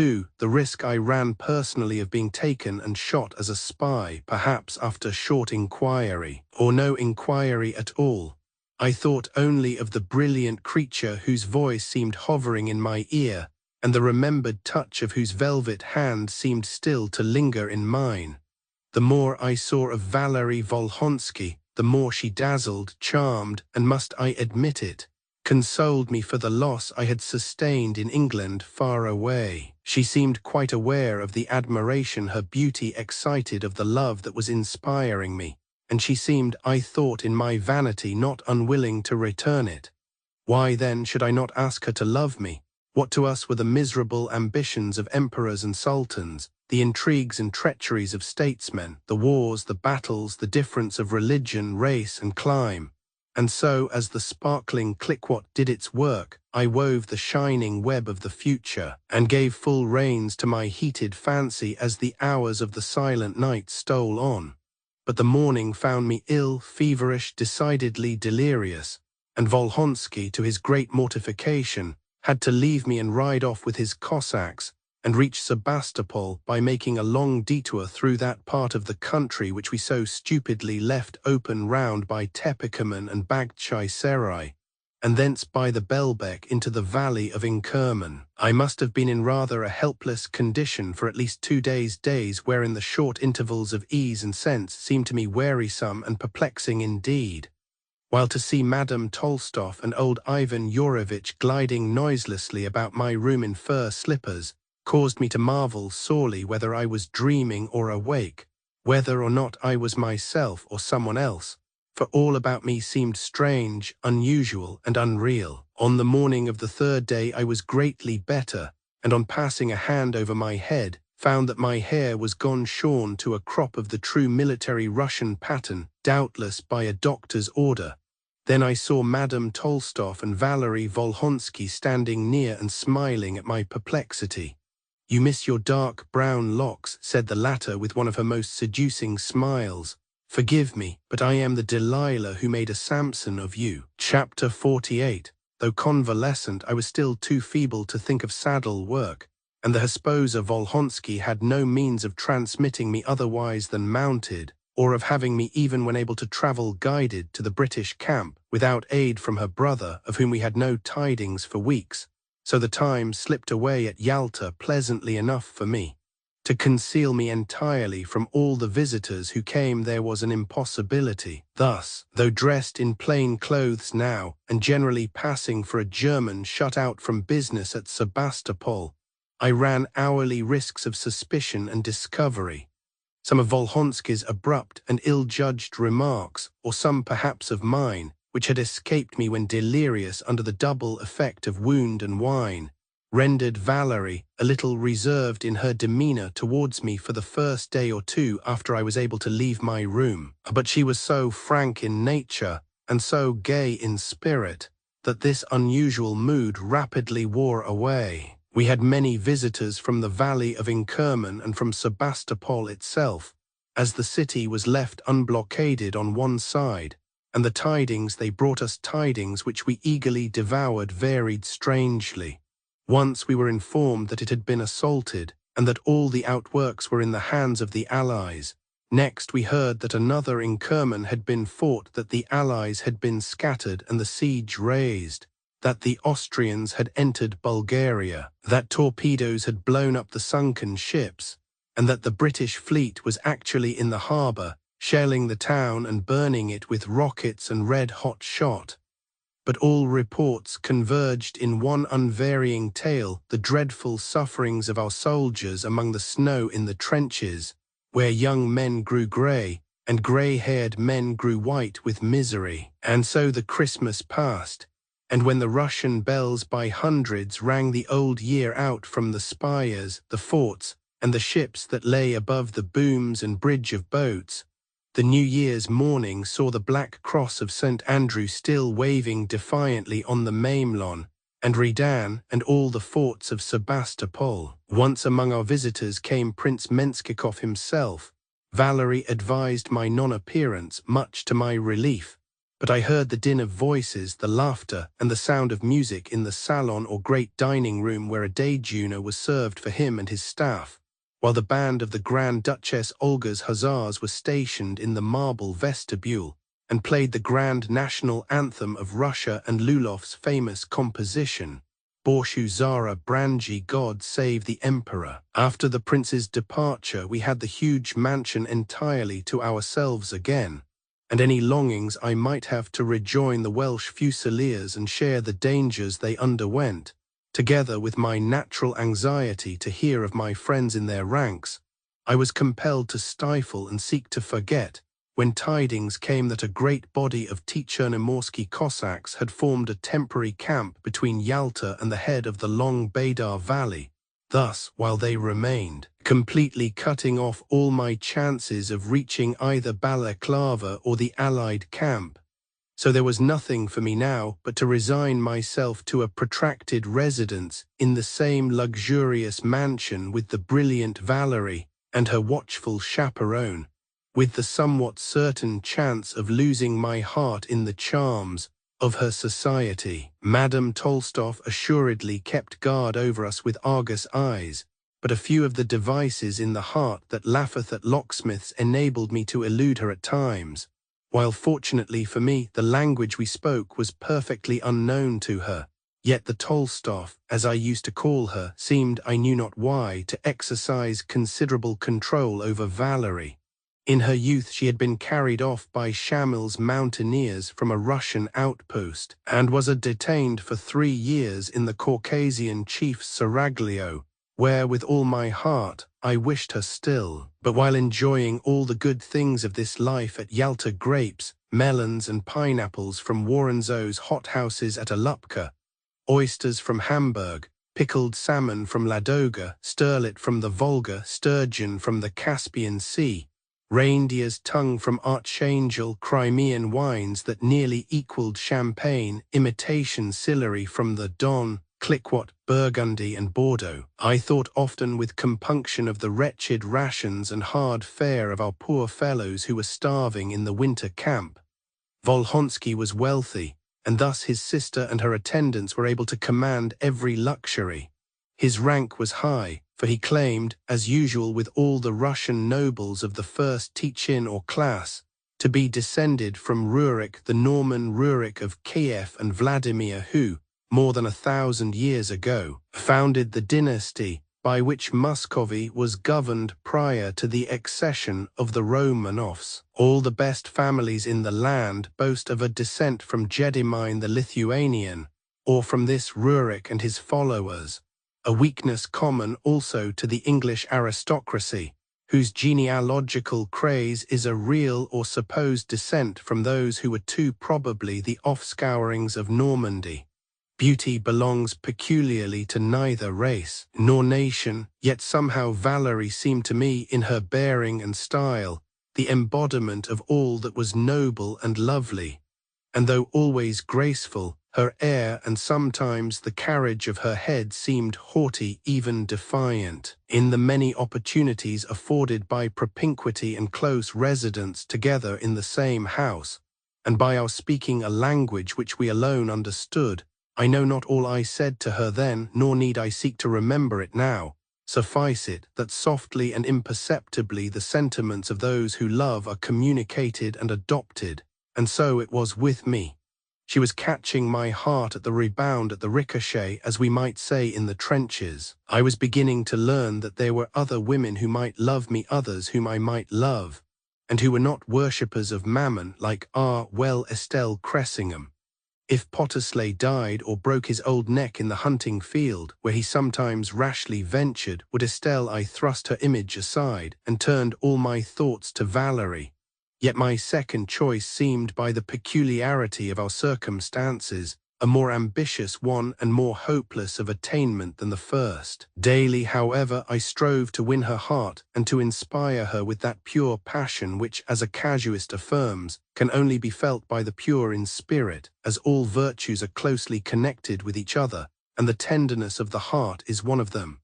2. The risk I ran personally of being taken and shot as a spy, perhaps after short inquiry, or no inquiry at all. I thought only of the brilliant creature whose voice seemed hovering in my ear, and the remembered touch of whose velvet hand seemed still to linger in mine. The more I saw of Valerie Volhonsky, the more she dazzled, charmed, and must I admit it, consoled me for the loss I had sustained in England far away. She seemed quite aware of the admiration her beauty excited, of the love that was inspiring me, and she seemed, I thought in my vanity, not unwilling to return it. Why then should I not ask her to love me? What to us were the miserable ambitions of emperors and sultans, the intrigues and treacheries of statesmen, the wars, the battles, the difference of religion, race, and clime? And so, as the sparkling Cliquot did its work, I wove the shining web of the future, and gave full reins to my heated fancy as the hours of the silent night stole on. But the morning found me ill, feverish, decidedly delirious, and Volhonsky, to his great mortification, had to leave me and ride off with his Cossacks, and reach Sebastopol by making a long detour through that part of the country which we so stupidly left open round by Tepikaman and Bagtchai Serai, and thence by the Belbek into the valley of Inkerman. I must have been in rather a helpless condition for at least 2 days wherein the short intervals of ease and sense seemed to me wearisome and perplexing indeed, while to see Madame Tolstoff and old Ivan Yurovitch gliding noiselessly about my room in fur slippers caused me to marvel sorely whether I was dreaming or awake, whether or not I was myself or someone else, for all about me seemed strange, unusual, and unreal. On the morning of the 3rd day I was greatly better, and on passing a hand over my head, found that my hair was gone shorn to a crop of the true military Russian pattern, doubtless by a doctor's order. Then I saw Madame Tolstoff and Valerie Volhonsky standing near and smiling at my perplexity. "You miss your dark brown locks," said the latter with one of her most seducing smiles. "Forgive me, but I am the Delilah who made a Samson of you." Chapter 48. Though convalescent, I was still too feeble to think of saddle work, and the Hesposa Volhonsky had no means of transmitting me otherwise than mounted, or of having me, even when able to travel guided, to the British camp, without aid from her brother, of whom we had no tidings for weeks. So the time slipped away at Yalta pleasantly enough for me. To conceal me entirely from all the visitors who came there was an impossibility. Thus, though dressed in plain clothes now, and generally passing for a German shut out from business at Sebastopol, I ran hourly risks of suspicion and discovery. Some of Volhonsky's abrupt and ill-judged remarks, or some perhaps of mine, which had escaped me when delirious under the double effect of wound and wine, rendered Valerie a little reserved in her demeanour towards me for the first day or two after I was able to leave my room. But she was so frank in nature, and so gay in spirit, that this unusual mood rapidly wore away. We had many visitors from the valley of Inkerman and from Sebastopol itself, as the city was left unblockaded on one side, and the tidings they brought us, tidings which we eagerly devoured, varied strangely. Once we were informed that it had been assaulted, and that all the outworks were in the hands of the Allies. Next we heard that another Inkerman had been fought, that the Allies had been scattered and the siege raised, that the Austrians had entered Bulgaria, that torpedoes had blown up the sunken ships, and that the British fleet was actually in the harbour, shelling the town and burning it with rockets and red-hot shot. But all reports converged in one unvarying tale, the dreadful sufferings of our soldiers among the snow in the trenches, where young men grew grey, and grey-haired men grew white with misery. And so the Christmas passed, and when the Russian bells by hundreds rang the old year out from the spires, the forts, and the ships that lay above the booms and bridge of boats, the New Year's morning saw the black cross of St. Andrew still waving defiantly on the Mamelon, and Redan, and all the forts of Sebastopol. Once among our visitors came Prince Menschikoff himself. Valerie advised my non-appearance, much to my relief, But I heard the din of voices, the laughter, and the sound of music in the salon or great dining room where a dejeuner was served for him and his staff, while the band of the Grand Duchess Olga's hussars was stationed in the marble vestibule and played the grand national anthem of Russia and Lulov's famous composition, Borschu Zara Branji God Save the Emperor. After the prince's departure, we had the huge mansion entirely to ourselves again, and any longings I might have to rejoin the Welsh Fusiliers and share the dangers they underwent, together with my natural anxiety to hear of my friends in their ranks, I was compelled to stifle and seek to forget, when tidings came that a great body of Chernomorski Cossacks had formed a temporary camp between Yalta and the head of the long Baydar Valley, thus, while they remained, completely cutting off all my chances of reaching either Balaclava or the Allied camp. So there was nothing for me now but to resign myself to a protracted residence in the same luxurious mansion with the brilliant Valerie and her watchful chaperone, with the somewhat certain chance of losing my heart in the charms of her society. Madame Tolstov assuredly kept guard over us with Argus eyes, but a few of the devices in the heart that laugheth at locksmiths enabled me to elude her at times, while fortunately for me the language we spoke was perfectly unknown to her. Yet the Tolstov, as I used to call her, seemed, I knew not why, to exercise considerable control over Valerie. In her youth she had been carried off by Shamil's mountaineers from a Russian outpost, and was detained for 3 years in the Caucasian chief Seraglio, where with all my heart I wished her still. But while enjoying all the good things of this life at Yalta, grapes, melons and pineapples from Woronzow's hothouses at Alupka, oysters from Hamburg, pickled salmon from Ladoga, sterlet from the Volga, sturgeon from the Caspian Sea, reindeer's tongue from Archangel, Crimean wines that nearly equaled champagne, imitation Sillery from the Don, Cliquot, Burgundy and Bordeaux. I thought often with compunction of the wretched rations and hard fare of our poor fellows who were starving in the winter camp. Volhonsky was wealthy, and thus his sister and her attendants were able to command every luxury. His rank was high, for he claimed, as usual with all the Russian nobles of the first Tichin or class, to be descended from Rurik, the Norman Rurik of Kiev and Vladimir, who, more than 1,000 years ago, founded the dynasty by which Muscovy was governed prior to the accession of the Romanovs. All the best families in the land boast of a descent from Gedimine the Lithuanian, or from this Rurik and his followers, a weakness common also to the English aristocracy, whose genealogical craze is a real or supposed descent from those who were too probably the offscourings of Normandy. Beauty belongs peculiarly to neither race nor nation, yet somehow Valerie seemed to me, in her bearing and style, the embodiment of all that was noble and lovely, and though always graceful, her air and sometimes the carriage of her head seemed haughty, even defiant. In the many opportunities afforded by propinquity and close residence together in the same house, and by our speaking a language which we alone understood, I know not all I said to her then, nor need I seek to remember it now. Suffice it that softly and imperceptibly the sentiments of those who love are communicated and adopted, and so it was with me. She was catching my heart at the rebound, at the ricochet, as we might say in the trenches. I was beginning to learn that there were other women who might love me, others whom I might love, and who were not worshippers of mammon like Estelle Cressingham. If Pottersley died or broke his old neck in the hunting field, where he sometimes rashly ventured, would Estelle I thrust her image aside, and turned all my thoughts to Valerie. Yet my second choice seemed, by the peculiarity of our circumstances, a more ambitious one and more hopeless of attainment than the first. Daily, however, I strove to win her heart and to inspire her with that pure passion which, as a casuist affirms, can only be felt by the pure in spirit, as all virtues are closely connected with each other, and the tenderness of the heart is one of them.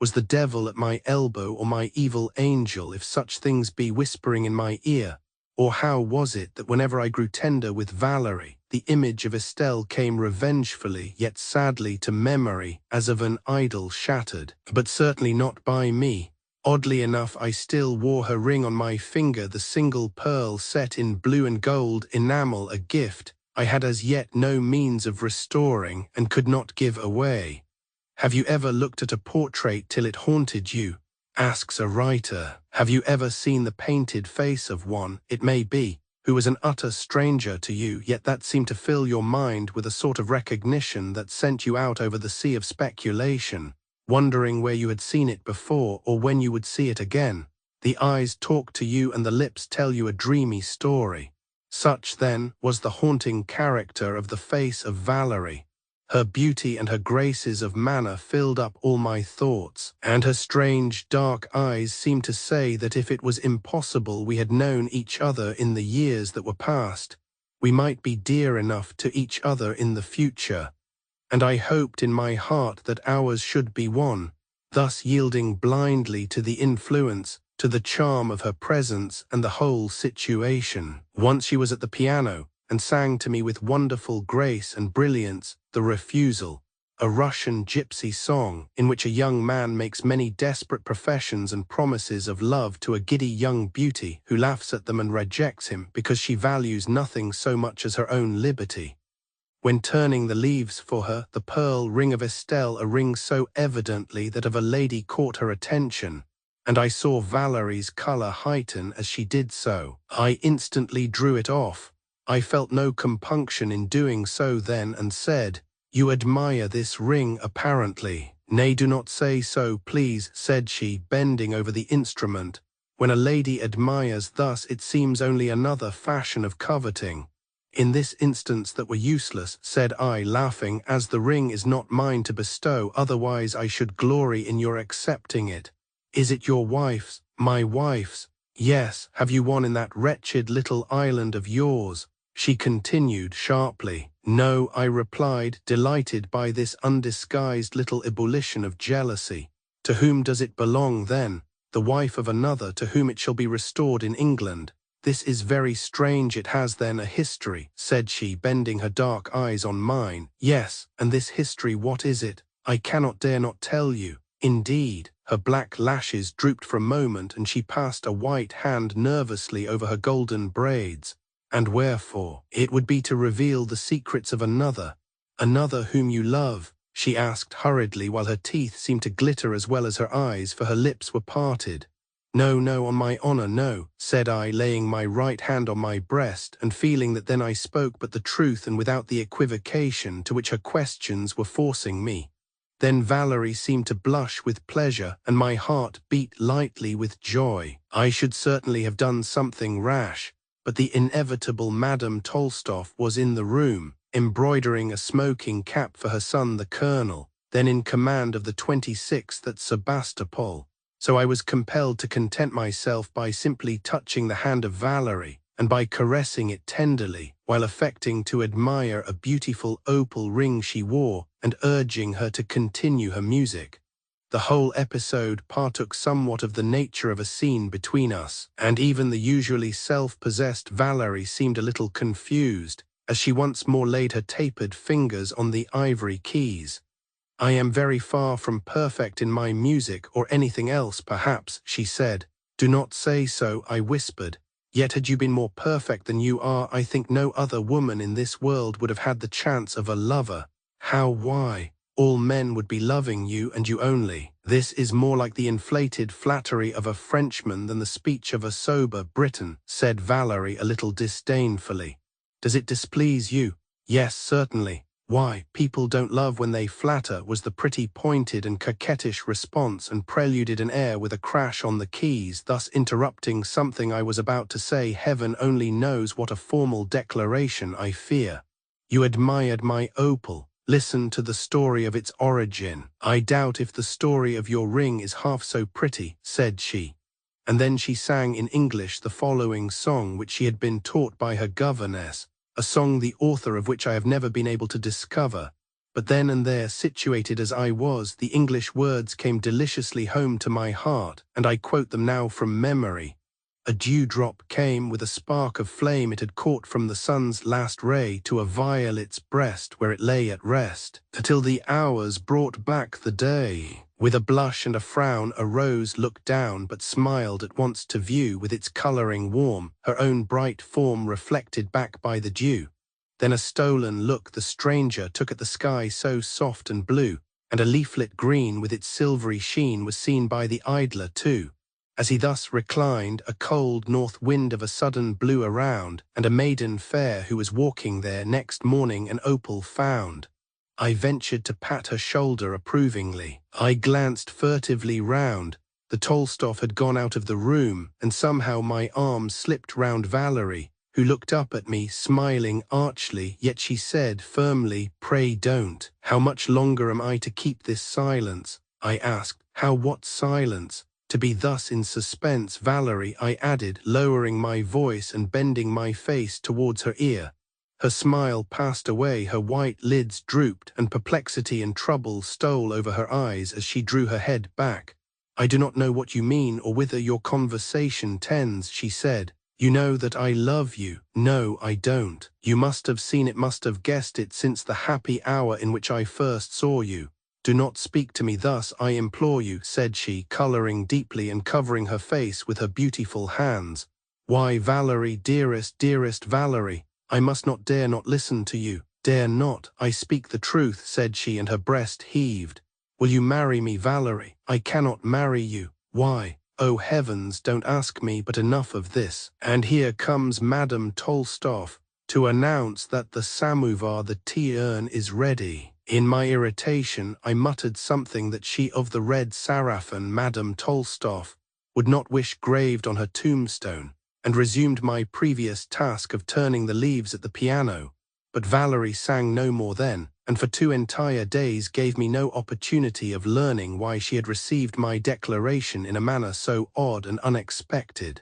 Was the devil at my elbow or my evil angel, if such things be, whispering in my ear, Or how was it that whenever I grew tender with Valerie, the image of Estelle came revengefully yet sadly to memory as of an idol shattered, but certainly not by me. Oddly enough, I still wore her ring on my finger, the single pearl set in blue and gold enamel, a gift I had as yet no means of restoring and could not give away. Have you ever looked at a portrait till it haunted you? Asks a writer. Have you ever seen the painted face of one, it may be, who was an utter stranger to you, yet that seemed to fill your mind with a sort of recognition that sent you out over the sea of speculation, wondering where you had seen it before or when you would see it again? The eyes talk to you and the lips tell you a dreamy story. Such, then, was the haunting character of the face of Valerie. Her beauty and her graces of manner filled up all my thoughts, and her strange, dark eyes seemed to say that if it was impossible we had known each other in the years that were past, we might be dear enough to each other in the future. And I hoped in my heart that ours should be one, thus yielding blindly to the influence, to the charm of her presence and the whole situation. Once she was at the piano, and sang to me with wonderful grace and brilliance, The Refusal, a Russian gypsy song in which a young man makes many desperate professions and promises of love to a giddy young beauty who laughs at them and rejects him because she values nothing so much as her own liberty. When turning the leaves for her, the pearl ring of Estelle, a ring so evidently that of a lady, caught her attention, and I saw Valerie's colour heighten as she did so. I instantly drew it off. I felt no compunction in doing so then, and said, "You admire this ring, apparently." "Nay, do not say so, please," said she, bending over the instrument. "When a lady admires thus, it seems only another fashion of coveting." "In this instance that were useless," said I, laughing, "as the ring is not mine to bestow, otherwise I should glory in your accepting it." "Is it your wife's?" "My wife's." "Yes. Have you one in that wretched little island of yours?" she continued sharply. "No," I replied, delighted by this undisguised little ebullition of jealousy. "To whom does it belong, then?" "The wife of another, to whom it shall be restored in England." "This is very strange. It has, then, a history," said she, bending her dark eyes on mine. "Yes, and this history, what is it?" "I dare not tell you." "Indeed?" Her black lashes drooped for a moment, and she passed a white hand nervously over her golden braids. "And wherefore?" "It would be to reveal the secrets of another." "Another whom you love?" she asked hurriedly, while her teeth seemed to glitter as well as her eyes, for her lips were parted. "No, no, on my honor, no," said I, laying my right hand on my breast, and feeling that then I spoke but the truth and without the equivocation to which her questions were forcing me. Then Valerie seemed to blush with pleasure, and my heart beat lightly with joy. I should certainly have done something rash, but the inevitable Madame Tolstoff was in the room, embroidering a smoking cap for her son the colonel, then in command of the 26th at Sebastopol. So I was compelled to content myself by simply touching the hand of Valerie, and by caressing it tenderly, while affecting to admire a beautiful opal ring she wore, and urging her to continue her music. The whole episode partook somewhat of the nature of a scene between us, and even the usually self-possessed Valerie seemed a little confused, as she once more laid her tapered fingers on the ivory keys. "I am very far from perfect in my music, or anything else, perhaps," she said. "Do not say so," I whispered. "Yet had you been more perfect than you are, I think no other woman in this world would have had the chance of a lover." "How? Why? All men would be loving you, and you only." "This is more like the inflated flattery of a Frenchman than the speech of a sober Briton," said Valerie a little disdainfully. "Does it displease you?" "Yes, certainly." "Why, people don't love when they flatter," was the pretty pointed and coquettish response, and preluded an air with a crash on the keys, thus interrupting something I was about to say. Heaven only knows what a formal declaration, I fear. "You admired my opal. Listen to the story of its origin." "I doubt if the story of your ring is half so pretty," said she. And then she sang in English the following song, which she had been taught by her governess, a song the author of which I have never been able to discover. But then and there, situated as I was, the English words came deliciously home to my heart, and I quote them now from memory. A dewdrop came with a spark of flame it had caught from the sun's last ray to a violet's breast where it lay at rest, till the hours brought back the day. With a blush and a frown a rose looked down but smiled at once to view with its colouring warm her own bright form reflected back by the dew. Then a stolen look the stranger took at the sky so soft and blue, and a leaflet green with its silvery sheen was seen by the idler too. As he thus reclined, a cold north wind of a sudden blew around, and a maiden fair who was walking there next morning an opal found. I ventured to pat her shoulder approvingly. I glanced furtively round. The Tolstoff had gone out of the room, and somehow my arm slipped round Valerie, who looked up at me, smiling archly, yet she said firmly, "Pray don't." "How much longer am I to keep this silence?" I asked. "How what silence?" "To be thus in suspense, Valerie," I added, lowering my voice and bending my face towards her ear. Her smile passed away, her white lids drooped, and perplexity and trouble stole over her eyes as she drew her head back. "I do not know what you mean or whither your conversation tends," she said. "You know that I love you." "No, I don't. You must have seen it, must have guessed it since the happy hour in which I first saw you. Do not speak to me thus, I implore you," said she, colouring deeply and covering her face with her beautiful hands. "Why, Valerie, dearest, dearest Valerie, I must not dare not listen to you. Dare not, I speak the truth," said she, and her breast heaved. "Will you marry me, Valerie?" "I cannot marry you." "Why?" "Oh heavens, don't ask me, but enough of this. And here comes Madame Tolstoff to announce that the samovar, the tea-urn, is ready." In my irritation, I muttered something that she of the red sarafan, Madame Tolstoff, would not wish graved on her tombstone, and resumed my previous task of turning the leaves at the piano. But Valerie sang no more then, and for 2 entire days gave me no opportunity of learning why she had received my declaration in a manner so odd and unexpected.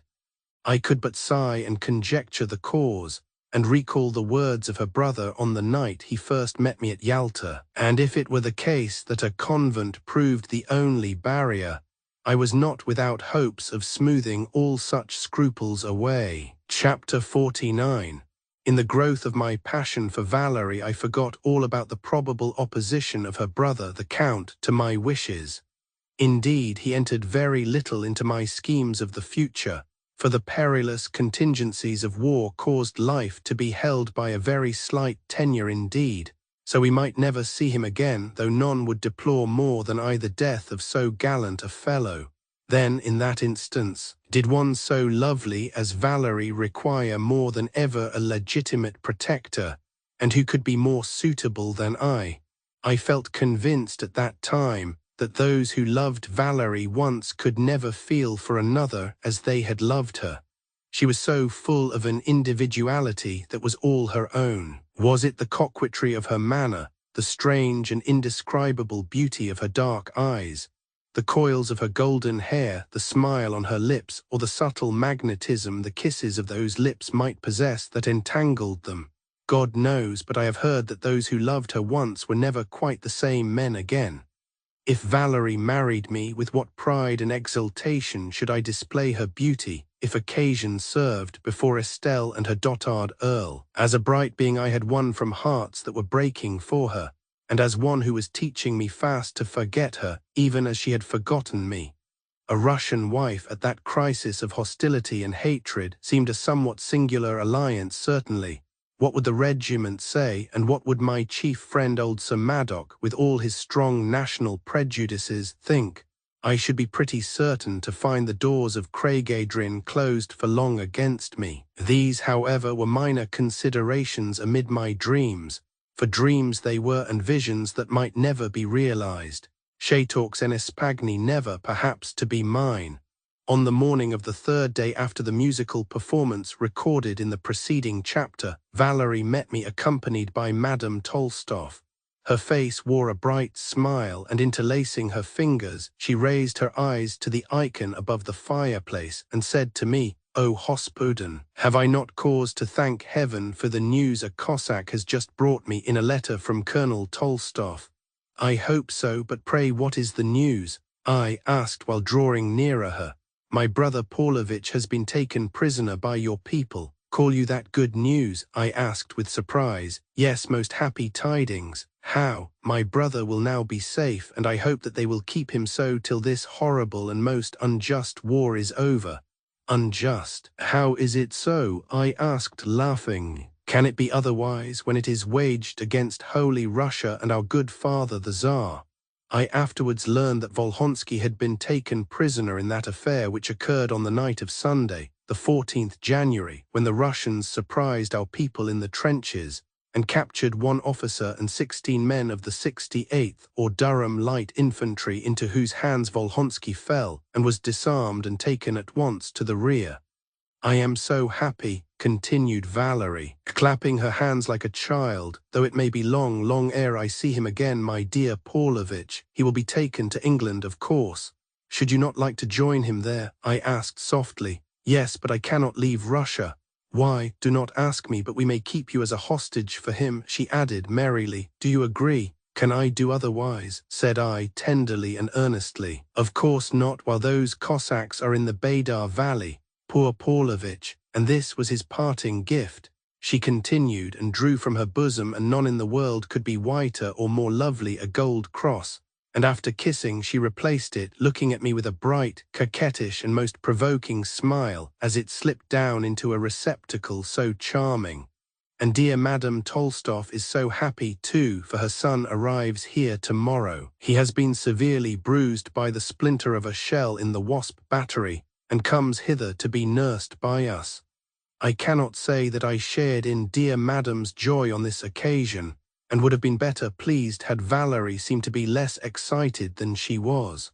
I could but sigh and conjecture the cause, and recall the words of her brother on the night he first met me at Yalta. And if it were the case that a convent proved the only barrier, I was not without hopes of smoothing all such scruples away. Chapter 49. In the growth of my passion for Valerie, I forgot all about the probable opposition of her brother, the Count, to my wishes. Indeed, he entered very little into my schemes of the future, for the perilous contingencies of war caused life to be held by a very slight tenure indeed, so we might never see him again, though none would deplore more than I the death of so gallant a fellow. Then, in that instance, did one so lovely as Valerie require more than ever a legitimate protector, and who could be more suitable than I? I felt convinced at that time that those who loved Valerie once could never feel for another as they had loved her. She was so full of an individuality that was all her own. Was it the coquetry of her manner, the strange and indescribable beauty of her dark eyes, the coils of her golden hair, the smile on her lips, or the subtle magnetism the kisses of those lips might possess that entangled them? God knows, but I have heard that those who loved her once were never quite the same men again. If Valerie married me, with what pride and exultation should I display her beauty, if occasion served, before Estelle and her dotard Earl, as a bright being I had won from hearts that were breaking for her, and as one who was teaching me fast to forget her, even as she had forgotten me. A Russian wife at that crisis of hostility and hatred seemed a somewhat singular alliance, certainly. What would the regiment say, and what would my chief friend old Sir Maddock, with all his strong national prejudices, think? I should be pretty certain to find the doors of Craigadrian closed for long against me. These, however, were minor considerations amid my dreams, for dreams they were and visions that might never be realized. Chateaux en Espagne never, perhaps, to be mine. On the morning of the 3rd day after the musical performance recorded in the preceding chapter, Valerie met me accompanied by Madame Tolstoff. Her face wore a bright smile, and interlacing her fingers, she raised her eyes to the icon above the fireplace and said to me, "O Hospodin, have I not cause to thank heaven for the news a Cossack has just brought me in a letter from Colonel Tolstoff?" "I hope so, but pray what is the news?" I asked while drawing nearer her. My brother Paulovich has been taken prisoner by your people. Call you that good news? I asked with surprise. Yes, most happy tidings. How? My brother will now be safe, and I hope that they will keep him so till this horrible and most unjust war is over. Unjust? How is it so? I asked, laughing. Can it be otherwise when it is waged against Holy Russia and our good father the Tsar? I afterwards learned that Volhonsky had been taken prisoner in that affair which occurred on the night of Sunday, the 14th January, when the Russians surprised our people in the trenches and captured 1 officer and 16 men of the 68th or Durham Light Infantry, into whose hands Volhonsky fell and was disarmed and taken at once to the rear. I am so happy, continued Valerie, clapping her hands like a child, though it may be long, long ere I see him again, my dear Paulovich. He will be taken to England, of course. Should you not like to join him there? I asked softly. Yes, but I cannot leave Russia. Why? Do not ask me, but we may keep you as a hostage for him, she added merrily. Do you agree? Can I do otherwise? Said I, tenderly and earnestly. Of course not, while those Cossacks are in the Baydar Valley. Poor Paulovich, and this was his parting gift, she continued, and drew from her bosom, and none in the world could be whiter or more lovely, a gold cross, and after kissing she replaced it, looking at me with a bright, coquettish and most provoking smile as it slipped down into a receptacle so charming. And dear Madame Tolstoff is so happy too, for her son arrives here tomorrow. He has been severely bruised by the splinter of a shell in the Wasp battery, and comes hither to be nursed by us. I cannot say that I shared in dear Madame's joy on this occasion, and would have been better pleased had Valerie seemed to be less excited than she was.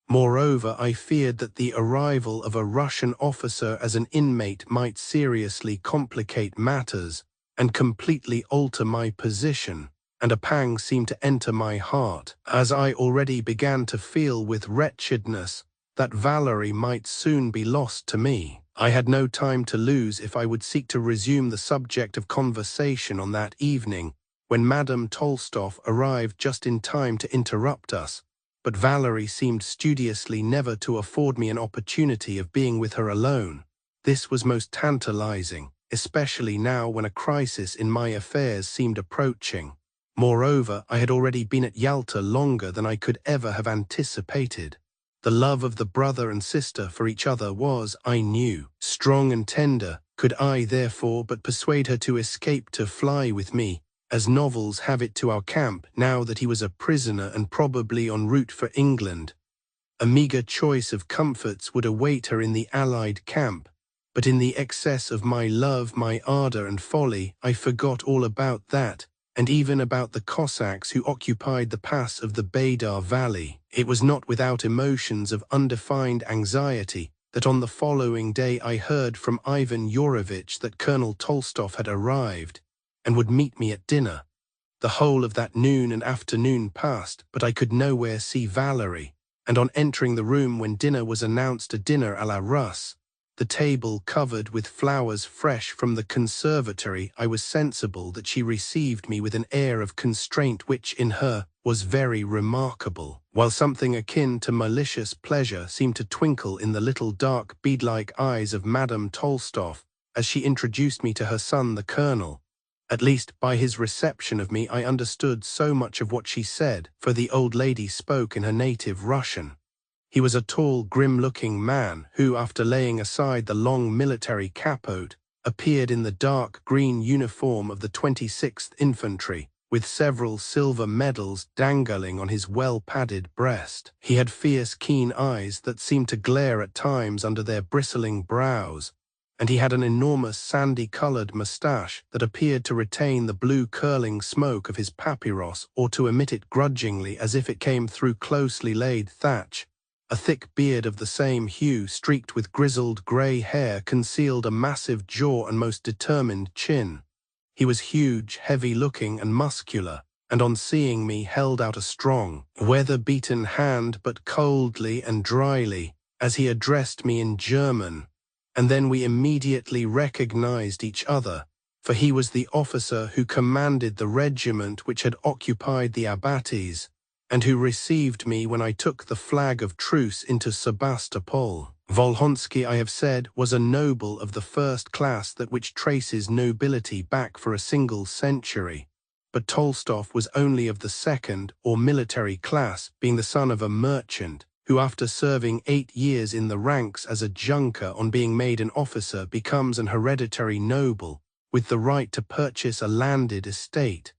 Moreover, I feared that the arrival of a Russian officer as an inmate might seriously complicate matters and completely alter my position, and a pang seemed to enter my heart, as I already began to feel with wretchedness, that Valerie might soon be lost to me. I had no time to lose if I would seek to resume the subject of conversation on that evening, when Madame Tolstoff arrived just in time to interrupt us, but Valerie seemed studiously never to afford me an opportunity of being with her alone. This was most tantalizing, especially now when a crisis in my affairs seemed approaching. Moreover, I had already been at Yalta longer than I could ever have anticipated. The love of the brother and sister for each other was, I knew, strong and tender. Could I, therefore, but persuade her to escape, to fly with me, as novels have it, to our camp, now that he was a prisoner and probably en route for England? A meagre choice of comforts would await her in the Allied camp, but in the excess of my love, my ardor and folly, I forgot all about that, and even about the Cossacks who occupied the pass of the Baydar Valley. It was not without emotions of undefined anxiety that on the following day I heard from Ivan Yurovitch that Colonel Tolstoff had arrived, and would meet me at dinner. The whole of that noon and afternoon passed, but I could nowhere see Valerie, and on entering the room when dinner was announced, a dinner à la Russe, the table covered with flowers fresh from the conservatory, I was sensible that she received me with an air of constraint which, in her, was very remarkable, while something akin to malicious pleasure seemed to twinkle in the little dark bead-like eyes of Madame Tolstoff as she introduced me to her son the Colonel. At least, by his reception of me I understood so much of what she said, for the old lady spoke in her native Russian. He was a tall, grim-looking man who, after laying aside the long military capote, appeared in the dark green uniform of the 26th Infantry, with several silver medals dangling on his well-padded breast. He had fierce, keen eyes that seemed to glare at times under their bristling brows, and he had an enormous sandy-colored moustache that appeared to retain the blue curling smoke of his papyrus or to emit it grudgingly as if it came through closely laid thatch. A thick beard of the same hue, streaked with grizzled grey hair, concealed a massive jaw and most determined chin. He was huge, heavy-looking and muscular, and on seeing me held out a strong, weather-beaten hand, but coldly and dryly, as he addressed me in German, and then we immediately recognized each other, for he was the officer who commanded the regiment which had occupied the abatis, and who received me when I took the flag of truce into Sebastopol. Volhonsky, I have said, was a noble of the first class, that which traces nobility back for a single century. But Tolstov was only of the second, or military class, being the son of a merchant, who after serving 8 years in the ranks as a junker, on being made an officer, becomes an hereditary noble, with the right to purchase a landed estate.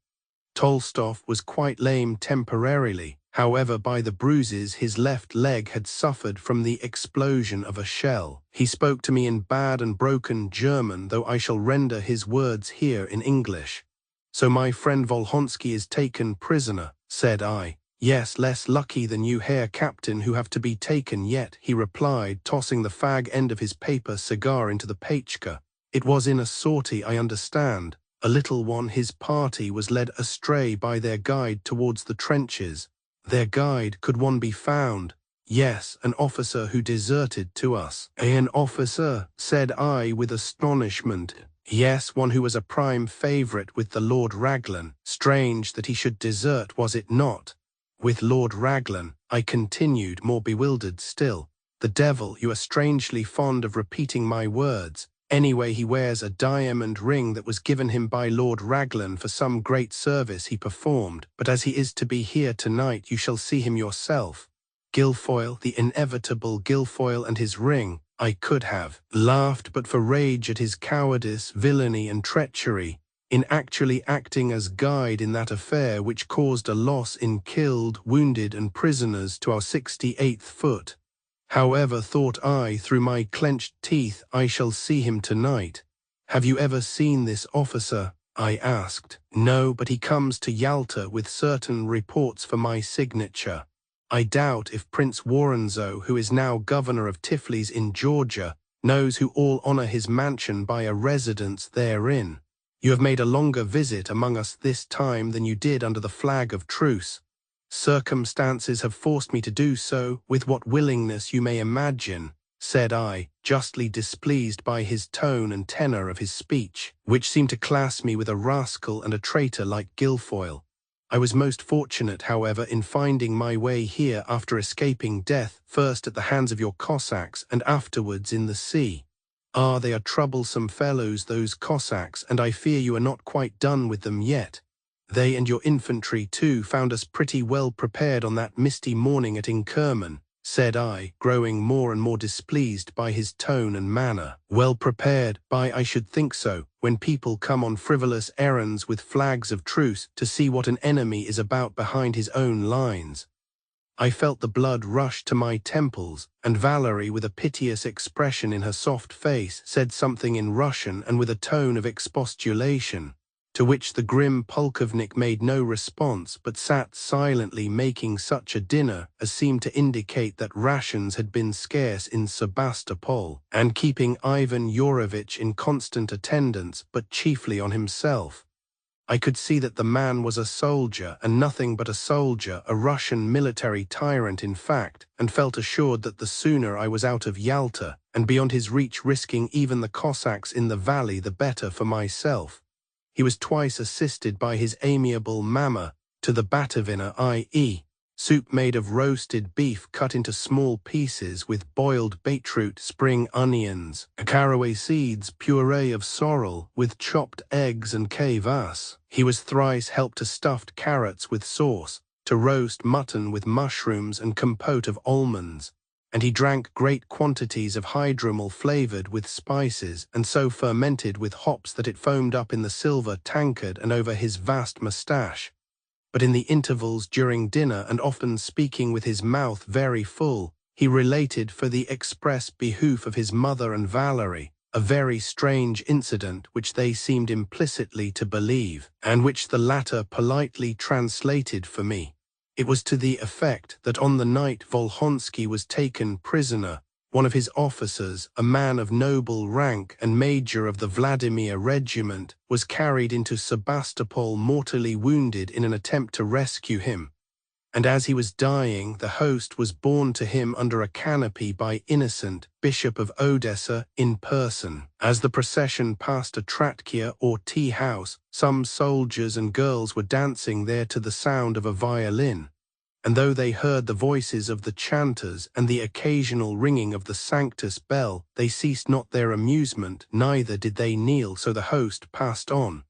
Tolstov was quite lame temporarily, however, by the bruises his left leg had suffered from the explosion of a shell. He spoke to me in bad and broken German, though I shall render his words here in English. "So my friend Volhonsky is taken prisoner," said I. "Yes, less lucky than you, Herr Captain, who have to be taken yet," he replied, tossing the fag end of his paper cigar into the pachka. "It was in a sortie, I understand. A little one, his party was led astray by their guide towards the trenches." "Their guide, could one be found?" "Yes, an officer who deserted to us." "An officer?" said I with astonishment. "Yes, one who was a prime favourite with the Lord Raglan. Strange that he should desert, was it not?" "With Lord Raglan," I continued, more bewildered still. "The devil, you are strangely fond of repeating my words. Anyway, he wears a diamond ring that was given him by Lord Raglan for some great service he performed, but as he is to be here tonight, you shall see him yourself. Guilfoyle, the inevitable Guilfoyle, and his ring." I could have laughed but for rage at his cowardice, villainy, and treachery, in actually acting as guide in that affair which caused a loss in killed, wounded, and prisoners to our 68th Foot. "However," thought I through my clenched teeth, "I shall see him tonight." "Have you ever seen this officer?" I asked. "No, but he comes to Yalta with certain reports for my signature. I doubt if Prince Woronzow, who is now governor of Tiflis in Georgia, knows who all honor his mansion by a residence therein. You have made a longer visit among us this time than you did under the flag of truce." "Circumstances have forced me to do so, with what willingness you may imagine," said I, justly displeased by his tone and tenor of his speech, which seemed to class me with a rascal and a traitor like Guilfoyle. "I was most fortunate, however, in finding my way here after escaping death, first at the hands of your Cossacks and afterwards in the sea." "Ah, they are troublesome fellows, those Cossacks, and I fear you are not quite done with them yet. They and your infantry, too, found us pretty well prepared on that misty morning at Inkerman," said I, growing more and more displeased by his tone and manner. "Well prepared? By, I should think so, when people come on frivolous errands with flags of truce to see what an enemy is about behind his own lines." I felt the blood rush to my temples, and Valerie, with a piteous expression in her soft face, said something in Russian and with a tone of expostulation, to which the grim polkovnik made no response, but sat silently making such a dinner as seemed to indicate that rations had been scarce in Sebastopol, and keeping Ivan Yurovitch in constant attendance, but chiefly on himself. I could see that the man was a soldier, and nothing but a soldier, a Russian military tyrant in fact, and felt assured that the sooner I was out of Yalta, and beyond his reach, risking even the Cossacks in the valley, the better for myself. He was twice assisted by his amiable mamma to the batovina, i.e., soup made of roasted beef cut into small pieces with boiled beetroot, spring onions, caraway seeds, puree of sorrel with chopped eggs and kvass. He was thrice helped to stuffed carrots with sauce, to roast mutton with mushrooms and compote of almonds, and he drank great quantities of hydromel flavored with spices and so fermented with hops that it foamed up in the silver tankard and over his vast moustache. But in the intervals during dinner, and often speaking with his mouth very full, he related, for the express behoof of his mother and Valerie, a very strange incident which they seemed implicitly to believe, and which the latter politely translated for me. It was to the effect that on the night Volhonsky was taken prisoner, one of his officers, a man of noble rank and major of the Vladimir regiment, was carried into Sebastopol mortally wounded in an attempt to rescue him. And as he was dying, the host was borne to him under a canopy by Innocent, Bishop of Odessa, in person. As the procession passed a tratkia or tea-house, some soldiers and girls were dancing there to the sound of a violin. and though they heard the voices of the chanters and the occasional ringing of the Sanctus bell, they ceased not their amusement, neither did they kneel. So the host passed on.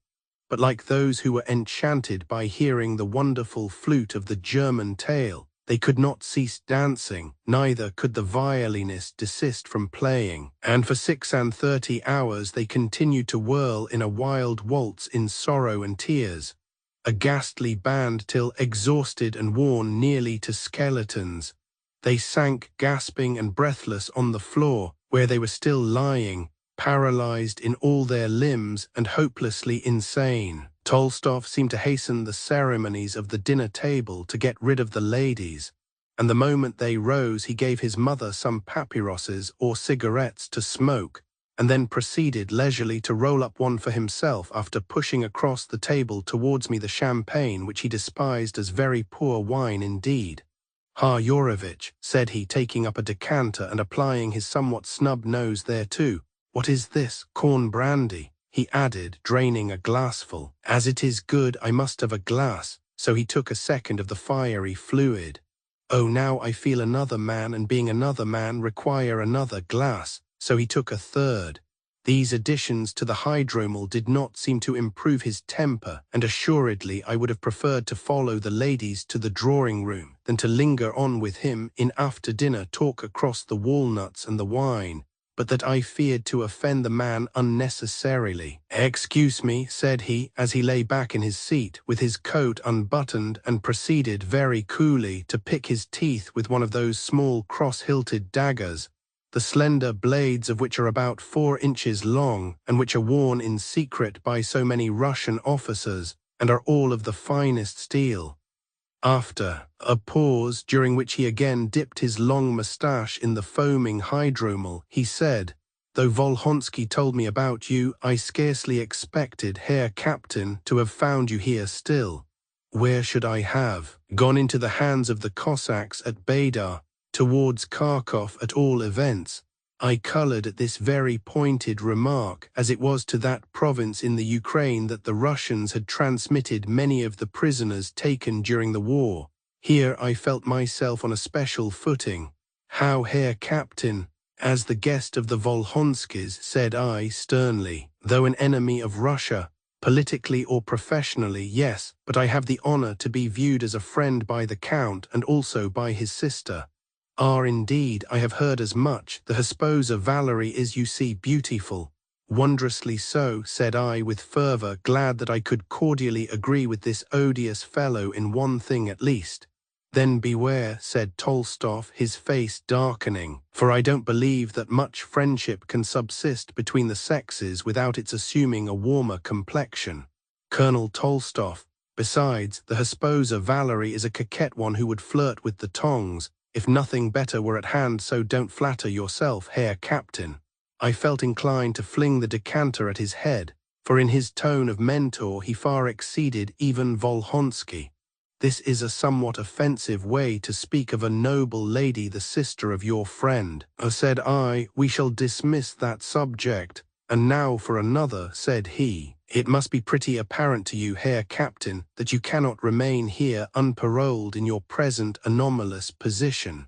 But like those who were enchanted by hearing the wonderful flute of the German tale, they could not cease dancing, neither could the violinist desist from playing, and for 36 hours they continued to whirl in a wild waltz in sorrow and tears, a ghastly band, till, exhausted and worn nearly to skeletons, they sank gasping and breathless on the floor, where they were still lying, paralyzed in all their limbs and hopelessly insane. Tolstov seemed to hasten the ceremonies of the dinner table to get rid of the ladies, and the moment they rose he gave his mother some papyroses or cigarettes to smoke, and then proceeded leisurely to roll up one for himself after pushing across the table towards me the champagne which he despised as very poor wine indeed. "Ah, Yurovitch," said he, taking up a decanter and applying his somewhat snub nose thereto, "what is this? Corn brandy?" he added, draining a glassful. "As it is good, I must have a glass." So he took a second of the fiery fluid. "Oh, now I feel another man, and being another man require another glass." So he took a third. These additions to the hydromal did not seem to improve his temper, and assuredly I would have preferred to follow the ladies to the drawing-room than to linger on with him in after-dinner talk across the walnuts and the wine, but that I feared to offend the man unnecessarily. "Excuse me," said he, as he lay back in his seat with his coat unbuttoned, and proceeded very coolly to pick his teeth with one of those small cross-hilted daggers, the slender blades of which are about 4 inches long, and which are worn in secret by so many Russian officers, and are all of the finest steel. After a pause, during which he again dipped his long moustache in the foaming hydromal, he said, "Though Volhonsky told me about you, I scarcely expected, Herr Captain, to have found you here still. Where should I have gone? Into the hands of the Cossacks at Baydar, towards Kharkov at all events." I colored at this very pointed remark, as it was to that province in the Ukraine that the Russians had transmitted many of the prisoners taken during the war. Here I felt myself on a special footing. "How, Herr Captain?" "As the guest of the Volhonskys," said I sternly. "Though an enemy of Russia, politically or professionally, yes, but I have the honor to be viewed as a friend by the Count and also by his sister." "Ah, indeed, I have heard as much. The Hesposa Valerie is, you see, beautiful." "Wondrously so," said I with fervor, glad that I could cordially agree with this odious fellow in one thing at least. "Then beware," said Tolstov, his face darkening, "for I don't believe that much friendship can subsist between the sexes without its assuming a warmer complexion." "Colonel Tolstov, besides, the Hesposa Valerie is a coquette one who would flirt with the tongs, if nothing better were at hand, so don't flatter yourself, Herr Captain." I felt inclined to fling the decanter at his head, for in his tone of mentor he far exceeded even Volhonsky. "This is a somewhat offensive way to speak of a noble lady, the sister of your friend," said I. "We shall dismiss that subject. And now for another," said he. "It must be pretty apparent to you, Herr Captain, that you cannot remain here unparoled in your present anomalous position.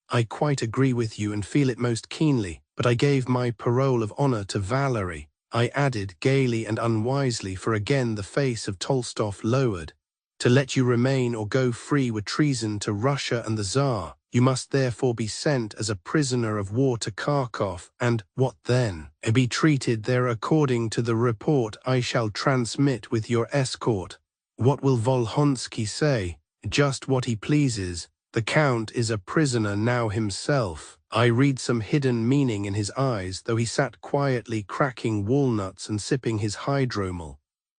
I quite agree with you and feel it most keenly, but I gave my parole of honor to Valerie," I added gaily and unwisely, for again the face of Tolstov lowered. "To let you remain or go free were treason to Russia and the Tsar. You must therefore be sent as a prisoner of war to Kharkov, and what then? Be treated there according to the report I shall transmit with your escort. What will Volhonsky say? Just what he pleases. The Count is a prisoner now himself. I read some hidden meaning in his eyes, though he sat quietly cracking walnuts and sipping his hydromal.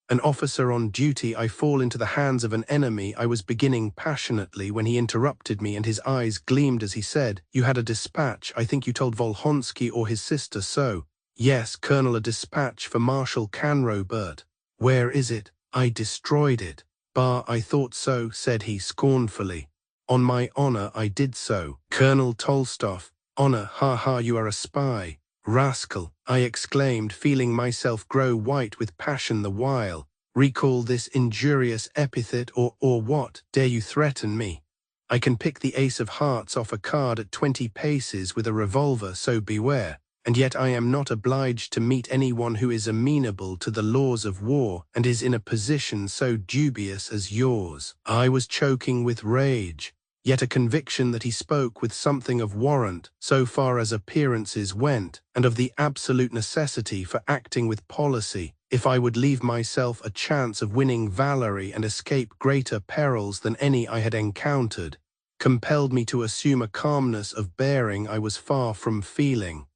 An officer on duty, I fall into the hands of an enemy. I was beginning passionately when he interrupted me, and his eyes gleamed as he said, "You had a dispatch. I think you told Volhonsky or his sister so." "Yes, Colonel, a dispatch for Marshal Canrobert." "Where is it?" "I destroyed it." "Bah, I thought so," said he scornfully. "On my honor I did so." "Colonel Tolstov, honor, ha ha, you are a spy." "Rascal," I exclaimed, feeling myself grow white with passion the while. "Recall this injurious epithet, or what? Dare you threaten me?" I can pick the ace of hearts off a card at 20 paces with a revolver, so beware. And yet I am not obliged to meet anyone who is amenable to the laws of war and is in a position so dubious as yours." I was choking with rage, yet a conviction that he spoke with something of warrant so far as appearances went, and of the absolute necessity for acting with policy if I would leave myself a chance of winning Valerie and escape greater perils than any I had encountered, compelled me to assume a calmness of bearing I was far from feeling.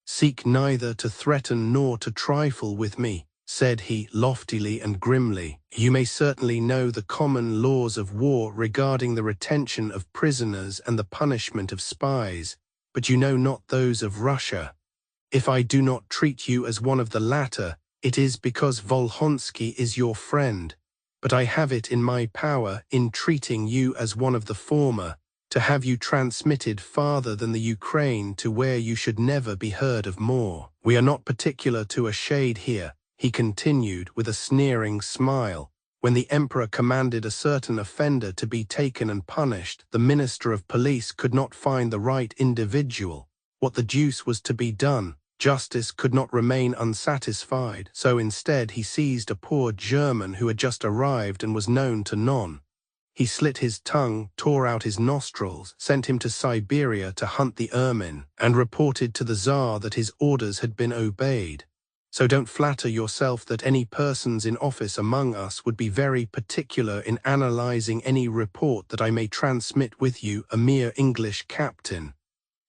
"Seek neither to threaten nor to trifle with me," said he loftily and grimly. "You may certainly know the common laws of war regarding the retention of prisoners and the punishment of spies, but you know not those of Russia. If I do not treat you as one of the latter, it is because Volhonsky is your friend, but I have it in my power, in treating you as one of the former, to have you transmitted farther than the Ukraine to where you should never be heard of more. We are not particular to a shade here," he continued with a sneering smile. "When the Emperor commanded a certain offender to be taken and punished, the Minister of Police could not find the right individual. What the deuce was to be done? Justice could not remain unsatisfied, so instead he seized a poor German who had just arrived and was known to none. He slit his tongue, tore out his nostrils, sent him to Siberia to hunt the ermine, and reported to the Tsar that his orders had been obeyed. So don't flatter yourself that any persons in office among us would be very particular in analyzing any report that I may transmit with you, a mere English captain."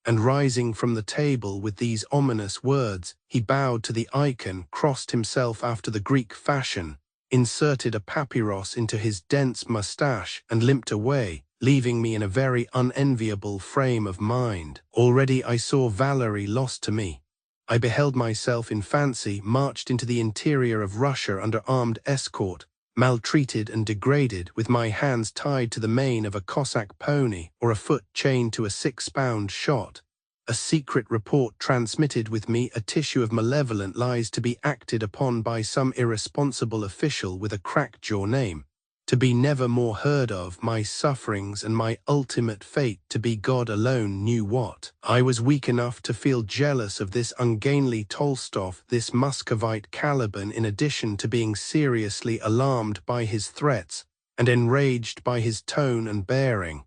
And rising from the table with these ominous words, he bowed to the icon, crossed himself after the Greek fashion, inserted a papyrus into his dense moustache, and limped away, leaving me in a very unenviable frame of mind. Already I saw Valerie lost to me. I beheld myself in fancy marched into the interior of Russia under armed escort, maltreated and degraded, with my hands tied to the mane of a Cossack pony or a foot chained to a 6-pound shot. A secret report transmitted with me a tissue of malevolent lies to be acted upon by some irresponsible official with a crackjaw name, to be never more heard of, my sufferings and my ultimate fate to be God alone knew what. I was weak enough to feel jealous of this ungainly Tolstov, this Muscovite Caliban, in addition to being seriously alarmed by his threats and enraged by his tone and bearing.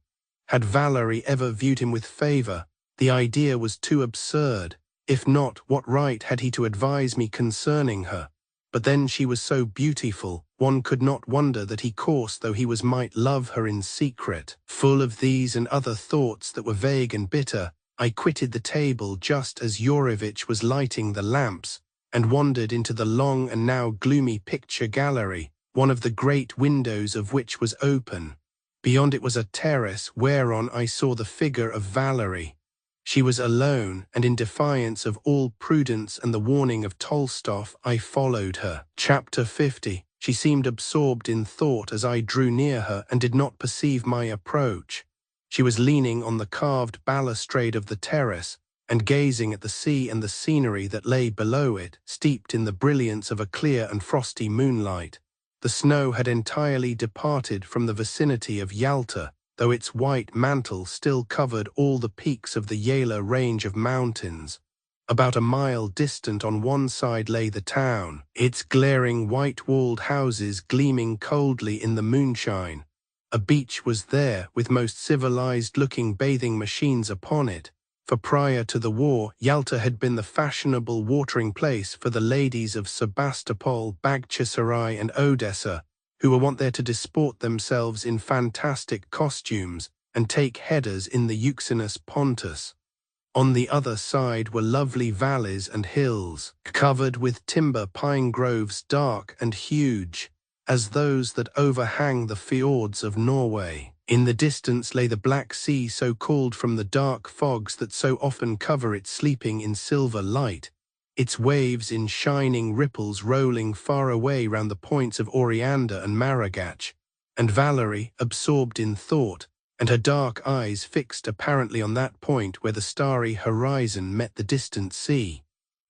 Had Valerie ever viewed him with favor? The idea was too absurd. If not, what right had he to advise me concerning her? But then she was so beautiful, one could not wonder that he, coarse though he was, might love her in secret. Full of these and other thoughts that were vague and bitter, I quitted the table just as Yurevich was lighting the lamps, and wandered into the long and now gloomy picture gallery, one of the great windows of which was open. Beyond it was a terrace whereon I saw the figure of Valerie. She was alone, and in defiance of all prudence and the warning of Tolstov, I followed her. Chapter 50. She seemed absorbed in thought as I drew near her and did not perceive my approach. She was leaning on the carved balustrade of the terrace and gazing at the sea and the scenery that lay below it, steeped in the brilliance of a clear and frosty moonlight. The snow had entirely departed from the vicinity of Yalta, though its white mantle still covered all the peaks of the Yala range of mountains. About a mile distant on one side lay the town, its glaring white-walled houses gleaming coldly in the moonshine. A beach was there, with most civilized-looking bathing machines upon it, for prior to the war, Yalta had been the fashionable watering place for the ladies of Sebastopol, Bakhchisarai and Odessa, who were wont there to disport themselves in fantastic costumes and take headers in the Euxinus Pontus. On the other side were lovely valleys and hills, covered with timber pine groves dark and huge, as those that overhang the fjords of Norway. In the distance lay the Black Sea, so called from the dark fogs that so often cover it, sleeping in silver light, its waves in shining ripples rolling far away round the points of Oriander and Maragach, and Valerie, absorbed in thought, and her dark eyes fixed apparently on that point where the starry horizon met the distant sea.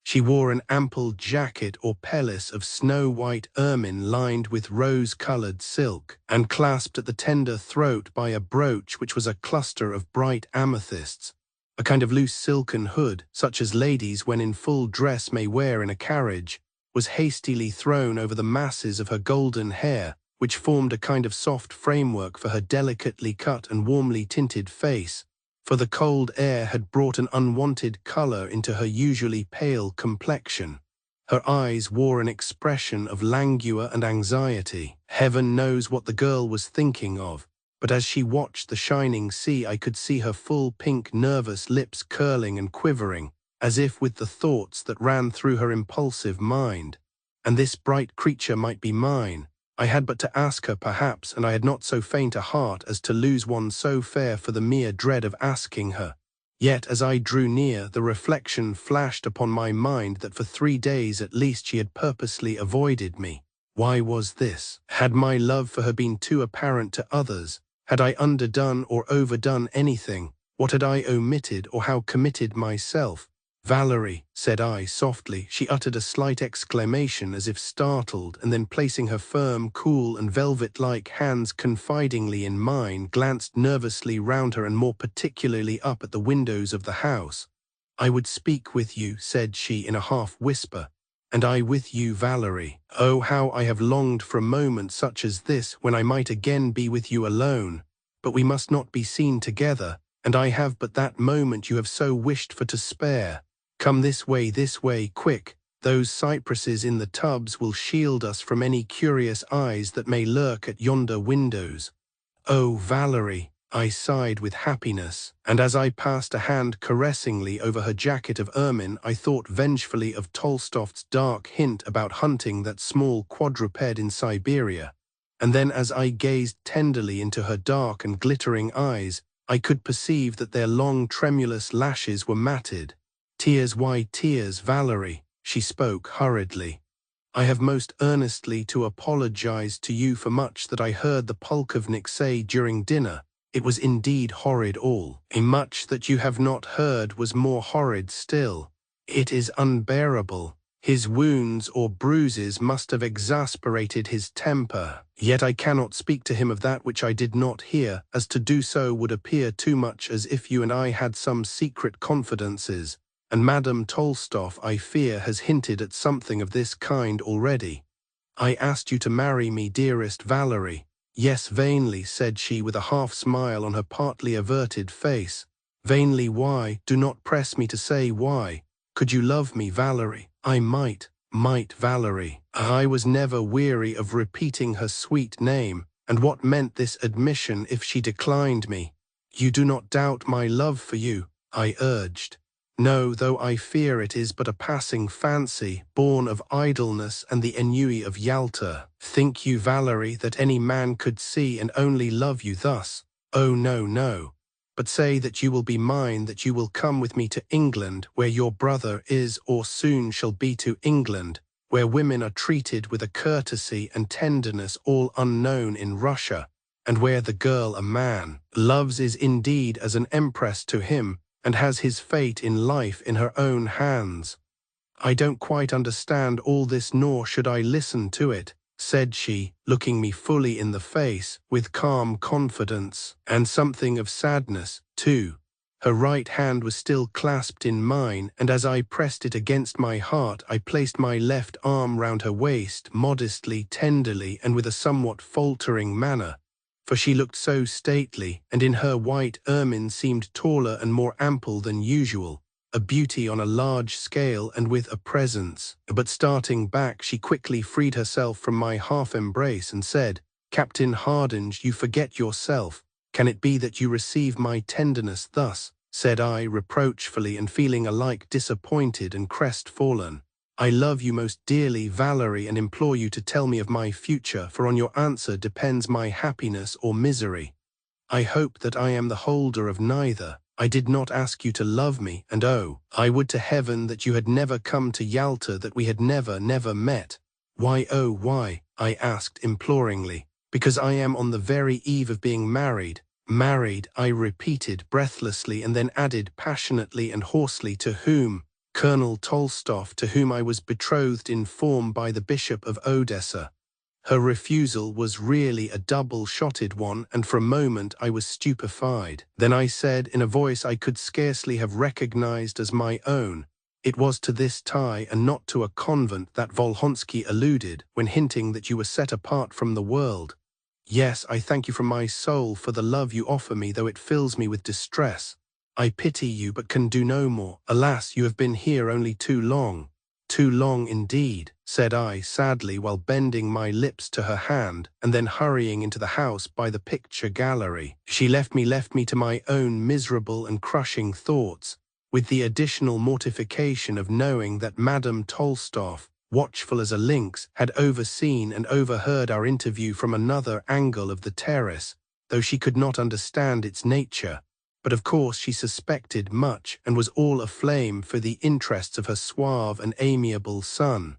She wore an ample jacket or pelisse of snow-white ermine lined with rose-colored silk, and clasped at the tender throat by a brooch which was a cluster of bright amethysts, a kind of loose silken hood, such as ladies when in full dress may wear in a carriage, was hastily thrown over the masses of her golden hair, which formed a kind of soft framework for her delicately cut and warmly tinted face, for the cold air had brought an unwonted colour into her usually pale complexion. Her eyes wore an expression of languor and anxiety. Heaven knows what the girl was thinking of, but as she watched the shining sea I could see her full pink nervous lips curling and quivering, as if with the thoughts that ran through her impulsive mind. And this bright creature might be mine. I had but to ask her, perhaps, and I had not so faint a heart as to lose one so fair for the mere dread of asking her. Yet as I drew near, the reflection flashed upon my mind that for 3 days at least she had purposely avoided me. Why was this? Had my love for her been too apparent to others? Had I underdone or overdone anything? What had I omitted, or how committed myself? "Valerie," said I softly. She uttered a slight exclamation as if startled, and then placing her firm, cool, and velvet-like hands confidingly in mine, glanced nervously round her and more particularly up at the windows of the house. "I would speak with you," said she in a half-whisper. "And I with you, Valerie. Oh, how I have longed for a moment such as this, when I might again be with you alone. But we must not be seen together, and I have but that moment you have so wished for to spare. Come this way, quick. Those cypresses in the tubs will shield us from any curious eyes that may lurk at yonder windows." "Oh, Valerie," I sighed with happiness, and as I passed a hand caressingly over her jacket of ermine, I thought vengefully of Tolstoy's dark hint about hunting that small quadruped in Siberia. And then as I gazed tenderly into her dark and glittering eyes, I could perceive that their long tremulous lashes were matted. "Tears, why tears, Valerie?" She spoke hurriedly. "I have most earnestly to apologize to you for much that I heard the polkovnik say during dinner. It was indeed horrid all. And much that you have not heard was more horrid still. It is unbearable. His wounds or bruises must have exasperated his temper. Yet I cannot speak to him of that which I did not hear, as to do so would appear too much as if you and I had some secret confidences. And Madame Tolstoy, I fear, has hinted at something of this kind already. I asked you to marry me, dearest Valerie." "Yes, vainly," said she with a half-smile on her partly averted face. "Vainly, why? Do not press me to say why. Could you love me, Valerie? I might, Valerie." I was never weary of repeating her sweet name, and what meant this admission if she declined me? "You do not doubt my love for you?" I urged. "No, though I fear it is but a passing fancy, born of idleness and the ennui of Yalta. Think you, Valerie, that any man could see and only love you thus? Oh, no, no. But say that you will be mine, that you will come with me to England, where your brother is or soon shall be to England, where women are treated with a courtesy and tenderness all unknown in Russia, and where the girl a man loves is indeed as an empress to him, and has his fate in life in her own hands." "I don't quite understand all this, nor should I listen to it," said she, looking me fully in the face, with calm confidence, and something of sadness, too. Her right hand was still clasped in mine, and as I pressed it against my heart, I placed my left arm round her waist, modestly, tenderly, and with a somewhat faltering manner. For she looked so stately, and in her white ermine seemed taller and more ample than usual, a beauty on a large scale and with a presence. But starting back, she quickly freed herself from my half-embrace and said, "Captain Hardinge, you forget yourself. Can it be that you receive my tenderness thus?" said I reproachfully and feeling alike disappointed and crestfallen. "I love you most dearly, Valerie, and implore you to tell me of my future, for on your answer depends my happiness or misery. I hope that I am the holder of neither. I did not ask you to love me, and oh, I would to heaven that you had never come to Yalta, that we had never met." "Why, oh, why?" I asked imploringly. "Because I am on the very eve of being married." "Married," I repeated breathlessly, and then added passionately and hoarsely, "to whom?" Colonel Tolstov, to whom I was betrothed in form by the Bishop of Odessa. Her refusal was really a double-shotted one, and for a moment I was stupefied. Then I said, in a voice I could scarcely have recognized as my own, "It was to this tie and not to a convent that Volhonsky alluded when hinting that you were set apart from the world. Yes, I thank you from my soul for the love you offer me, though it fills me with distress. I pity you, but can do no more. Alas, you have been here only too long." "Too long indeed," said I sadly, while bending my lips to her hand and then hurrying into the house by the picture gallery. She left me to my own miserable and crushing thoughts, with the additional mortification of knowing that Madame Tolstov, watchful as a lynx, had overseen and overheard our interview from another angle of the terrace, though she could not understand its nature. But of course she suspected much and was all aflame for the interests of her suave and amiable son.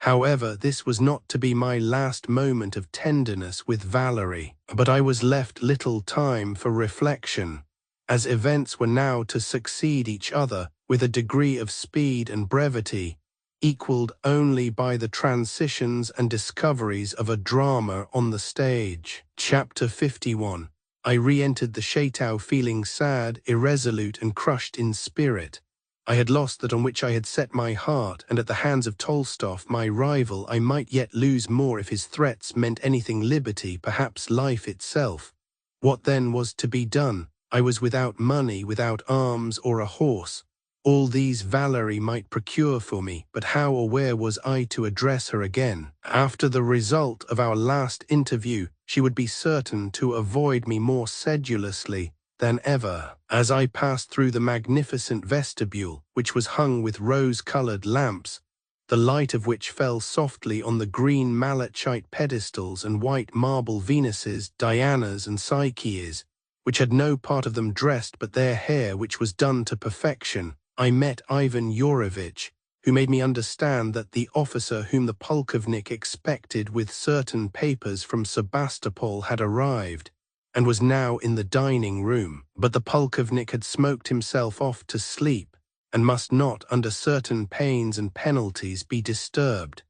However, this was not to be my last moment of tenderness with Valerie, but I was left little time for reflection, as events were now to succeed each other with a degree of speed and brevity equalled only by the transitions and discoveries of a drama on the stage. Chapter 51. I re-entered the Chateau feeling sad, irresolute, and crushed in spirit. I had lost that on which I had set my heart, and at the hands of Tolstov, my rival, I might yet lose more if his threats meant anything: liberty, perhaps life itself. What then was to be done? I was without money, without arms or a horse. All these Valerie might procure for me, but how or where was I to address her again? After the result of our last interview, she would be certain to avoid me more sedulously than ever. As I passed through the magnificent vestibule, which was hung with rose-colored lamps, the light of which fell softly on the green malachite pedestals and white marble Venuses, Dianas and Psyches, which had no part of them dressed but their hair, which was done to perfection, I met Ivan Yurovitch, who made me understand that the officer whom the polkovnik expected with certain papers from Sebastopol had arrived, and was now in the dining room. But the polkovnik had smoked himself off to sleep, and must not, under certain pains and penalties, be disturbed.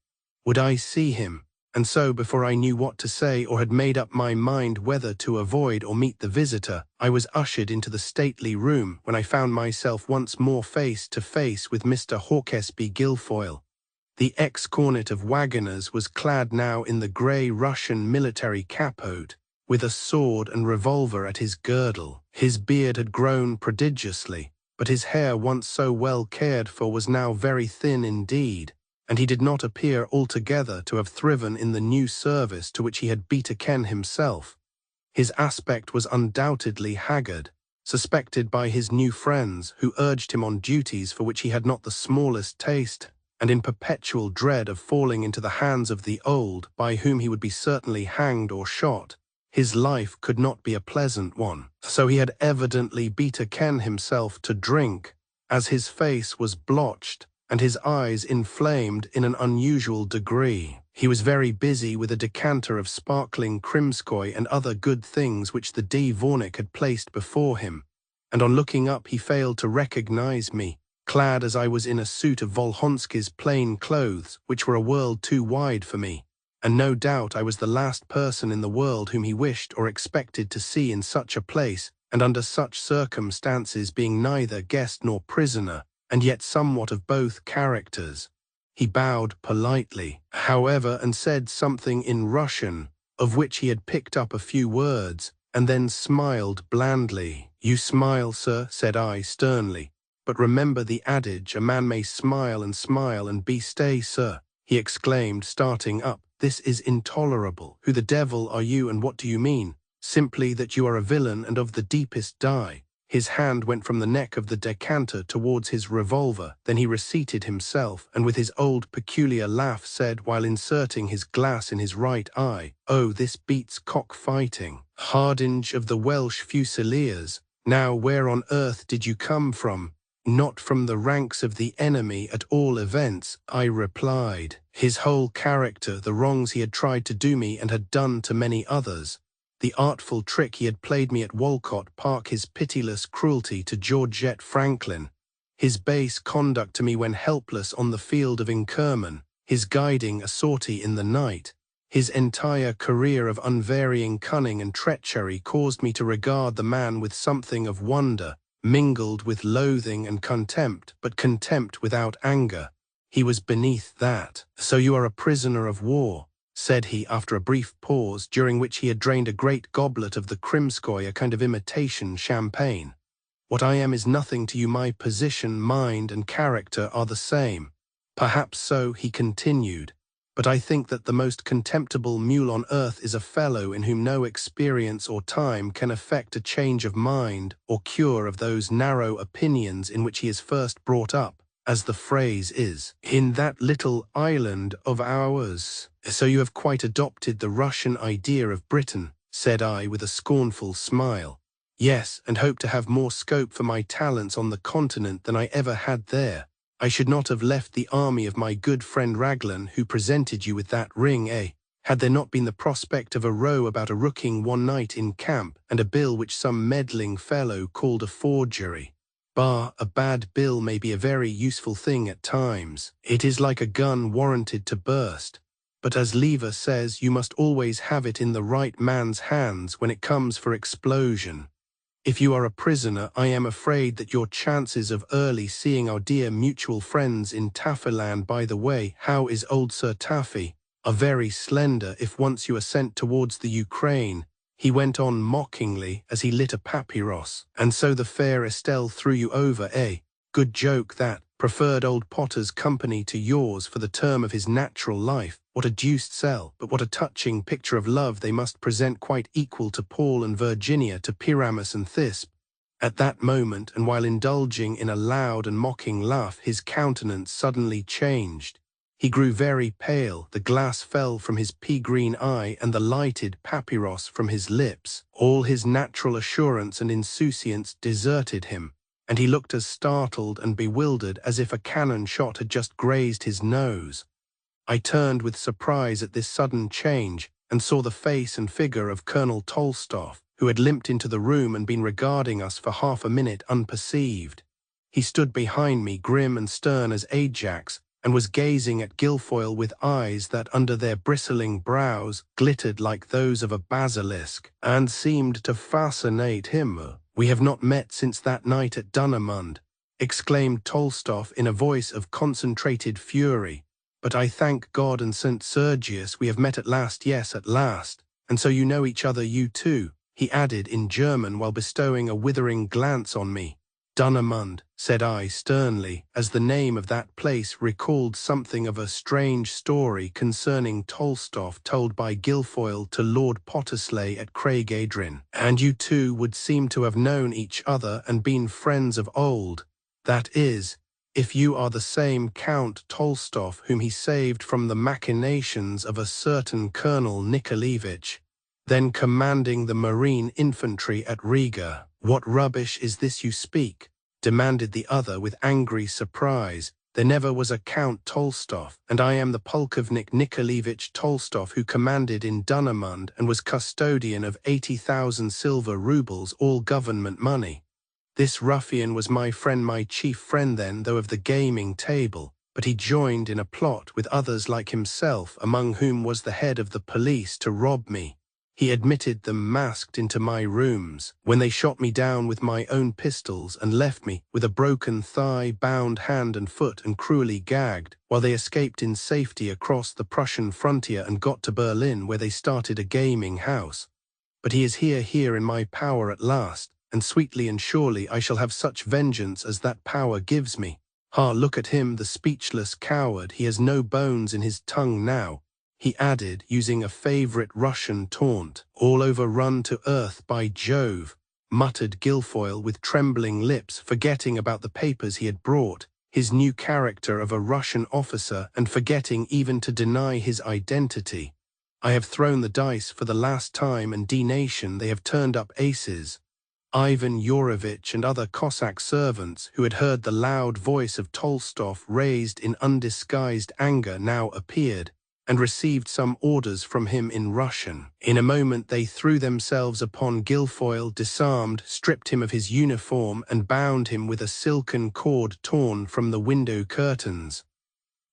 Would I see him? And so, before I knew what to say or had made up my mind whether to avoid or meet the visitor, I was ushered into the stately room, when I found myself once more face to face with Mr. Hawkesby Guilfoyle. The ex-cornet of wagoners was clad now in the grey Russian military capote, with a sword and revolver at his girdle. His beard had grown prodigiously, but his hair, once so well cared for, was now very thin indeed, and he did not appear altogether to have thriven in the new service to which he had betaken himself. His aspect was undoubtedly haggard, suspected by his new friends, who urged him on duties for which he had not the smallest taste, and in perpetual dread of falling into the hands of the old, by whom he would be certainly hanged or shot. His life could not be a pleasant one, so he had evidently betaken himself to drink, as his face was blotched, and his eyes inflamed in an unusual degree. He was very busy with a decanter of sparkling Krimskoy and other good things which the dvornik had placed before him, and on looking up he failed to recognize me, clad as I was in a suit of Volhonsky's plain clothes, which were a world too wide for me, and no doubt I was the last person in the world whom he wished or expected to see in such a place, and under such circumstances, being neither guest nor prisoner, and yet somewhat of both characters. He bowed politely, however, and said something in Russian, of which he had picked up a few words, and then smiled blandly. "You smile, sir," said I sternly, "but remember the adage, a man may smile and be stay, sir," he exclaimed, starting up. "This is intolerable. Who the devil are you, and what do you mean?" "Simply that you are a villain and of the deepest dye." His hand went from the neck of the decanter towards his revolver, then he reseated himself, and with his old peculiar laugh said, while inserting his glass in his right eye, "Oh, this beats cock-fighting. Hardinge of the Welsh Fusiliers, now where on earth did you come from?" "Not from the ranks of the enemy, at all events," I replied. His whole character, the wrongs he had tried to do me and had done to many others, the artful trick he had played me at Walcott Park, his pitiless cruelty to Georgette Franklin, his base conduct to me when helpless on the field of Inkerman, his guiding a sortie in the night, his entire career of unvarying cunning and treachery caused me to regard the man with something of wonder, mingled with loathing and contempt, but contempt without anger. He was beneath that. "So you are a prisoner of war," said he after a brief pause, during which he had drained a great goblet of the Krimskoy, a kind of imitation champagne. "What I am is nothing to you. My position, mind, and character are the same." "Perhaps so," he continued, "but I think that the most contemptible mule on earth is a fellow in whom no experience or time can effect a change of mind or cure of those narrow opinions in which he is first brought up, as the phrase is, in that little island of ours." "So you have quite adopted the Russian idea of Britain," said I with a scornful smile. "Yes, and hope to have more scope for my talents on the continent than I ever had there. I should not have left the army of my good friend Raglan, who presented you with that ring, had there not been the prospect of a row about a rooking one night in camp, and a bill which some meddling fellow called a forgery. Bah, a bad bill may be a very useful thing at times. It is like a gun warranted to burst. But as Lever says, you must always have it in the right man's hands when it comes for explosion. If you are a prisoner, I am afraid that your chances of early seeing our dear mutual friends in Taffyland, by the way, how is old Sir Taffy, are very slender if once you are sent towards the Ukraine," he went on mockingly as he lit a papyrus. "And so the fair Estelle threw you over, Good joke that, preferred old Potter's company to yours for the term of his natural life. What a deuced sell, but what a touching picture of love they must present, quite equal to Paul and Virginia to Pyramus and Thisbe." At that moment, and while indulging in a loud and mocking laugh, his countenance suddenly changed. He grew very pale, the glass fell from his pea-green eye and the lighted papyrus from his lips. All his natural assurance and insouciance deserted him, and he looked as startled and bewildered as if a cannon shot had just grazed his nose. I turned with surprise at this sudden change, and saw the face and figure of Colonel Tolstoff, who had limped into the room and been regarding us for half a minute unperceived. He stood behind me, grim and stern as Ajax, and was gazing at Guilfoyle with eyes that, under their bristling brows, glittered like those of a basilisk, and seemed to fascinate him. "We have not met since that night at Dunamund," exclaimed Tolstoff in a voice of concentrated fury. "But I thank God and St. Sergius we have met at last, yes, at last. And so you know each other, you too," he added in German while bestowing a withering glance on me. "Dunamund," said I sternly, as the name of that place recalled something of a strange story concerning Tolstoff told by Guilfoyle to Lord Pottersley at Craigydrin. "And you two would seem to have known each other and been friends of old. That is, if you are the same Count Tolstoff whom he saved from the machinations of a certain Colonel Nikolaevich, then commanding the Marine Infantry at Riga." "What rubbish is this you speak?" demanded the other with angry surprise. "There never was a Count Tolstoff, and I am the Polkovnik Nikolaevich Tolstoff who commanded in Dunamund and was custodian of 80,000 silver roubles, all government money. This ruffian was my friend, my chief friend then, though of the gaming table, but he joined in a plot with others like himself, among whom was the head of the police, to rob me. He admitted them masked into my rooms, when they shot me down with my own pistols and left me with a broken thigh, bound hand and foot, and cruelly gagged, while they escaped in safety across the Prussian frontier and got to Berlin, where they started a gaming house. But he is here in my power at last, and sweetly and surely I shall have such vengeance as that power gives me. Ha, look at him, the speechless coward, he has no bones in his tongue now," he added, using a favorite Russian taunt. "All overrun to earth, by Jove," muttered Guilfoyle with trembling lips, forgetting about the papers he had brought, his new character of a Russian officer, and forgetting even to deny his identity. "I have thrown the dice for the last time, and D-Nation, they have turned up aces." Ivan Yurovitch and other Cossack servants, who had heard the loud voice of Tolstoff raised in undisguised anger, now appeared, and received some orders from him in Russian. In a moment they threw themselves upon Guilfoyle, disarmed, stripped him of his uniform, and bound him with a silken cord torn from the window curtains.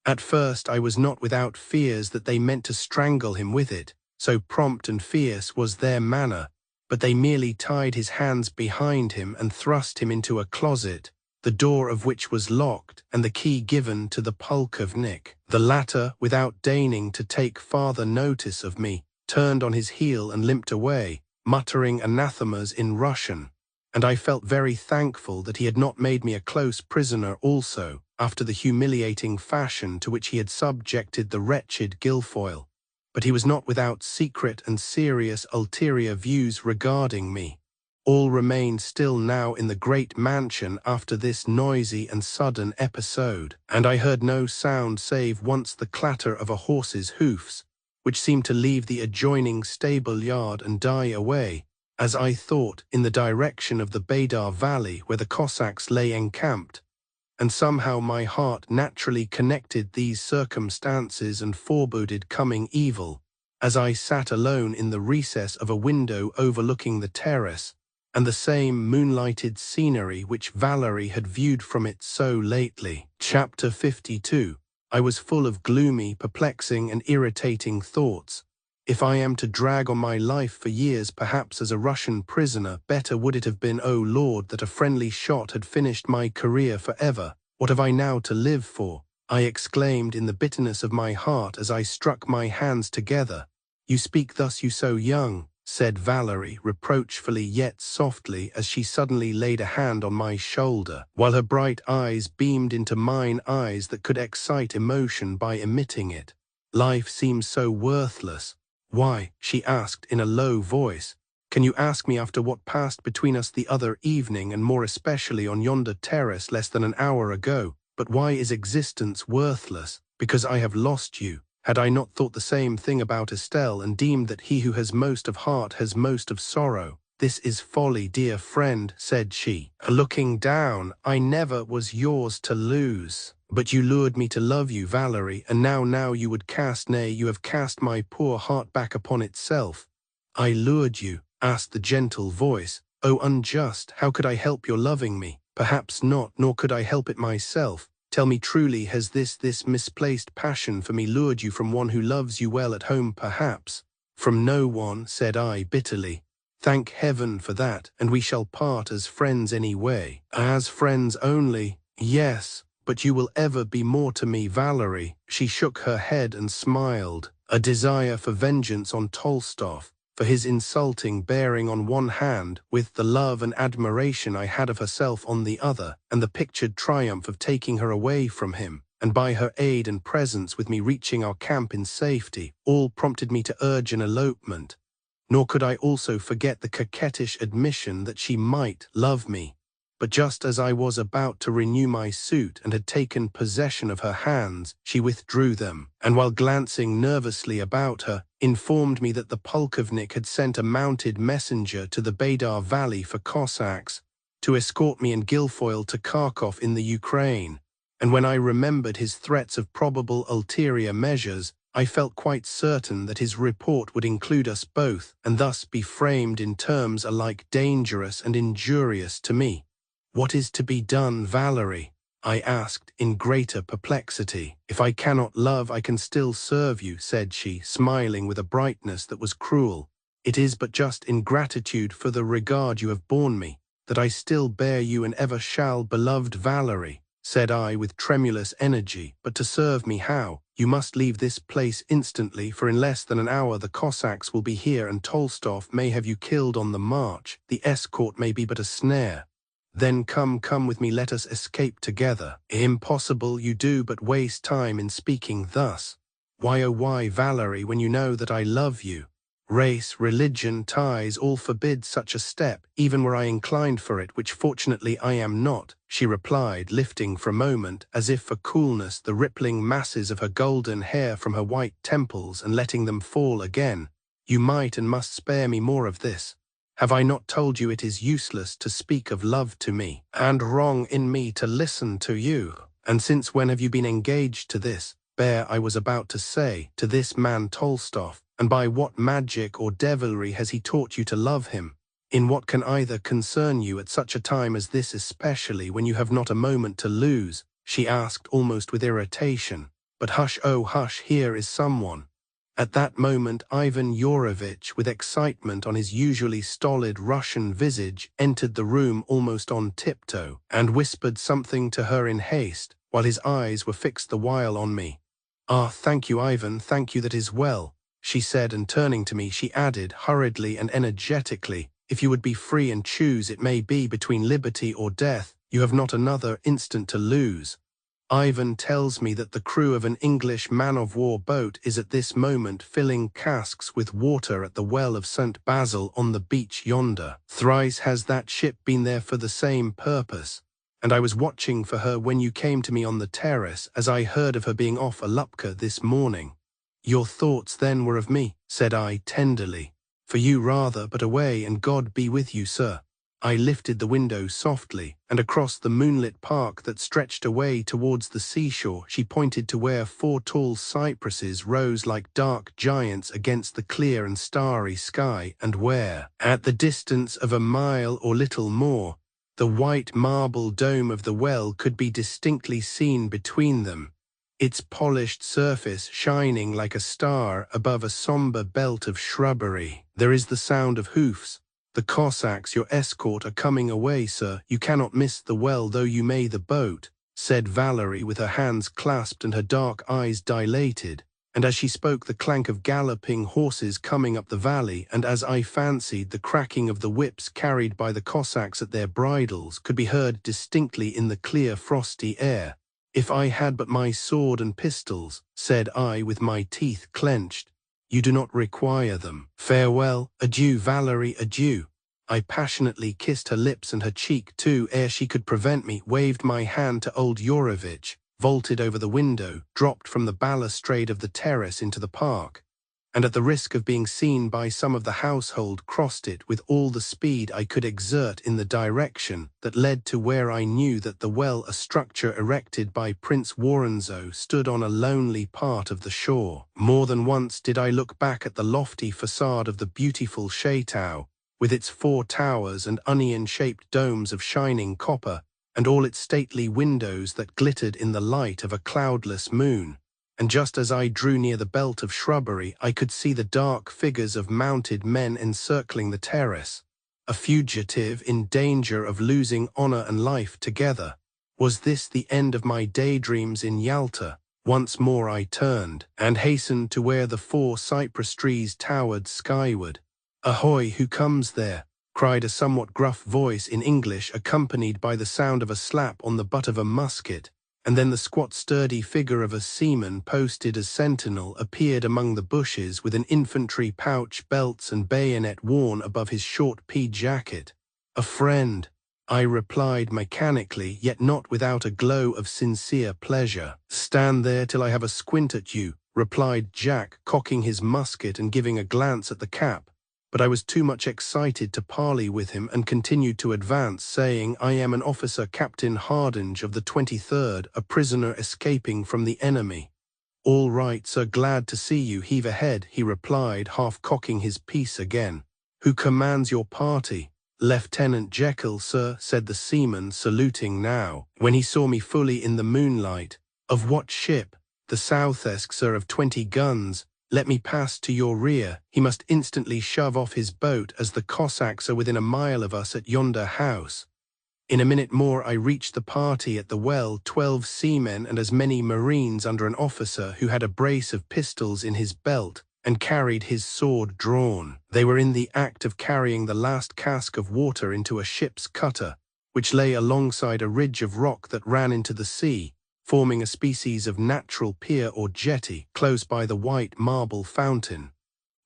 At first I was not without fears that they meant to strangle him with it, so prompt and fierce was their manner, but they merely tied his hands behind him and thrust him into a closet, the door of which was locked and the key given to the polkovnik. The latter, without deigning to take farther notice of me, turned on his heel and limped away, muttering anathemas in Russian, and I felt very thankful that he had not made me a close prisoner also, after the humiliating fashion to which he had subjected the wretched Guilfoyle. But he was not without secret and serious ulterior views regarding me. All remained still now in the great mansion after this noisy and sudden episode, and I heard no sound save once the clatter of a horse's hoofs, which seemed to leave the adjoining stable-yard and die away, as I thought, in the direction of the Baydar Valley where the Cossacks lay encamped, and somehow my heart naturally connected these circumstances and foreboded coming evil, as I sat alone in the recess of a window overlooking the terrace, and the same moonlighted scenery which Valerie had viewed from it so lately. Chapter 52. I was full of gloomy, perplexing, and irritating thoughts. If I am to drag on my life for years, perhaps as a Russian prisoner, better would it have been, O Lord, that a friendly shot had finished my career forever. What have I now to live for? I exclaimed in the bitterness of my heart as I struck my hands together. You speak thus, you so young, said Valerie, reproachfully yet softly, as she suddenly laid a hand on my shoulder, while her bright eyes beamed into mine eyes that could excite emotion by emitting it. Life seems so worthless. Why, she asked in a low voice, can you ask me after what passed between us the other evening, and more especially on yonder terrace less than an hour ago? But why is existence worthless? Because I have lost you. Had I not thought the same thing about Estelle, and deemed that he who has most of heart has most of sorrow? This is folly, dear friend, said she, looking down. I never was yours to lose. But you lured me to love you, Valerie, and now you would cast, nay, you have cast my poor heart back upon itself. I lured you, asked the gentle voice. Oh, unjust, how could I help your loving me? Perhaps not, nor could I help it myself. Tell me truly, has this misplaced passion for me lured you from one who loves you well at home, perhaps? From no one, said I bitterly. Thank heaven for that, and we shall part as friends anyway. As friends only, yes, but you will ever be more to me, Valerie. She shook her head and smiled. A desire for vengeance on Tolstov, for his insulting bearing on one hand, with the love and admiration I had of herself on the other, and the pictured triumph of taking her away from him, and by her aid and presence with me reaching our camp in safety, all prompted me to urge an elopement. Nor could I also forget the coquettish admission that she might love me. But just as I was about to renew my suit and had taken possession of her hands, she withdrew them, and while glancing nervously about her, informed me that the polkovnik had sent a mounted messenger to the Baydar Valley for Cossacks, to escort me and Guilfoyle to Kharkov in the Ukraine. And when I remembered his threats of probable ulterior measures, I felt quite certain that his report would include us both, and thus be framed in terms alike dangerous and injurious to me. What is to be done, Valerie? I asked in greater perplexity. If I cannot love, I can still serve you, said she, smiling with a brightness that was cruel. It is but just in gratitude for the regard you have borne me, that I still bear you and ever shall, beloved Valerie, said I with tremulous energy. But to serve me how? You must leave this place instantly, for in less than an hour the Cossacks will be here and Tolstov may have you killed on the march. The escort may be but a snare. Then come with me, let us escape together. Impossible, you do but waste time in speaking thus. Why, oh why, Valerie, when you know that I love you? Race, religion, ties, all forbid such a step, even were I inclined for it, which fortunately I am not, she replied, lifting for a moment, as if for coolness, the rippling masses of her golden hair from her white temples and letting them fall again. You might and must spare me more of this. Have I not told you it is useless to speak of love to me, and wrong in me to listen to you? And since when have you been engaged to this? bear I was about to say, to this man Tolstov, and by what magic or devilry has he taught you to love him? In what can either concern you at such a time as this, especially when you have not a moment to lose? She asked almost with irritation. But hush, oh hush, here is someone. At that moment Ivan Yurovitch, with excitement on his usually stolid Russian visage, entered the room almost on tiptoe, and whispered something to her in haste, while his eyes were fixed the while on me. "Ah, thank you, Ivan, thank you, that is well," she said, and turning to me she added, hurriedly and energetically, "If you would be free and choose, it may be, between liberty or death, you have not another instant to lose. Ivan tells me that the crew of an English man-of-war boat is at this moment filling casks with water at the well of St. Basil on the beach yonder. Thrice has that ship been there for the same purpose, and I was watching for her when you came to me on the terrace, as I heard of her being off Alupka this morning." "Your thoughts then were of me," said I tenderly. "For you rather, but away, and God be with you, sir." I lifted the window softly, and across the moonlit park that stretched away towards the seashore she pointed to where 4 tall cypresses rose like dark giants against the clear and starry sky, and where, at the distance of a mile or little more, the white marble dome of the well could be distinctly seen between them, its polished surface shining like a star above a sombre belt of shrubbery. "There is the sound of hoofs. The Cossacks, your escort, are coming away, sir. You cannot miss the well, though you may the boat," said Valerie, with her hands clasped and her dark eyes dilated. And as she spoke, the clank of galloping horses coming up the valley, and as I fancied, the cracking of the whips carried by the Cossacks at their bridles, could be heard distinctly in the clear frosty air. "If I had but my sword and pistols," said I, with my teeth clenched. "You do not require them. Farewell, adieu, Valerie, adieu." I passionately kissed her lips and her cheek too, ere she could prevent me, waved my hand to old Yurovitch, vaulted over the window, dropped from the balustrade of the terrace into the park, and at the risk of being seen by some of the household, crossed it with all the speed I could exert in the direction that led to where I knew that the well, a structure erected by Prince Woronzow, stood on a lonely part of the shore. More than once did I look back at the lofty facade of the beautiful chateau, with its 4 towers and onion-shaped domes of shining copper, and all its stately windows that glittered in the light of a cloudless moon. And just as I drew near the belt of shrubbery, I could see the dark figures of mounted men encircling the terrace. A fugitive in danger of losing honor and life together. Was this the end of my daydreams in Yalta? Once more I turned, and hastened to where the 4 cypress trees towered skyward. "Ahoy, who comes there?" cried a somewhat gruff voice in English, accompanied by the sound of a slap on the butt of a musket. And then the squat sturdy figure of a seaman posted as sentinel appeared among the bushes with an infantry pouch, belts and bayonet worn above his short pea jacket. "A friend," I replied mechanically, yet not without a glow of sincere pleasure. "Stand there till I have a squint at you," replied Jack, cocking his musket and giving a glance at the cap. But I was too much excited to parley with him, and continued to advance, saying, "I am an officer, Captain Hardinge of the 23rd, a prisoner escaping from the enemy." "All right, sir, glad to see you. Heave ahead," he replied, half cocking his piece again. "Who commands your party?" "Lieutenant Jekyll, sir," said the seaman, saluting now, when he saw me fully in the moonlight. "Of what ship?" "The Southesk, sir, of 20 guns. Let me pass to your rear." He must instantly shove off his boat, as the Cossacks are within a mile of us at yonder house. In a minute more I reached the party at the well, 12 seamen and as many marines under an officer who had a brace of pistols in his belt and carried his sword drawn. They were in the act of carrying the last cask of water into a ship's cutter, which lay alongside a ridge of rock that ran into the sea, forming a species of natural pier or jetty close by the white marble fountain.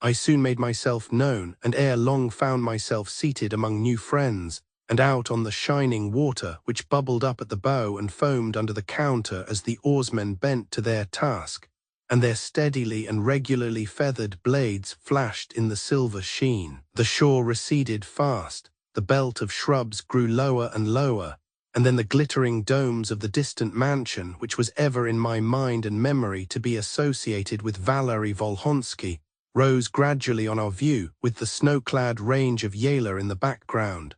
I soon made myself known, and ere long found myself seated among new friends, and out on the shining water, which bubbled up at the bow and foamed under the counter as the oarsmen bent to their task, and their steadily and regularly feathered blades flashed in the silver sheen. The shore receded fast, the belt of shrubs grew lower and lower, and then the glittering domes of the distant mansion, which was ever in my mind and memory to be associated with Valery Volhonsky, rose gradually on our view, with the snow-clad range of Yala in the background.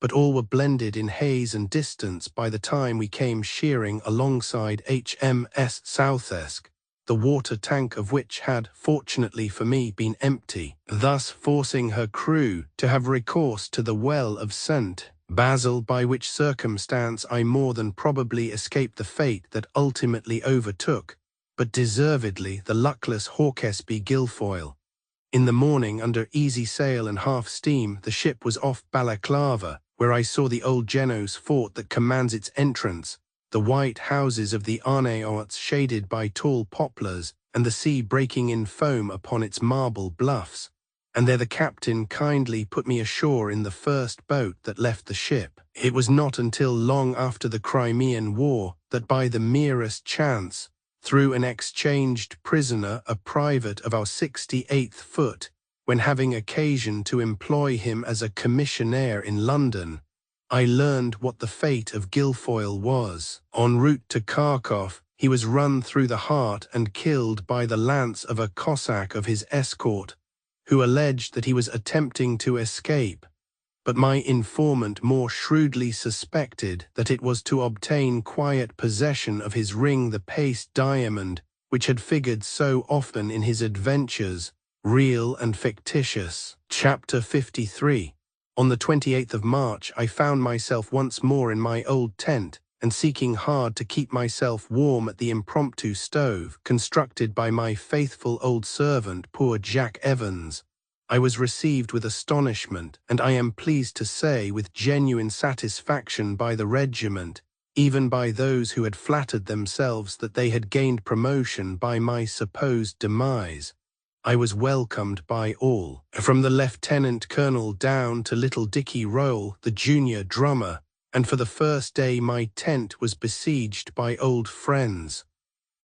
But all were blended in haze and distance by the time we came shearing alongside HMS Southesk, the water tank of which had, fortunately for me, been empty, thus forcing her crew to have recourse to the well of St. Basil, by which circumstance I more than probably escaped the fate that ultimately overtook, but deservedly, the luckless Hawkesby Guilfoyle. In the morning, under easy sail and half steam, the ship was off Balaclava, where I saw the old Genos fort that commands its entrance, the white houses of the Arnaots shaded by tall poplars, and the sea breaking in foam upon its marble bluffs. And there the captain kindly put me ashore in the first boat that left the ship. It was not until long after the Crimean War that by the merest chance, through an exchanged prisoner, a private of our 68th Foot, when having occasion to employ him as a commissionaire in London, I learned what the fate of Guilfoyle was. En route to Kharkov, he was run through the heart and killed by the lance of a Cossack of his escort, who alleged that he was attempting to escape, but my informant more shrewdly suspected that it was to obtain quiet possession of his ring, the paste diamond, which had figured so often in his adventures, real and fictitious. Chapter 53. On the 28th of March, I found myself once more in my old tent, and seeking hard to keep myself warm at the impromptu stove constructed by my faithful old servant, poor Jack Evans. I was received with astonishment, and I am pleased to say with genuine satisfaction, by the regiment, even by those who had flattered themselves that they had gained promotion by my supposed demise. I was welcomed by all, from the lieutenant colonel down to little Dicky Roll, the junior drummer, and for the first day my tent was besieged by old friends.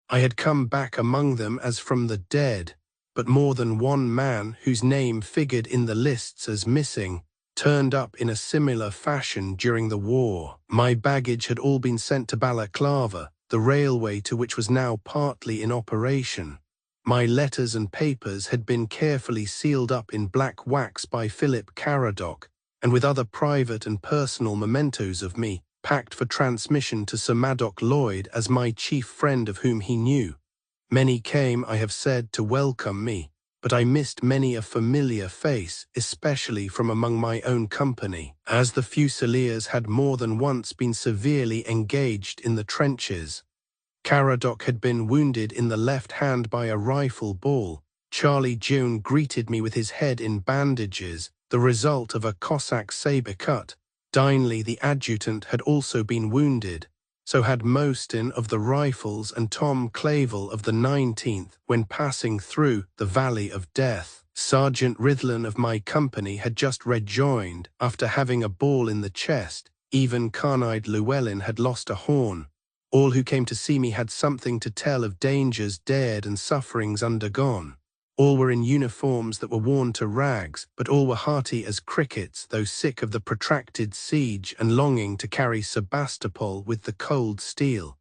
I had come back among them as from the dead, but more than one man, whose name figured in the lists as missing, turned up in a similar fashion during the war. My baggage had all been sent to Balaclava, the railway to which was now partly in operation. My letters and papers had been carefully sealed up in black wax by Philip Caradoc, and with other private and personal mementos of me, packed for transmission to Sir Maddox Lloyd as my chief friend, of whom he knew. Many came, I have said, to welcome me, but I missed many a familiar face, especially from among my own company, as the Fusiliers had more than once been severely engaged in the trenches. Caradoc had been wounded in the left hand by a rifle ball. Charlie June greeted me with his head in bandages, the result of a Cossack sabre cut. Dinley, the adjutant, had also been wounded. So had Mostyn of the Rifles and Tom Clavel of the 19th when passing through the Valley of Death. Sergeant Rithlin of my company had just rejoined after having a ball in the chest. Even Carnide Llewellyn had lost a horn. All who came to see me had something to tell of dangers dared and sufferings undergone. All were in uniforms that were worn to rags, but all were hearty as crickets, though sick of the protracted siege and longing to carry Sebastopol with the cold steel.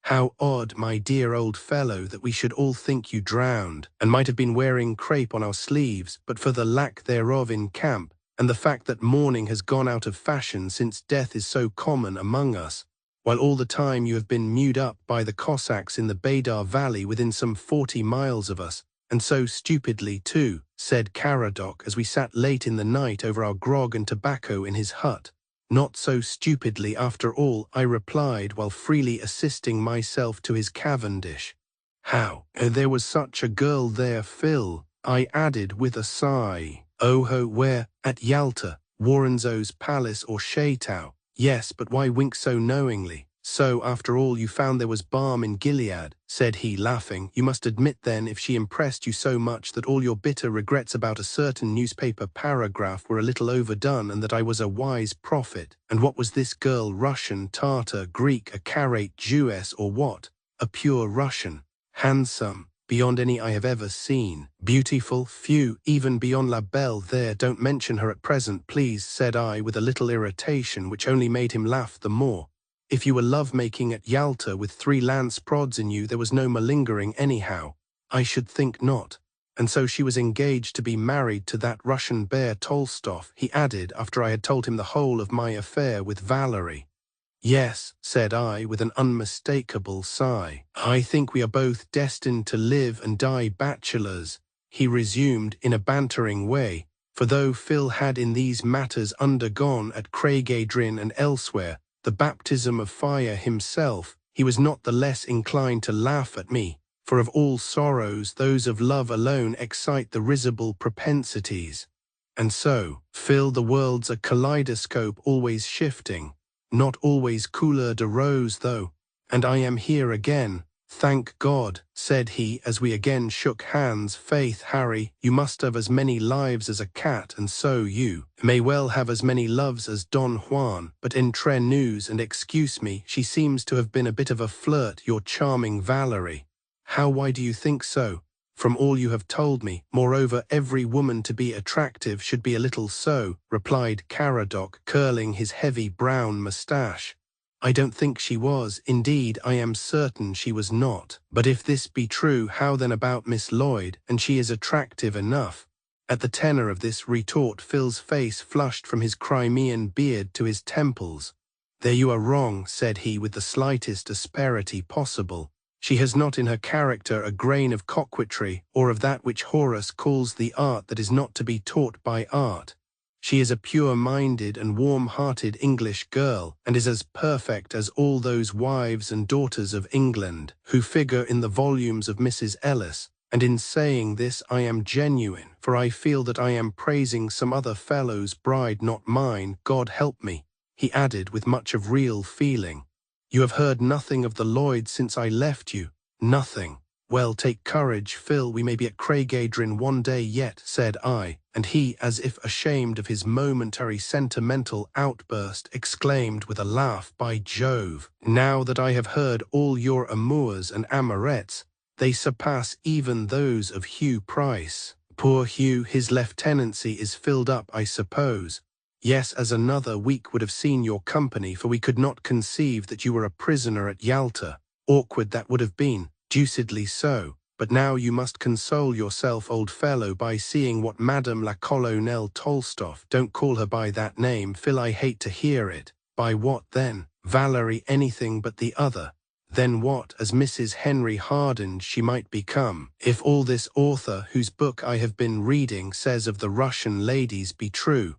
How odd, my dear old fellow, that we should all think you drowned, and might have been wearing crape on our sleeves, but for the lack thereof in camp, and the fact that mourning has gone out of fashion since death is so common among us, while all the time you have been mewed up by the Cossacks in the Baydar Valley within some 40 miles of us. And so stupidly too, said Caradoc as we sat late in the night over our grog and tobacco in his hut. Not so stupidly after all, I replied, while freely assisting myself to his Cavendish. How? There was such a girl there, Phil, I added with a sigh. Oh, where? At Yalta, Woronzow's palace or Shatau? Yes, but why wink so knowingly? So, after all, you found there was balm in Gilead, said he, laughing. You must admit, then, if she impressed you so much, that all your bitter regrets about a certain newspaper paragraph were a little overdone, and that I was a wise prophet. And what was this girl? Russian, Tartar, Greek, a Karate Jewess, or what? A pure Russian. Handsome, beyond any I have ever seen. Beautiful, few, even beyond La Belle. There, don't mention her at present, please, said I, with a little irritation which only made him laugh the more. If you were love-making at Yalta with 3 lance prods in you, there was no malingering anyhow. I should think not. And so she was engaged to be married to that Russian bear Tolstov, he added after I had told him the whole of my affair with Valerie. Yes, said I with an unmistakable sigh. I think we are both destined to live and die bachelors, he resumed in a bantering way, for though Phil had in these matters undergone at Craigadrin and elsewhere the baptism of fire himself, he was not the less inclined to laugh at me, for of all sorrows those of love alone excite the risible propensities. And so, Phil, the world's a kaleidoscope always shifting, not always couleur de rose though, and I am here again, thank God, said he as we again shook hands. Faith, Harry, you must have as many lives as a cat, and so you may well have as many loves as Don Juan, but entre nous, and excuse me, she seems to have been a bit of a flirt, your charming Valerie. How, why do you think so? From all you have told me, moreover, every woman to be attractive should be a little so, replied Caradoc, curling his heavy brown moustache. I don't think she was, indeed, I am certain she was not. But if this be true, how then about Miss Lloyd, and she is attractive enough? At the tenor of this retort, Phil's face flushed from his Crimean beard to his temples. There you are wrong, said he with the slightest asperity possible. She has not in her character a grain of coquetry, or of that which Horace calls the art that is not to be taught by art. She is a pure-minded and warm-hearted English girl, and is as perfect as all those wives and daughters of England, who figure in the volumes of Mrs. Ellis, and in saying this I am genuine, for I feel that I am praising some other fellow's bride, not mine, God help me, he added with much of real feeling. You have heard nothing of the Lloyds since I left you? Nothing. Well, take courage, Phil, we may be at Craigadrin one day yet, said I, and he, as if ashamed of his momentary sentimental outburst, exclaimed with a laugh, by Jove, now that I have heard all your amours and amorettes, they surpass even those of Hugh Price. Poor Hugh, his lieutenancy is filled up, I suppose. Yes, as another week would have seen your company, for we could not conceive that you were a prisoner at Yalta. Awkward that would have been, deucedly so. But now you must console yourself, old fellow, by seeing what Madame la Colonelle Tolstov, don't call her by that name, Phil, I hate to hear it. By what then? Valerie anything but the other. Then what, as Mrs. Henry Harden she might become, if all this author, whose book I have been reading, says of the Russian ladies be true.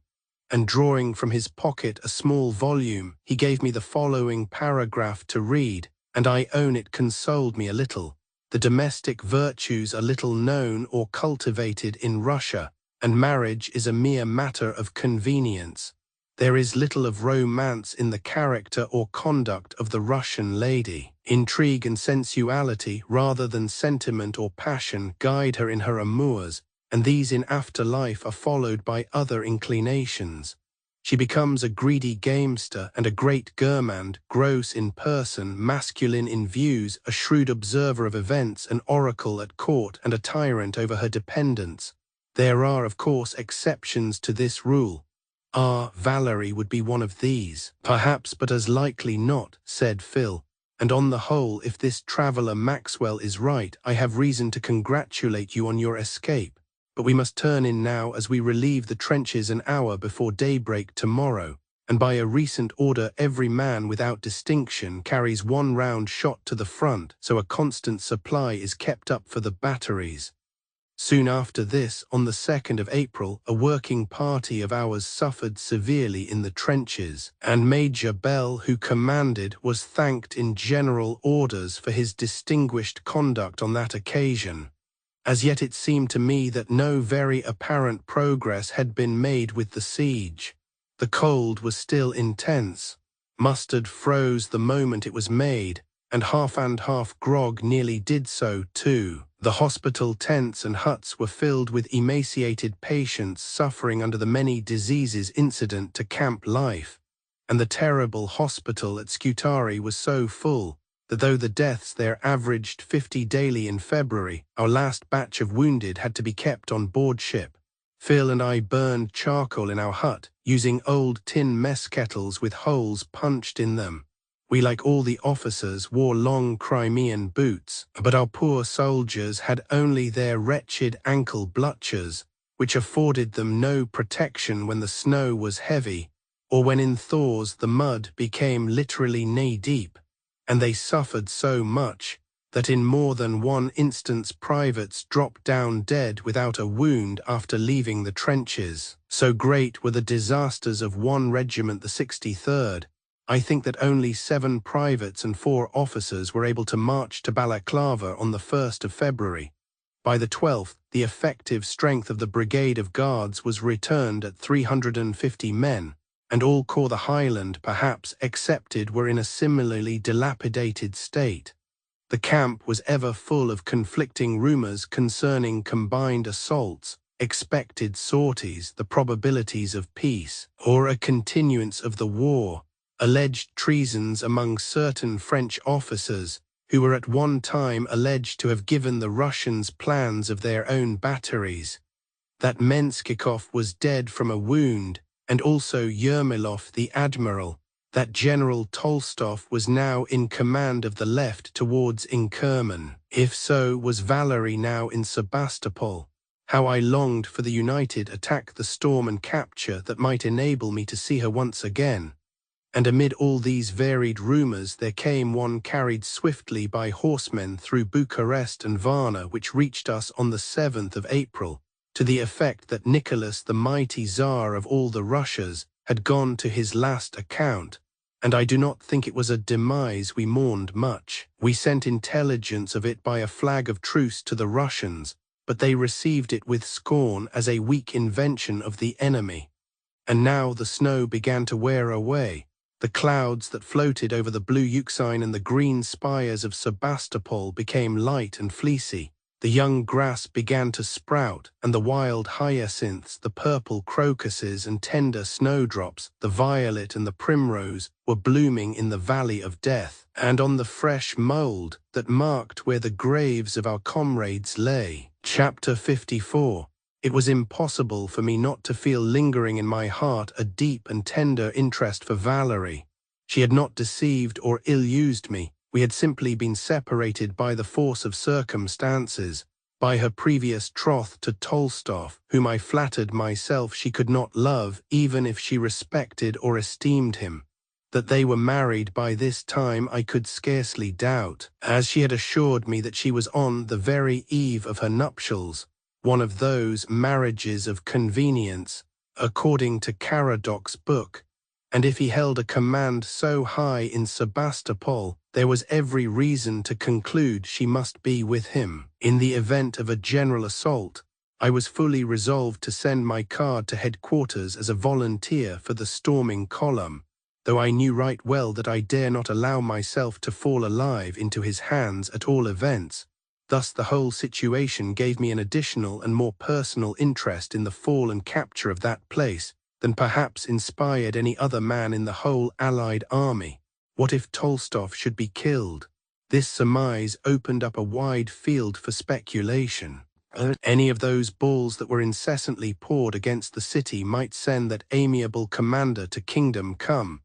And drawing from his pocket a small volume, he gave me the following paragraph to read, and I own it consoled me a little. The domestic virtues are little known or cultivated in Russia, and marriage is a mere matter of convenience. There is little of romance in the character or conduct of the Russian lady. Intrigue and sensuality, rather than sentiment or passion, guide her in her amours, and these in after life are followed by other inclinations. She becomes a greedy gamester and a great gourmand, gross in person, masculine in views, a shrewd observer of events, an oracle at court, and a tyrant over her dependents. There are, of course, exceptions to this rule. Valerie would be one of these. Perhaps, but as likely not, said Phil. And on the whole, if this traveller Maxwell is right, I have reason to congratulate you on your escape. But we must turn in now, as we relieve the trenches an hour before daybreak tomorrow, and by a recent order every man without distinction carries 1 round shot to the front, so a constant supply is kept up for the batteries. Soon after this, on the 2nd of April, a working party of ours suffered severely in the trenches, and Major Bell, who commanded, was thanked in general orders for his distinguished conduct on that occasion. As yet it seemed to me that no very apparent progress had been made with the siege. The cold was still intense. Mustard froze the moment it was made, and half grog nearly did so too. The hospital tents and huts were filled with emaciated patients suffering under the many diseases incident to camp life, and the terrible hospital at Scutari was so full that though the deaths there averaged 50 daily in February, our last batch of wounded had to be kept on board ship. Phil and I burned charcoal in our hut, using old tin mess kettles with holes punched in them. We, like all the officers, wore long Crimean boots, but our poor soldiers had only their wretched ankle bluchers, which afforded them no protection when the snow was heavy, or when in thaws the mud became literally knee-deep, and they suffered so much that in more than one instance privates dropped down dead without a wound after leaving the trenches. So great were the disasters of one regiment, the 63rd, I think that only 7 privates and 4 officers were able to march to Balaclava on the 1st of February. By the 12th, the effective strength of the Brigade of Guards was returned at 350 men, and all Corps the Highland, perhaps excepted, were in a similarly dilapidated state. The camp was ever full of conflicting rumours concerning combined assaults, expected sorties, the probabilities of peace, or a continuance of the war, alleged treasons among certain French officers, who were at one time alleged to have given the Russians plans of their own batteries, that Menschikoff was dead from a wound, and also Yermilov the admiral, that General Tolstov was now in command of the left towards Inkerman. If so, was Valerie now in Sebastopol? How I longed for the united attack, the storm and capture that might enable me to see her once again. And amid all these varied rumours there came one carried swiftly by horsemen through Bucharest and Varna, which reached us on the 7th of April, to the effect that Nicholas, the mighty Tsar of all the Russias, had gone to his last account, and I do not think it was a demise we mourned much. We sent intelligence of it by a flag of truce to the Russians, but they received it with scorn as a weak invention of the enemy. And now the snow began to wear away. The clouds that floated over the blue Euxine and the green spires of Sebastopol became light and fleecy. The young grass began to sprout, and the wild hyacinths, the purple crocuses and tender snowdrops, the violet and the primrose, were blooming in the valley of death, and on the fresh mould that marked where the graves of our comrades lay. Chapter 54. It was impossible for me not to feel lingering in my heart a deep and tender interest for Valerie. She had not deceived or ill-used me. We had simply been separated by the force of circumstances, by her previous troth to Tolstov, whom I flattered myself she could not love even if she respected or esteemed him. That they were married by this time I could scarcely doubt, as she had assured me that she was on the very eve of her nuptials, one of those marriages of convenience, according to Caradoc's book, and if he held a command so high in Sebastopol, there was every reason to conclude she must be with him. In the event of a general assault, I was fully resolved to send my card to headquarters as a volunteer for the storming column, though I knew right well that I dare not allow myself to fall alive into his hands at all events. Thus the whole situation gave me an additional and more personal interest in the fall and capture of that place than perhaps inspired any other man in the whole Allied army. What if Tolstov should be killed? This surmise opened up a wide field for speculation. Any of those balls that were incessantly poured against the city might send that amiable commander to kingdom come.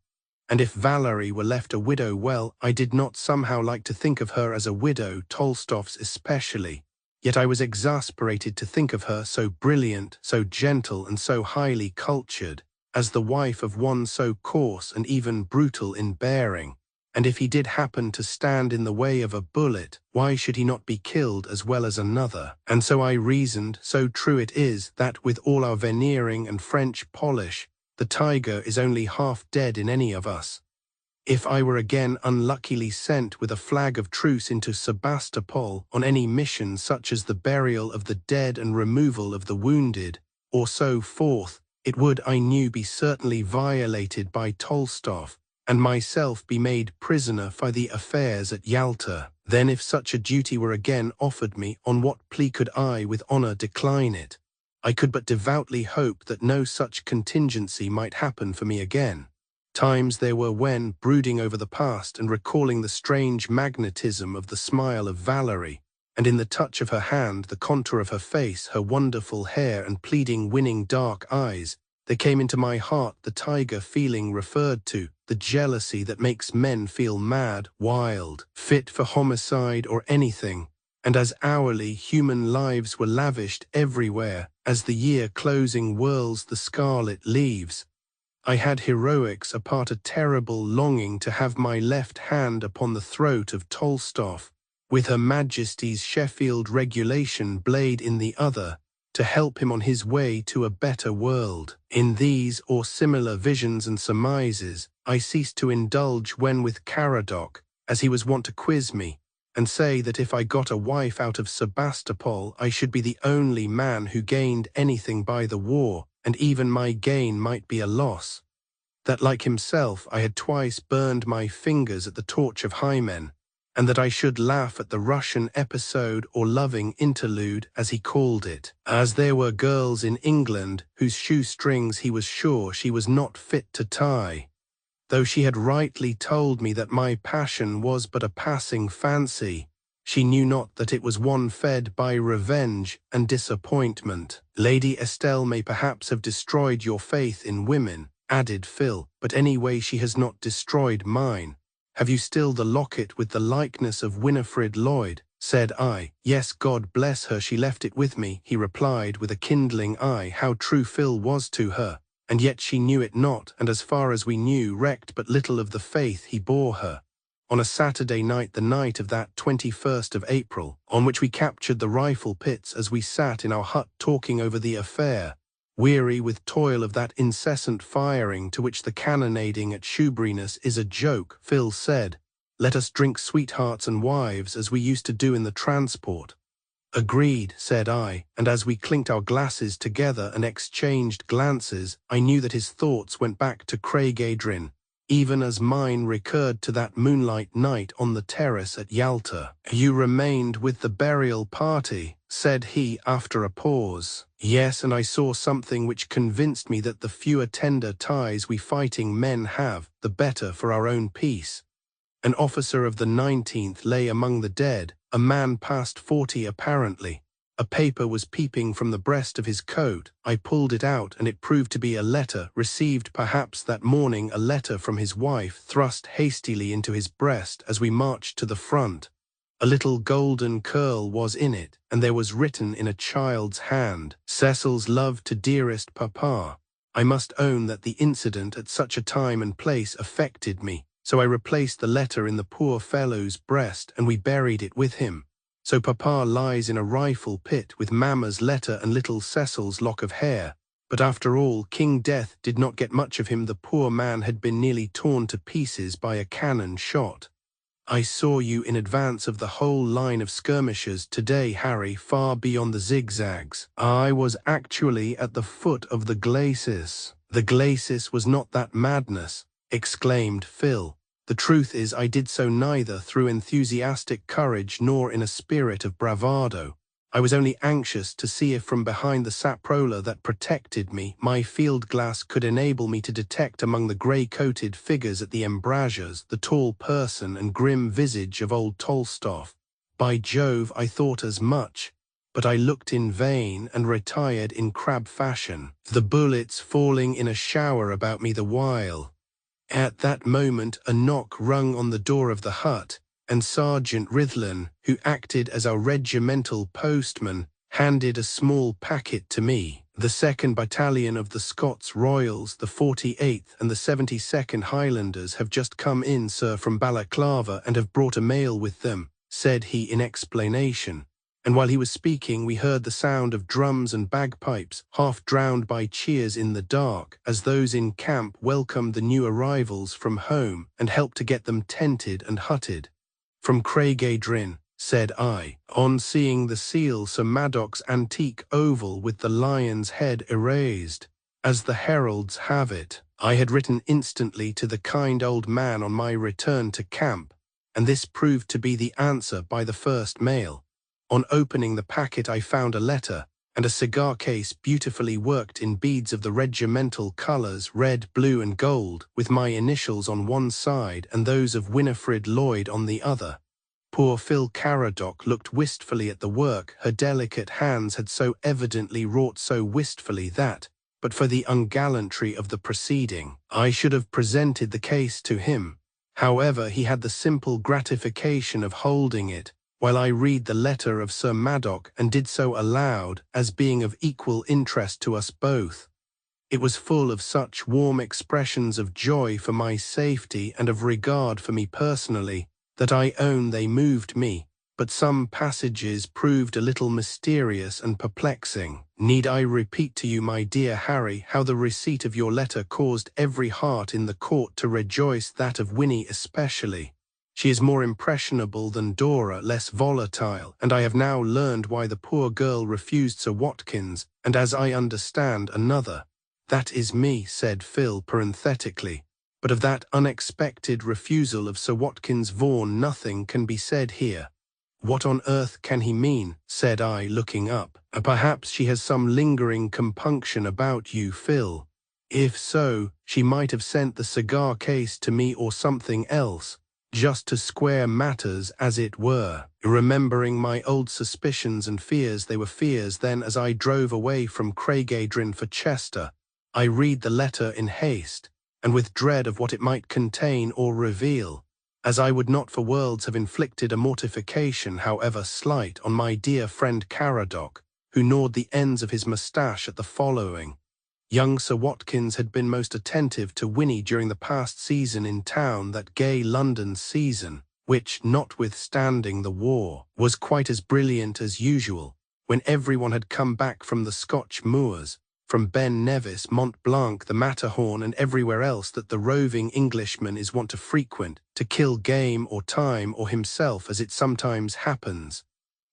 And if Valerie were left a widow, well, I did not somehow like to think of her as a widow, Tolstov's especially. Yet I was exasperated to think of her so brilliant, so gentle, and so highly cultured, as the wife of one so coarse and even brutal in bearing. And if he did happen to stand in the way of a bullet, why should he not be killed as well as another? And so I reasoned, so true it is, that with all our veneering and French polish, the tiger is only half dead in any of us. If I were again unluckily sent with a flag of truce into Sebastopol on any mission such as the burial of the dead and removal of the wounded, or so forth, it would, I knew, be certainly violated by Tolstov, and myself be made prisoner for the affairs at Yalta. Then if such a duty were again offered me, on what plea could I with honour decline it? I could but devoutly hope that no such contingency might happen for me again. Times there were when, brooding over the past and recalling the strange magnetism of the smile of Valerie, and in the touch of her hand, the contour of her face, her wonderful hair and pleading winning dark eyes, There came into my heart the tiger feeling referred to, the jealousy that makes men feel mad, wild, fit for homicide or anything. And as hourly human lives were lavished everywhere, as the year closing whirls the scarlet leaves, I had heroics apart a terrible longing to have my left hand upon the throat of Tolstov, with Her Majesty's Sheffield regulation blade in the other, to help him on his way to a better world. In these or similar visions and surmises, I ceased to indulge when with Caradoc, as he was wont to quiz me, and say that if I got a wife out of Sebastopol, I should be the only man who gained anything by the war, and even my gain might be a loss. That, like himself, I had twice burned my fingers at the torch of Hymen, and that I should laugh at the Russian episode or loving interlude, as he called it, as there were girls in England whose shoestrings he was sure she was not fit to tie, though she had rightly told me that my passion was but a passing fancy. She knew not that it was one fed by revenge and disappointment. Lady Estelle may perhaps have destroyed your faith in women, added Phil, but anyway she has not destroyed mine. Have you still the locket with the likeness of Winifred Lloyd? Said I. Yes, God bless her, she left it with me, he replied with a kindling eye. How true Phil was to her, and yet she knew it not, and as far as we knew recked but little of the faith he bore her. On a Saturday night, the night of that 21st of April, on which we captured the rifle pits as we sat in our hut talking over the affair, weary with toil of that incessant firing to which the cannonading at Shoeburyness is a joke, Phil said, "Let us drink sweethearts and wives as we used to do in the transport." Agreed, said I, and as we clinked our glasses together and exchanged glances, I knew that his thoughts went back to Craig-Adrian, even as mine recurred to that moonlight night on the terrace at Yalta. You remained with the burial party, said he after a pause. Yes, and I saw something which convinced me that the fewer tender ties we fighting men have, the better for our own peace. An officer of the 19th lay among the dead, a man past 40 apparently. A paper was peeping from the breast of his coat. I pulled it out, and it proved to be a letter, received perhaps that morning, a letter from his wife, thrust hastily into his breast as we marched to the front. A little golden curl was in it, and there was written in a child's hand, "Cecil's love to dearest papa." I must own that the incident at such a time and place affected me, so I replaced the letter in the poor fellow's breast, and we buried it with him. So papa lies in a rifle pit with mamma's letter and little Cecil's lock of hair. But after all, King Death did not get much of him. The poor man had been nearly torn to pieces by a cannon shot. I saw you in advance of the whole line of skirmishers today, Harry, far beyond the zigzags. I was actually at the foot of the glacis. The glacis was not that madness, exclaimed Phil. The truth is, I did so neither through enthusiastic courage nor in a spirit of bravado. I was only anxious to see if from behind the saprola that protected me, my field glass could enable me to detect among the grey-coated figures at the embrasures the tall person and grim visage of old Tolstov. By Jove, I thought as much, but I looked in vain and retired in crab fashion, the bullets falling in a shower about me the while. At that moment a knock rung on the door of the hut, and Sergeant Rithlin, who acted as our regimental postman, handed a small packet to me. "The 2nd Battalion of the Scots Royals, the 48th and the 72nd Highlanders have just come in, sir, from Balaclava, and have brought a mail with them," said he in explanation. And while he was speaking, we heard the sound of drums and bagpipes, half drowned by cheers in the dark, as those in camp welcomed the new arrivals from home and helped to get them tented and hutted. "From Craig-Adrian," said I, on seeing the seal, Sir Madoc's antique oval with the lion's head erased. As the heralds have it, I had written instantly to the kind old man on my return to camp, and this proved to be the answer by the first mail. On opening the packet I found a letter, and a cigar case beautifully worked in beads of the regimental colours, red, blue and gold, with my initials on one side and those of Winifred Lloyd on the other. Poor Phil Caradoc looked wistfully at the work. Her delicate hands had so evidently wrought so wistfully that, but for the ungallantry of the proceeding. I should have presented the case to him. However, he had the simple gratification of holding it, while I read the letter of Sir Madoc, and did so aloud, as being of equal interest to us both. It was full of such warm expressions of joy for my safety and of regard for me personally, that I own they moved me, but some passages proved a little mysterious and perplexing. Need I repeat to you, my dear Harry, how the receipt of your letter caused every heart in the court to rejoice, that of Winnie especially? She is more impressionable than Dora, less volatile, and I have now learned why the poor girl refused Sir Watkins, and as I understand, another. That is me, said Phil parenthetically, but of that unexpected refusal of Sir Watkins Vaughan nothing can be said here. What on earth can he mean? Said I, looking up. Perhaps she has some lingering compunction about you, Phil. If so, she might have sent the cigar case to me or something else, just to square matters, as it were. Remembering my old suspicions and fears, they were fears then, as I drove away from Craigydrin for Chester, I read the letter in haste, and with dread of what it might contain or reveal, as I would not for worlds have inflicted a mortification, however slight, on my dear friend Caradoc, who gnawed the ends of his moustache at the following. Young Sir Watkins had been most attentive to Winnie during the past season in town, that gay London season, which, notwithstanding the war, was quite as brilliant as usual, when everyone had come back from the Scotch moors, from Ben Nevis, Mont Blanc, the Matterhorn, and everywhere else that the roving Englishman is wont to frequent, to kill game or time or himself, as it sometimes happens.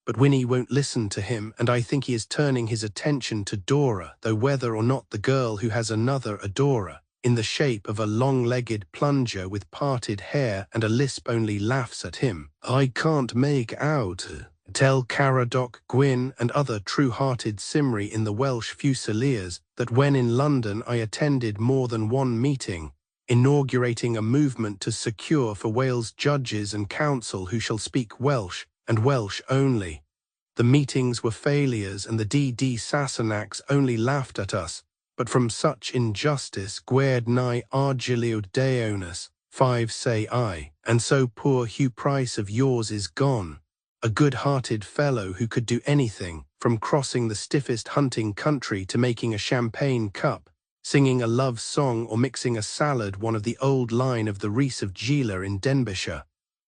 But Winnie won't listen to him, and I think he is turning his attention to Dora, though whether or not the girl who has another adorer, in the shape of a long-legged plunger with parted hair and a lisp, only laughs at him, I can't make out. Tell Caradoc, Gwyn, and other true-hearted Cymri in the Welsh Fusiliers that when in London I attended more than one meeting, inaugurating a movement to secure for Wales judges and council who shall speak Welsh, and Welsh only. The meetings were failures, and the D.D. Sassenachs only laughed at us, but from such injustice guerd nigh argiliod Deonis, 5 say I, and so poor Hugh Price of yours is gone. A good-hearted fellow who could do anything, from crossing the stiffest hunting country to making a champagne cup, singing a love song, or mixing a salad, one of the old line of the Rhys of Gila in Denbighshire.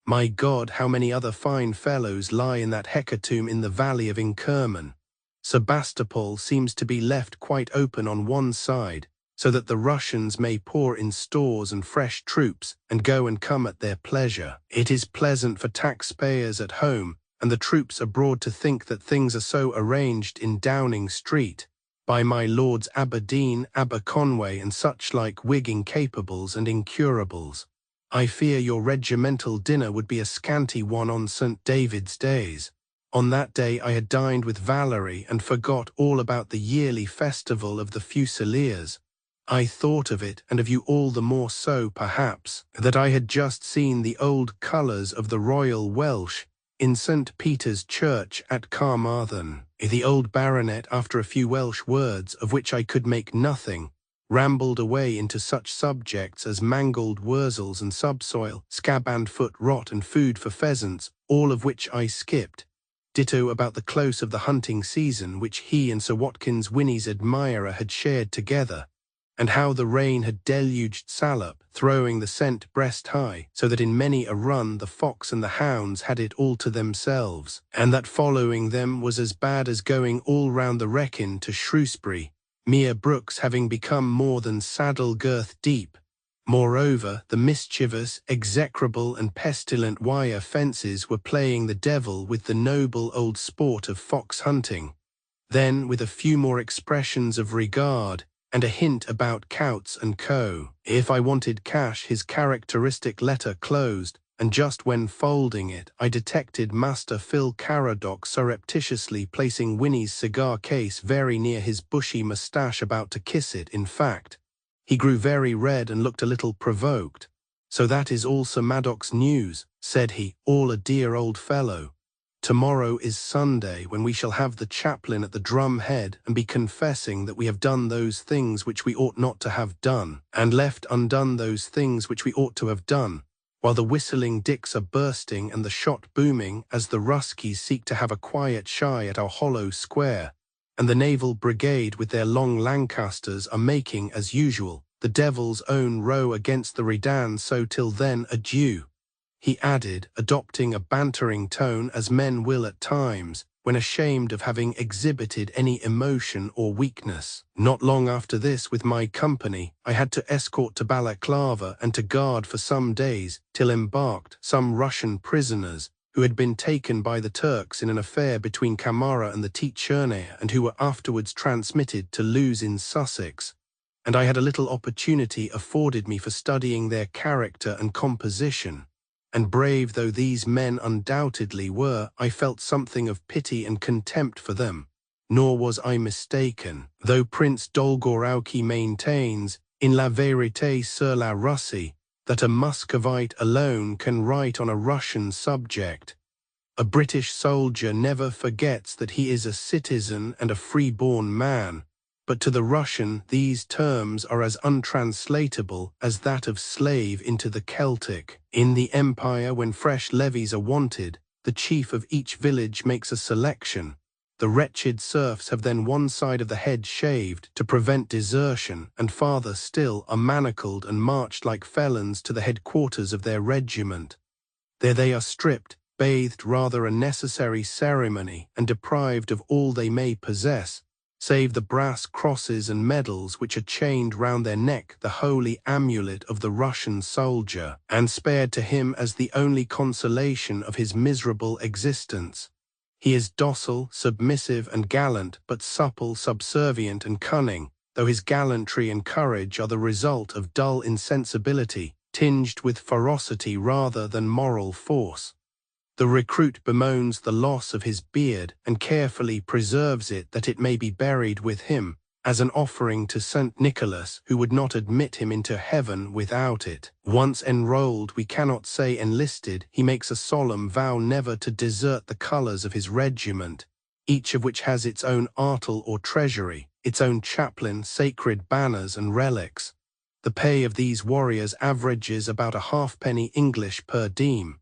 My God, how many other fine fellows lie in that hecatomb in the valley of Inkerman. Sebastopol seems to be left quite open on one side, so that the Russians may pour in stores and fresh troops, and go and come at their pleasure. It is pleasant for taxpayers at home and the troops abroad to think that things are so arranged in Downing Street, by my Lords Aberdeen, Aberconway, and such like Whig incapables and incurables. I fear your regimental dinner would be a scanty one on St. David's days. On that day I had dined with Valerie and forgot all about the yearly festival of the Fusiliers. I thought of it, and of you all the more so, perhaps, that I had just seen the old colours of the Royal Welsh in St. Peter's Church at Carmarthen. The old baronet, after a few Welsh words, of which I could make nothing, rambled away into such subjects as mangled wurzels and subsoil, scab and foot rot, and food for pheasants, all of which I skipped. Ditto about the close of the hunting season, which he and Sir Watkins, Winnie's admirer, had shared together, and how the rain had deluged Salop, throwing the scent breast high, so that in many a run the fox and the hounds had it all to themselves, and that following them was as bad as going all round the Wrekin to Shrewsbury, mere brooks having become more than saddle-girth deep. Moreover, the mischievous, execrable, and pestilent wire fences were playing the devil with the noble old sport of fox hunting. Then, with a few more expressions of regard, and a hint about Coutts and Co. If I wanted cash, his characteristic letter closed, and just when folding it, I detected Master Phil Caradoc surreptitiously placing Winnie's cigar case very near his bushy moustache, about to kiss it. In fact, he grew very red and looked a little provoked. "So that is all Sir Madoc's news," said he, "all a dear old fellow." Tomorrow is Sunday, when we shall have the chaplain at the drum head and be confessing that we have done those things which we ought not to have done, and left undone those things which we ought to have done, while the whistling dicks are bursting and the shot booming as the Ruskies seek to have a quiet shy at our hollow square, and the naval brigade with their long Lancasters are making, as usual, the devil's own row against the Redan. So till then, adieu," he added, adopting a bantering tone, as men will at times, when ashamed of having exhibited any emotion or weakness. Not long after this, with my company, I had to escort to Balaclava and to guard for some days, till embarked some Russian prisoners, who had been taken by the Turks in an affair between Camara and the Tchernaya, and who were afterwards transmitted to Lewes in Sussex, and I had a little opportunity afforded me for studying their character and composition. And brave though these men undoubtedly were, I felt something of pity and contempt for them. Nor was I mistaken, though Prince Dolgorouki maintains, in La Vérité sur la Russie, that a Muscovite alone can write on a Russian subject. A British soldier never forgets that he is a citizen and a free-born man, but to the Russian these terms are as untranslatable as that of slave into the Celtic. In the Empire, when fresh levies are wanted, the chief of each village makes a selection. The wretched serfs have then one side of the head shaved to prevent desertion, and farther still are manacled and marched like felons to the headquarters of their regiment. There they are stripped, bathed, rather a necessary ceremony, and deprived of all they may possess, save the brass crosses and medals which are chained round their neck, the holy amulet of the Russian soldier, and spared to him as the only consolation of his miserable existence. He is docile, submissive, and gallant, but supple, subservient, and cunning, though his gallantry and courage are the result of dull insensibility, tinged with ferocity rather than moral force. The recruit bemoans the loss of his beard and carefully preserves it that it may be buried with him, as an offering to St. Nicholas, who would not admit him into heaven without it. Once enrolled, we cannot say enlisted, he makes a solemn vow never to desert the colours of his regiment, each of which has its own artel or treasury, its own chaplain, sacred banners and relics. The pay of these warriors averages about a halfpenny English per diem.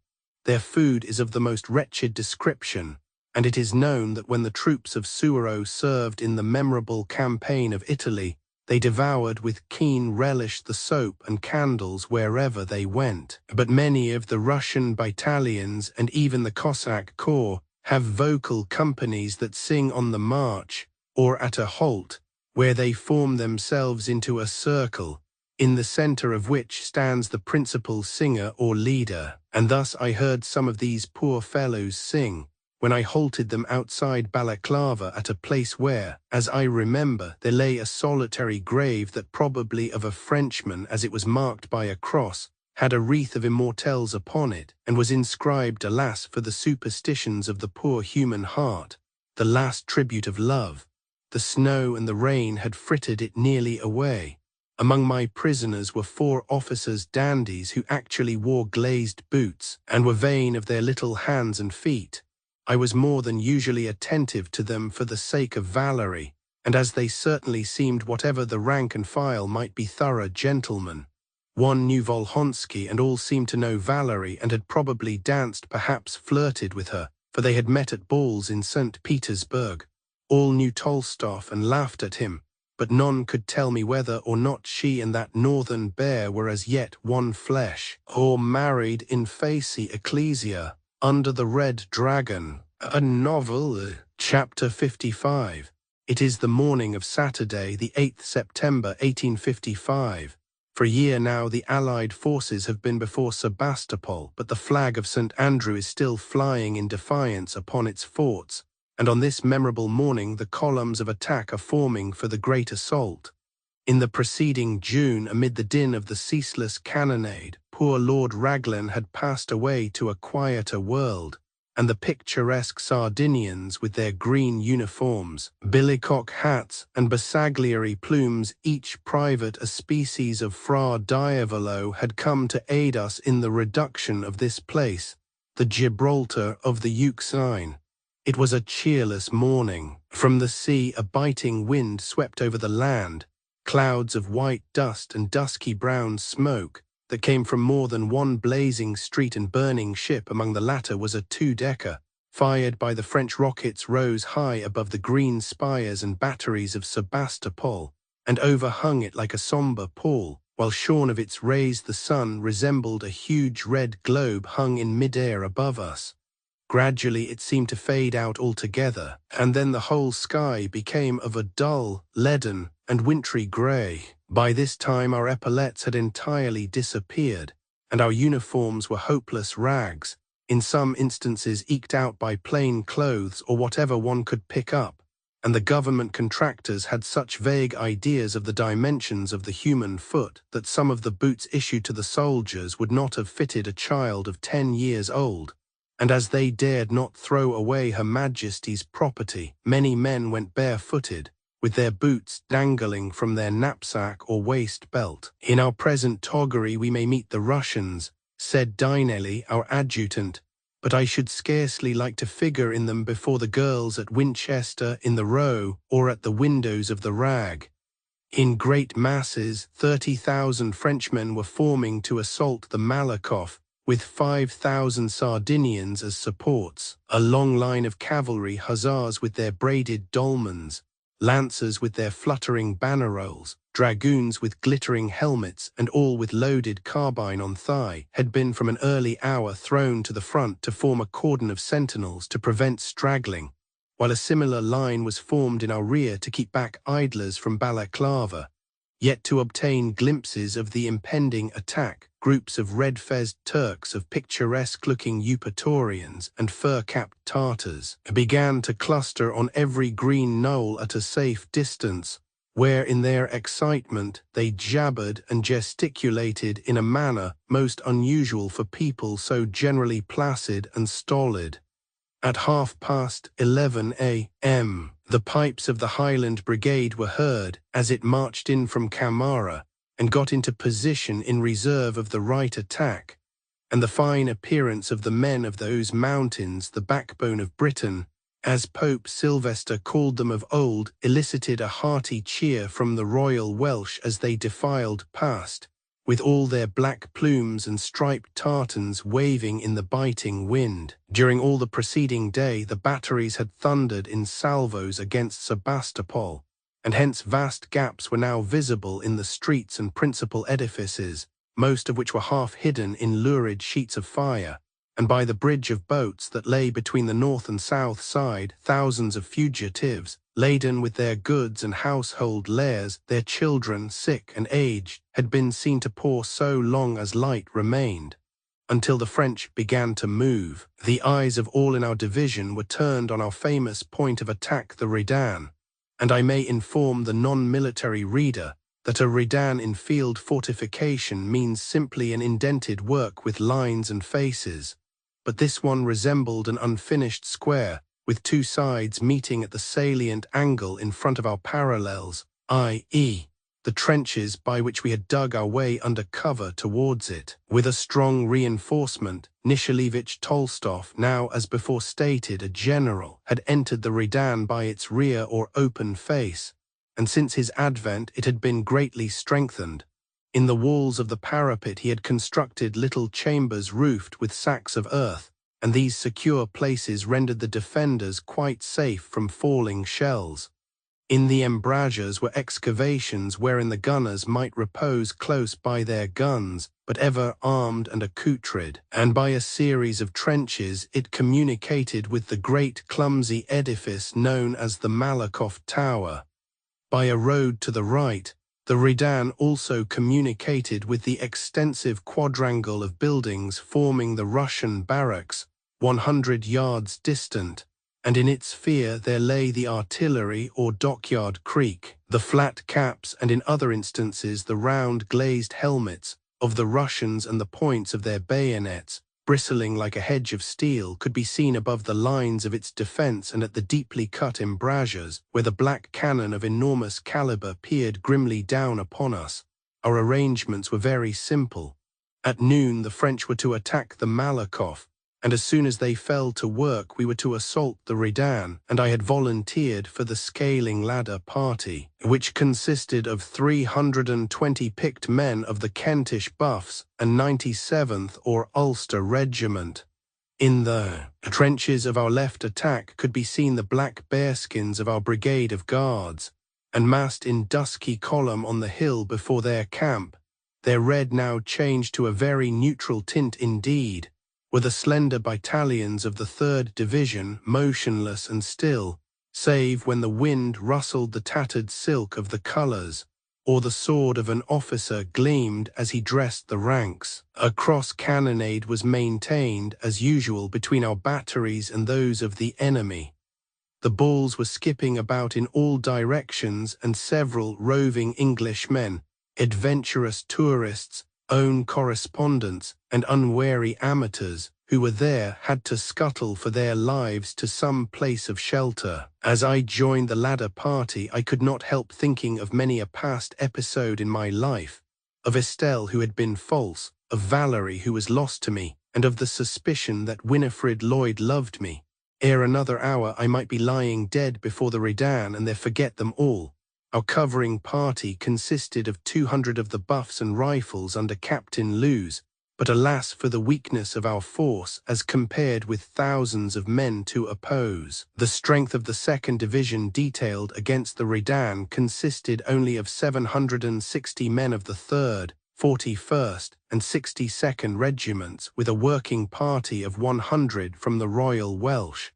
Their food is of the most wretched description, and it is known that when the troops of Suwarrow served in the memorable campaign of Italy, they devoured with keen relish the soap and candles wherever they went. But many of the Russian battalions and even the Cossack corps have vocal companies that sing on the march, or at a halt, where they form themselves into a circle, in the centre of which stands the principal singer or leader. And thus I heard some of these poor fellows sing, when I halted them outside Balaclava at a place where, as I remember, there lay a solitary grave that, probably of a Frenchman, as it was marked by a cross, had a wreath of immortelles upon it, and was inscribed, alas for the superstitions of the poor human heart, the last tribute of love. The snow and the rain had frittered it nearly away. Among my prisoners were 4 officers' dandies who actually wore glazed boots, and were vain of their little hands and feet. I was more than usually attentive to them for the sake of Valerie, and as they certainly seemed, whatever the rank and file might be, thorough gentlemen. One knew Volhonsky, and all seemed to know Valerie, and had probably danced, perhaps flirted with her, for they had met at balls in St. Petersburg. All knew Tolstoff and laughed at him, but none could tell me whether or not she and that northern bear were as yet one flesh, or married in facie ecclesia, under the Red Dragon. A novel. Chapter 55. It is the morning of Saturday, the 8th September 1855. For a year now the Allied forces have been before Sebastopol, but the flag of St. Andrew is still flying in defiance upon its forts, and on this memorable morning the columns of attack are forming for the great assault. In the preceding June, amid the din of the ceaseless cannonade, poor Lord Raglan had passed away to a quieter world, and the picturesque Sardinians, with their green uniforms, billycock hats, and Bersaglieri plumes, each private a species of Fra Diavolo, had come to aid us in the reduction of this place, the Gibraltar of the Euxine. It was a cheerless morning. From the sea a biting wind swept over the land, clouds of white dust and dusky brown smoke that came from more than one blazing street and burning ship. Among the latter was a two-decker, fired by the French rockets, rose high above the green spires and batteries of Sebastopol, and overhung it like a sombre pall, while shorn of its rays the sun resembled a huge red globe hung in mid-air above us. Gradually it seemed to fade out altogether, and then the whole sky became of a dull, leaden, and wintry grey. By this time our epaulettes had entirely disappeared, and our uniforms were hopeless rags, in some instances eked out by plain clothes or whatever one could pick up, and the government contractors had such vague ideas of the dimensions of the human foot that some of the boots issued to the soldiers would not have fitted a child of 10 years old. And as they dared not throw away Her Majesty's property, many men went barefooted, with their boots dangling from their knapsack or waist belt. "In our present toggery we may meet the Russians," said Dinelli, our adjutant, "but I should scarcely like to figure in them before the girls at Winchester in the Row or at the windows of the Rag." In great masses, 30,000 Frenchmen were forming to assault the Malakoff, with 5,000 Sardinians as supports, a long line of cavalry, hussars with their braided dolmans, lancers with their fluttering banneroles, dragoons with glittering helmets, and all with loaded carbine on thigh, had been from an early hour thrown to the front to form a cordon of sentinels to prevent straggling, while a similar line was formed in our rear to keep back idlers from Balaclava. Yet to obtain glimpses of the impending attack, groups of red-fezzed Turks, of picturesque-looking Eupatorians and fur-capped Tartars began to cluster on every green knoll at a safe distance, where in their excitement they jabbered and gesticulated in a manner most unusual for people so generally placid and stolid. At 11:30 a.m., the pipes of the Highland Brigade were heard as it marched in from Camara and got into position in reserve of the right attack, and the fine appearance of the men of those mountains, the backbone of Britain, as Pope Sylvester called them of old, elicited a hearty cheer from the Royal Welsh as they defiled past, with all their black plumes and striped tartans waving in the biting wind. During all the preceding day the batteries had thundered in salvos against Sebastopol, and hence vast gaps were now visible in the streets and principal edifices, most of which were half hidden in lurid sheets of fire, and by the bridge of boats that lay between the north and south side, thousands of fugitives, laden with their goods and household wares, their children, sick and aged, had been seen to pour so long as light remained, until the French began to move. The eyes of all in our division were turned on our famous point of attack, the Redan, and I may inform the non-military reader that a redan in field fortification means simply an indented work with lines and faces, but this one resembled an unfinished square, with two sides meeting at the salient angle in front of our parallels, i.e., the trenches by which we had dug our way under cover towards it. With a strong reinforcement, Nishalevich Tolstov, now as before stated a general, had entered the Redan by its rear or open face, and since his advent it had been greatly strengthened. In the walls of the parapet he had constructed little chambers roofed with sacks of earth, and these secure places rendered the defenders quite safe from falling shells. In the embrasures were excavations wherein the gunners might repose close by their guns, but ever armed and accoutred, and by a series of trenches it communicated with the great clumsy edifice known as the Malakoff Tower. By a road to the right, the Redan also communicated with the extensive quadrangle of buildings forming the Russian barracks, 100 yards distant, and in its sphere there lay the artillery or dockyard creek, the flat caps and in other instances the round glazed helmets of the Russians and the points of their bayonets, bristling like a hedge of steel, could be seen above the lines of its defense and at the deeply cut embrasures, where the black cannon of enormous caliber peered grimly down upon us. Our arrangements were very simple. At noon the French were to attack the Malakoff, and as soon as they fell to work we were to assault the Redan, and I had volunteered for the scaling ladder party, which consisted of 320 picked men of the Kentish Buffs and 97th or Ulster Regiment. In the trenches of our left attack could be seen the black bearskins of our brigade of guards, and massed in dusky column on the hill before their camp, their red now changed to a very neutral tint indeed, were the slender battalions of the 3rd Division, motionless and still, save when the wind rustled the tattered silk of the colours, or the sword of an officer gleamed as he dressed the ranks. A cross cannonade was maintained, as usual, between our batteries and those of the enemy. The balls were skipping about in all directions, and several roving Englishmen, adventurous tourists, own correspondents, and unwary amateurs who were there had to scuttle for their lives to some place of shelter. As I joined the ladder party, I could not help thinking of many a past episode in my life, of Estelle who had been false, of Valerie who was lost to me, and of the suspicion that Winifred Lloyd loved me. Ere another hour I might be lying dead before the Redan and there forget them all. Our covering party consisted of 200 of the Buffs and Rifles under Captain Lewes, but alas for the weakness of our force as compared with thousands of men to oppose. The strength of the 2nd Division detailed against the Redan consisted only of 760 men of the 3rd, 41st, and 62nd Regiments, with a working party of 100 from the Royal Welsh.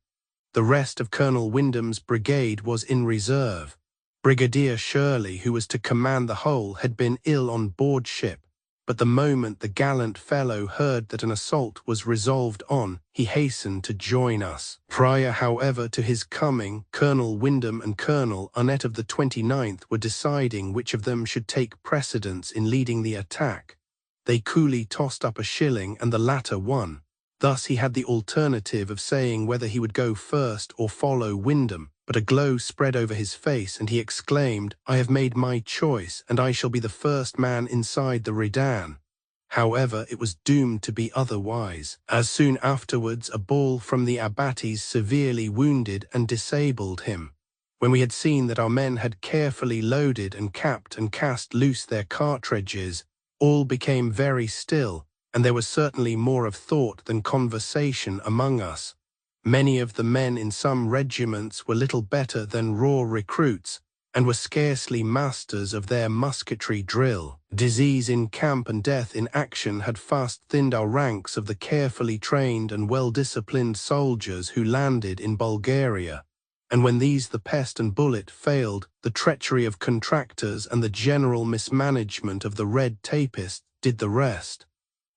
The rest of Colonel Wyndham's brigade was in reserve. Brigadier Shirley, who was to command the whole, had been ill on board ship, but the moment the gallant fellow heard that an assault was resolved on, he hastened to join us. Prior, however, to his coming, Colonel Wyndham and Colonel Annett of the 29th were deciding which of them should take precedence in leading the attack. They coolly tossed up a shilling, and the latter won. Thus he had the alternative of saying whether he would go first or follow Wyndham, but a glow spread over his face, and he exclaimed, "I have made my choice, and I shall be the first man inside the Redan." However, it was doomed to be otherwise, as soon afterwards a ball from the abatis severely wounded and disabled him. When we had seen that our men had carefully loaded and capped and cast loose their cartridges, all became very still, and there was certainly more of thought than conversation among us. Many of the men in some regiments were little better than raw recruits, and were scarcely masters of their musketry drill. Disease in camp and death in action had fast thinned our ranks of the carefully trained and well-disciplined soldiers who landed in Bulgaria, and when these the pest and bullet failed, the treachery of contractors and the general mismanagement of the red tapists did the rest.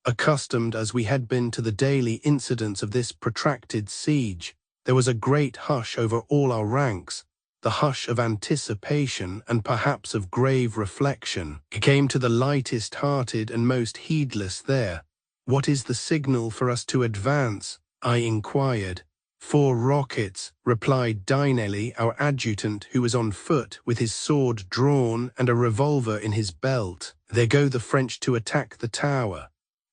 Accustomed as we had been to the daily incidents of this protracted siege, there was a great hush over all our ranks, the hush of anticipation and perhaps of grave reflection. It came to the lightest-hearted and most heedless there. "What is the signal for us to advance?" I inquired. "4 rockets," replied Dinelli, our adjutant, who was on foot with his sword drawn and a revolver in his belt. "There go the French to attack the tower,"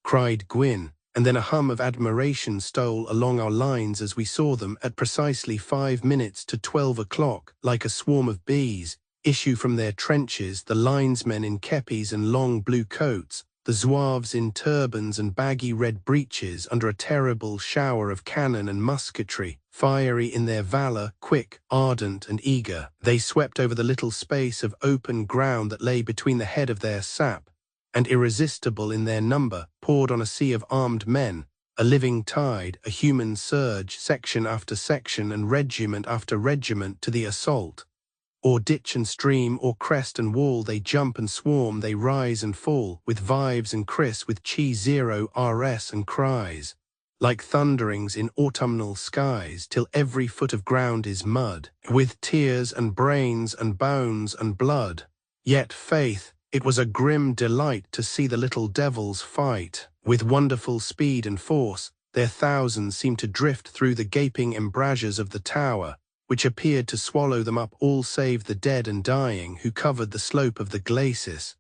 cried Gwyn, and then a hum of admiration stole along our lines as we saw them, at precisely 5 minutes to 12 o'clock, like a swarm of bees, issue from their trenches, the linesmen in kepis and long blue coats, the zouaves in turbans and baggy red breeches, under a terrible shower of cannon and musketry, fiery in their valour, quick, ardent, and eager. They swept over the little space of open ground that lay between the head of their sap, and irresistible in their number, poured on a sea of armed men, a living tide, a human surge, section after section and regiment after regiment to the assault. O'er ditch and stream, o'er crest and wall, they jump and swarm, they rise and fall, with Vives and Chris, with Chi Zero RS and cries, like thunderings in autumnal skies, till every foot of ground is mud, with tears and brains and bones and blood. Yet, faith, it was a grim delight to see the little devils fight. With wonderful speed and force, their thousands seemed to drift through the gaping embrasures of the tower, which appeared to swallow them up all save the dead and dying who covered the slope of the glacis,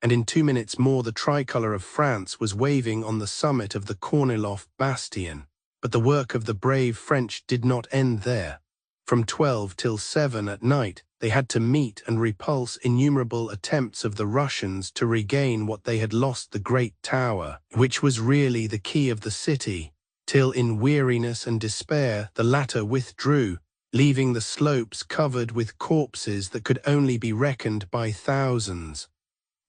and in 2 minutes more the tricolour of France was waving on the summit of the Kornilov bastion. But the work of the brave French did not end there. From 12 till 7 at night, they had to meet and repulse innumerable attempts of the Russians to regain what they had lost, the great tower, which was really the key of the city, till in weariness and despair the latter withdrew, leaving the slopes covered with corpses that could only be reckoned by thousands.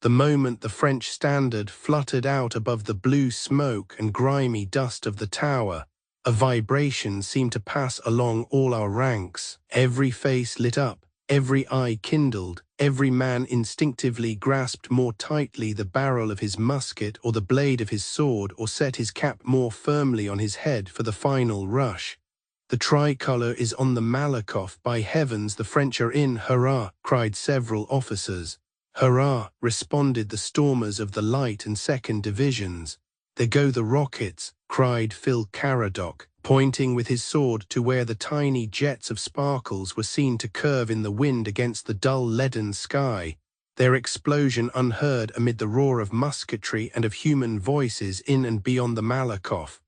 The moment the French standard fluttered out above the blue smoke and grimy dust of the tower, a vibration seemed to pass along all our ranks. Every face lit up, every eye kindled, every man instinctively grasped more tightly the barrel of his musket or the blade of his sword, or set his cap more firmly on his head for the final rush. "The tricolour is on the Malakoff, by heavens, the French are in, hurrah!" cried several officers. "Hurrah!" responded the stormers of the light and second divisions. "There go the rockets," cried Phil Caradoc, pointing with his sword to where the tiny jets of sparkles were seen to curve in the wind against the dull leaden sky, their explosion unheard amid the roar of musketry and of human voices in and beyond the Malakoff.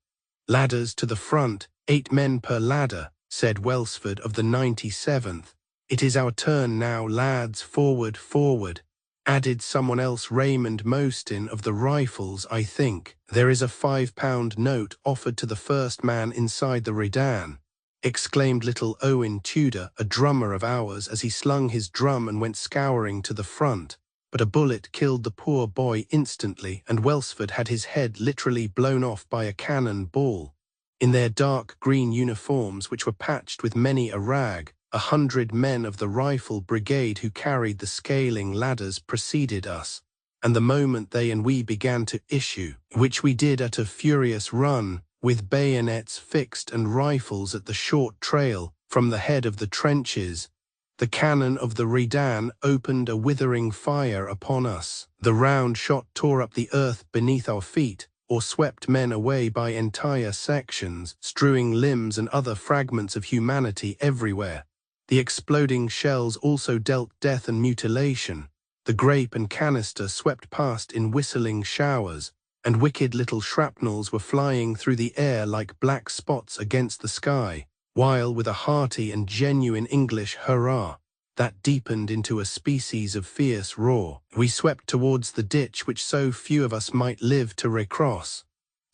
"Ladders to the front, 8 men per ladder," said Welsford of the 97th. "It is our turn now, lads, forward, forward," added someone else, Raymond Mostyn of the Rifles, I think. "There is a £5 note offered to the first man inside the Redan," exclaimed little Owen Tudor, a drummer of ours, as he slung his drum and went scouring to the front. But a bullet killed the poor boy instantly, and Welsford had his head literally blown off by a cannon ball. In their dark green uniforms, which were patched with many a rag, 100 men of the rifle brigade who carried the scaling ladders preceded us, and the moment they and we began to issue, which we did at a furious run, with bayonets fixed and rifles at the short trail, from the head of the trenches, the cannon of the Redan opened a withering fire upon us. The round shot tore up the earth beneath our feet, or swept men away by entire sections, strewing limbs and other fragments of humanity everywhere. The exploding shells also dealt death and mutilation. The grape and canister swept past in whistling showers, and wicked little shrapnels were flying through the air like black spots against the sky, while with a hearty and genuine English hurrah, that deepened into a species of fierce roar, we swept towards the ditch which so few of us might live to recross.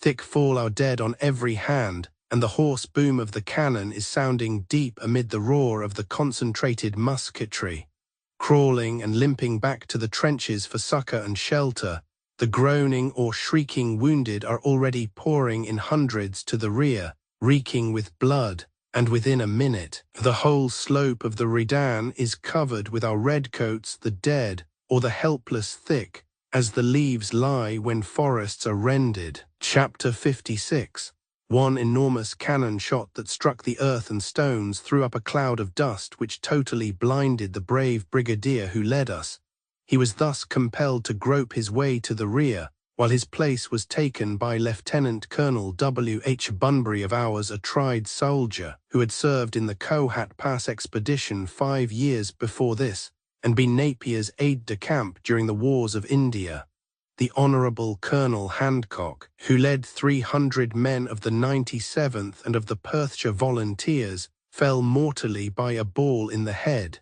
Thick fall our dead on every hand, and the hoarse boom of the cannon is sounding deep amid the roar of the concentrated musketry. Crawling and limping back to the trenches for succour and shelter, the groaning or shrieking wounded are already pouring in hundreds to the rear, reeking with blood, and within a minute, the whole slope of the Redan is covered with our redcoats, the dead, or the helpless, thick, as the leaves lie when forests are rended. Chapter 56. One enormous cannon shot that struck the earth and stones threw up a cloud of dust which totally blinded the brave brigadier who led us. He was thus compelled to grope his way to the rear, while his place was taken by Lieutenant Colonel W. H. Bunbury of ours, a tried soldier who had served in the Kohat Pass expedition 5 years before this, and been Napier's aide-de-camp during the wars of India. The Honourable Colonel Handcock, who led 300 men of the 97th and of the Perthshire Volunteers, fell mortally by a ball in the head.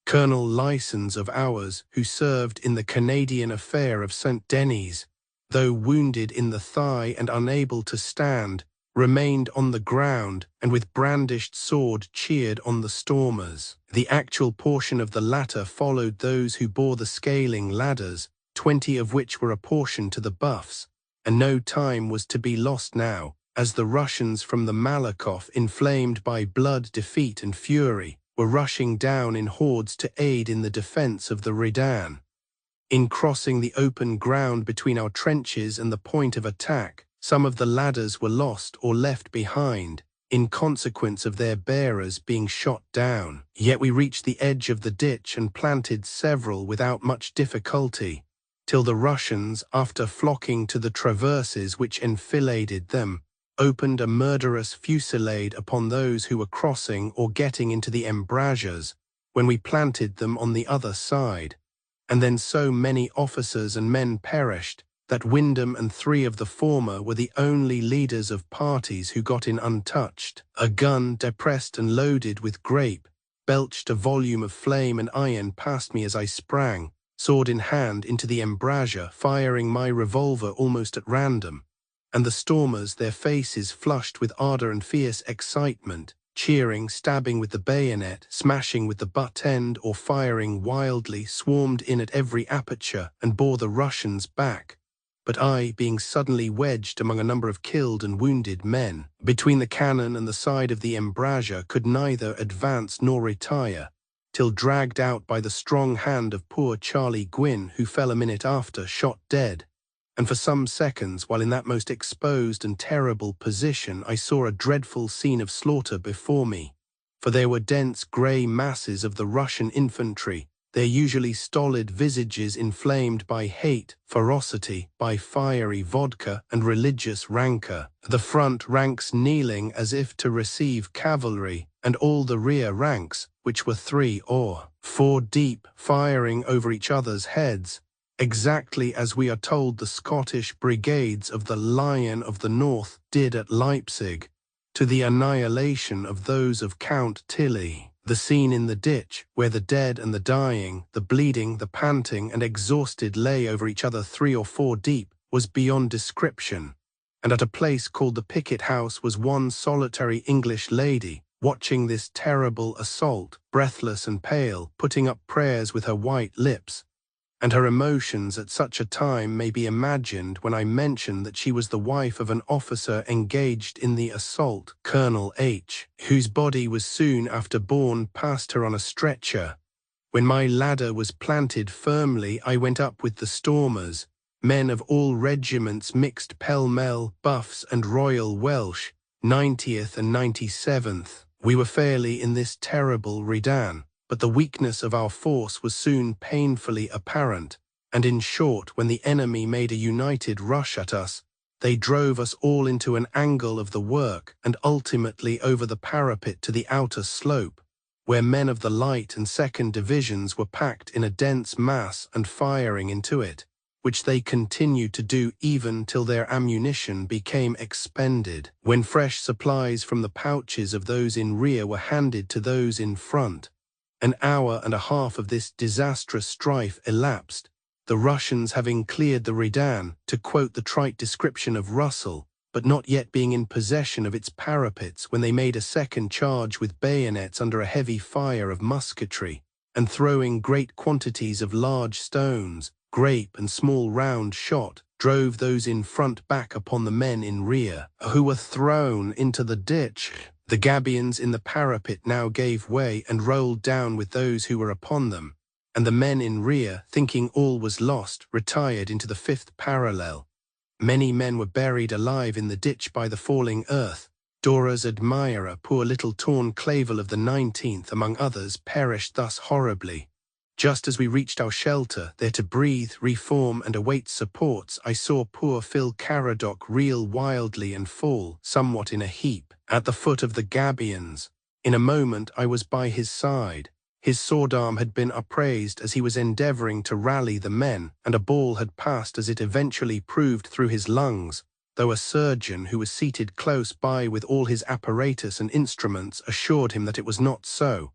Colonel Lysons of ours, who served in the Canadian affair of St. Denis, though wounded in the thigh and unable to stand, remained on the ground and with brandished sword cheered on the stormers. The actual portion of the latter followed those who bore the scaling ladders, 20 of which were apportioned to the Buffs, and no time was to be lost now, as the Russians from the Malakoff, inflamed by blood, defeat and fury, were rushing down in hordes to aid in the defence of the Redan. In crossing the open ground between our trenches and the point of attack, some of the ladders were lost or left behind, in consequence of their bearers being shot down. Yet we reached the edge of the ditch and planted several without much difficulty, till the Russians, after flocking to the traverses which enfiladed them, opened a murderous fusillade upon those who were crossing or getting into the embrasures, when we planted them on the other side. And then so many officers and men perished, that Wyndham and 3 of the former were the only leaders of parties who got in untouched. A gun, depressed and loaded with grape, belched a volume of flame and iron past me as I sprang, sword in hand, into the embrasure, firing my revolver almost at random. And the stormers, their faces flushed with ardor and fierce excitement, cheering, stabbing with the bayonet, smashing with the butt end, or firing wildly, swarmed in at every aperture and bore the Russians back. But I, being suddenly wedged among a number of killed and wounded men, between the cannon and the side of the embrasure, could neither advance nor retire, till dragged out by the strong hand of poor Charlie Gwynn, who fell a minute after, shot dead. And for some seconds, while in that most exposed and terrible position, I saw a dreadful scene of slaughter before me. For there were dense grey masses of the Russian infantry, their usually stolid visages inflamed by hate, ferocity, by fiery vodka and religious rancor, the front ranks kneeling as if to receive cavalry, and all the rear ranks, which were 3 or 4 deep, firing over each other's heads, exactly as we are told the Scottish brigades of the Lion of the North did at Leipzig, to the annihilation of those of Count Tilly. The scene in the ditch, where the dead and the dying, the bleeding, the panting and exhausted lay over each other 3 or 4 deep, was beyond description. And at a place called the Picket House was one solitary English lady, watching this terrible assault, breathless and pale, putting up prayers with her white lips. And her emotions at such a time may be imagined when I mention that she was the wife of an officer engaged in the assault, Colonel H., whose body was soon after borne past her on a stretcher. When my ladder was planted firmly, I went up with the stormers, men of all regiments mixed pell-mell, Buffs and Royal Welsh, 90th and 97th. We were fairly in this terrible Redan. But the weakness of our force was soon painfully apparent, and in short, when the enemy made a united rush at us, they drove us all into an angle of the work and ultimately over the parapet to the outer slope, where men of the light and second divisions were packed in a dense mass and firing into it, which they continued to do even till their ammunition became expended, when fresh supplies from the pouches of those in rear were handed to those in front. An hour and a half of this disastrous strife elapsed, the Russians having cleared the Redan, to quote the trite description of Russell, but not yet being in possession of its parapets when they made a second charge with bayonets under a heavy fire of musketry, and throwing great quantities of large stones, grape and small round shot, drove those in front back upon the men in rear, who were thrown into the ditch. The gabions in the parapet now gave way and rolled down with those who were upon them, and the men in rear, thinking all was lost, retired into the 5th parallel. Many men were buried alive in the ditch by the falling earth. Dora's admirer, poor little torn Clavel of the 19th, among others, perished thus horribly. Just as we reached our shelter, there to breathe, reform, and await supports, I saw poor Phil Caradoc reel wildly and fall, somewhat in a heap, at the foot of the gabions. In a moment I was by his side. His sword arm had been upraised as he was endeavouring to rally the men, and a ball had passed, as it eventually proved, through his lungs, though a surgeon who was seated close by with all his apparatus and instruments assured him that it was not so.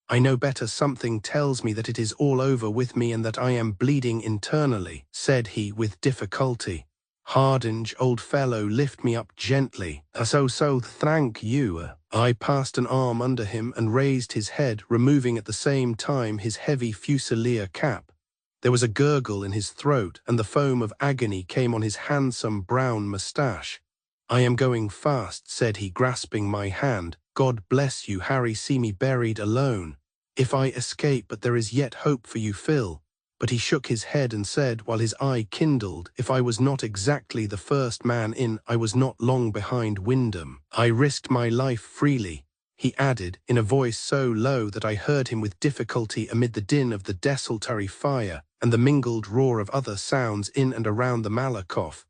I know better, something tells me that it is all over with me and that I am bleeding internally, said he with difficulty. Hardinge, old fellow, lift me up gently. So, thank you. I passed an arm under him and raised his head, removing at the same time his heavy fusilier cap. There was a gurgle in his throat, and the foam of agony came on his handsome brown moustache. I am going fast, said he, grasping my hand. God bless you, Harry, see me buried alone. If I escape, but there is yet hope for you, Phil. But he shook his head and said, while his eye kindled, if I was not exactly the first man in, I was not long behind Wyndham. I risked my life freely, he added, in a voice so low that I heard him with difficulty amid the din of the desultory fire and the mingled roar of other sounds in and around the Malakoff.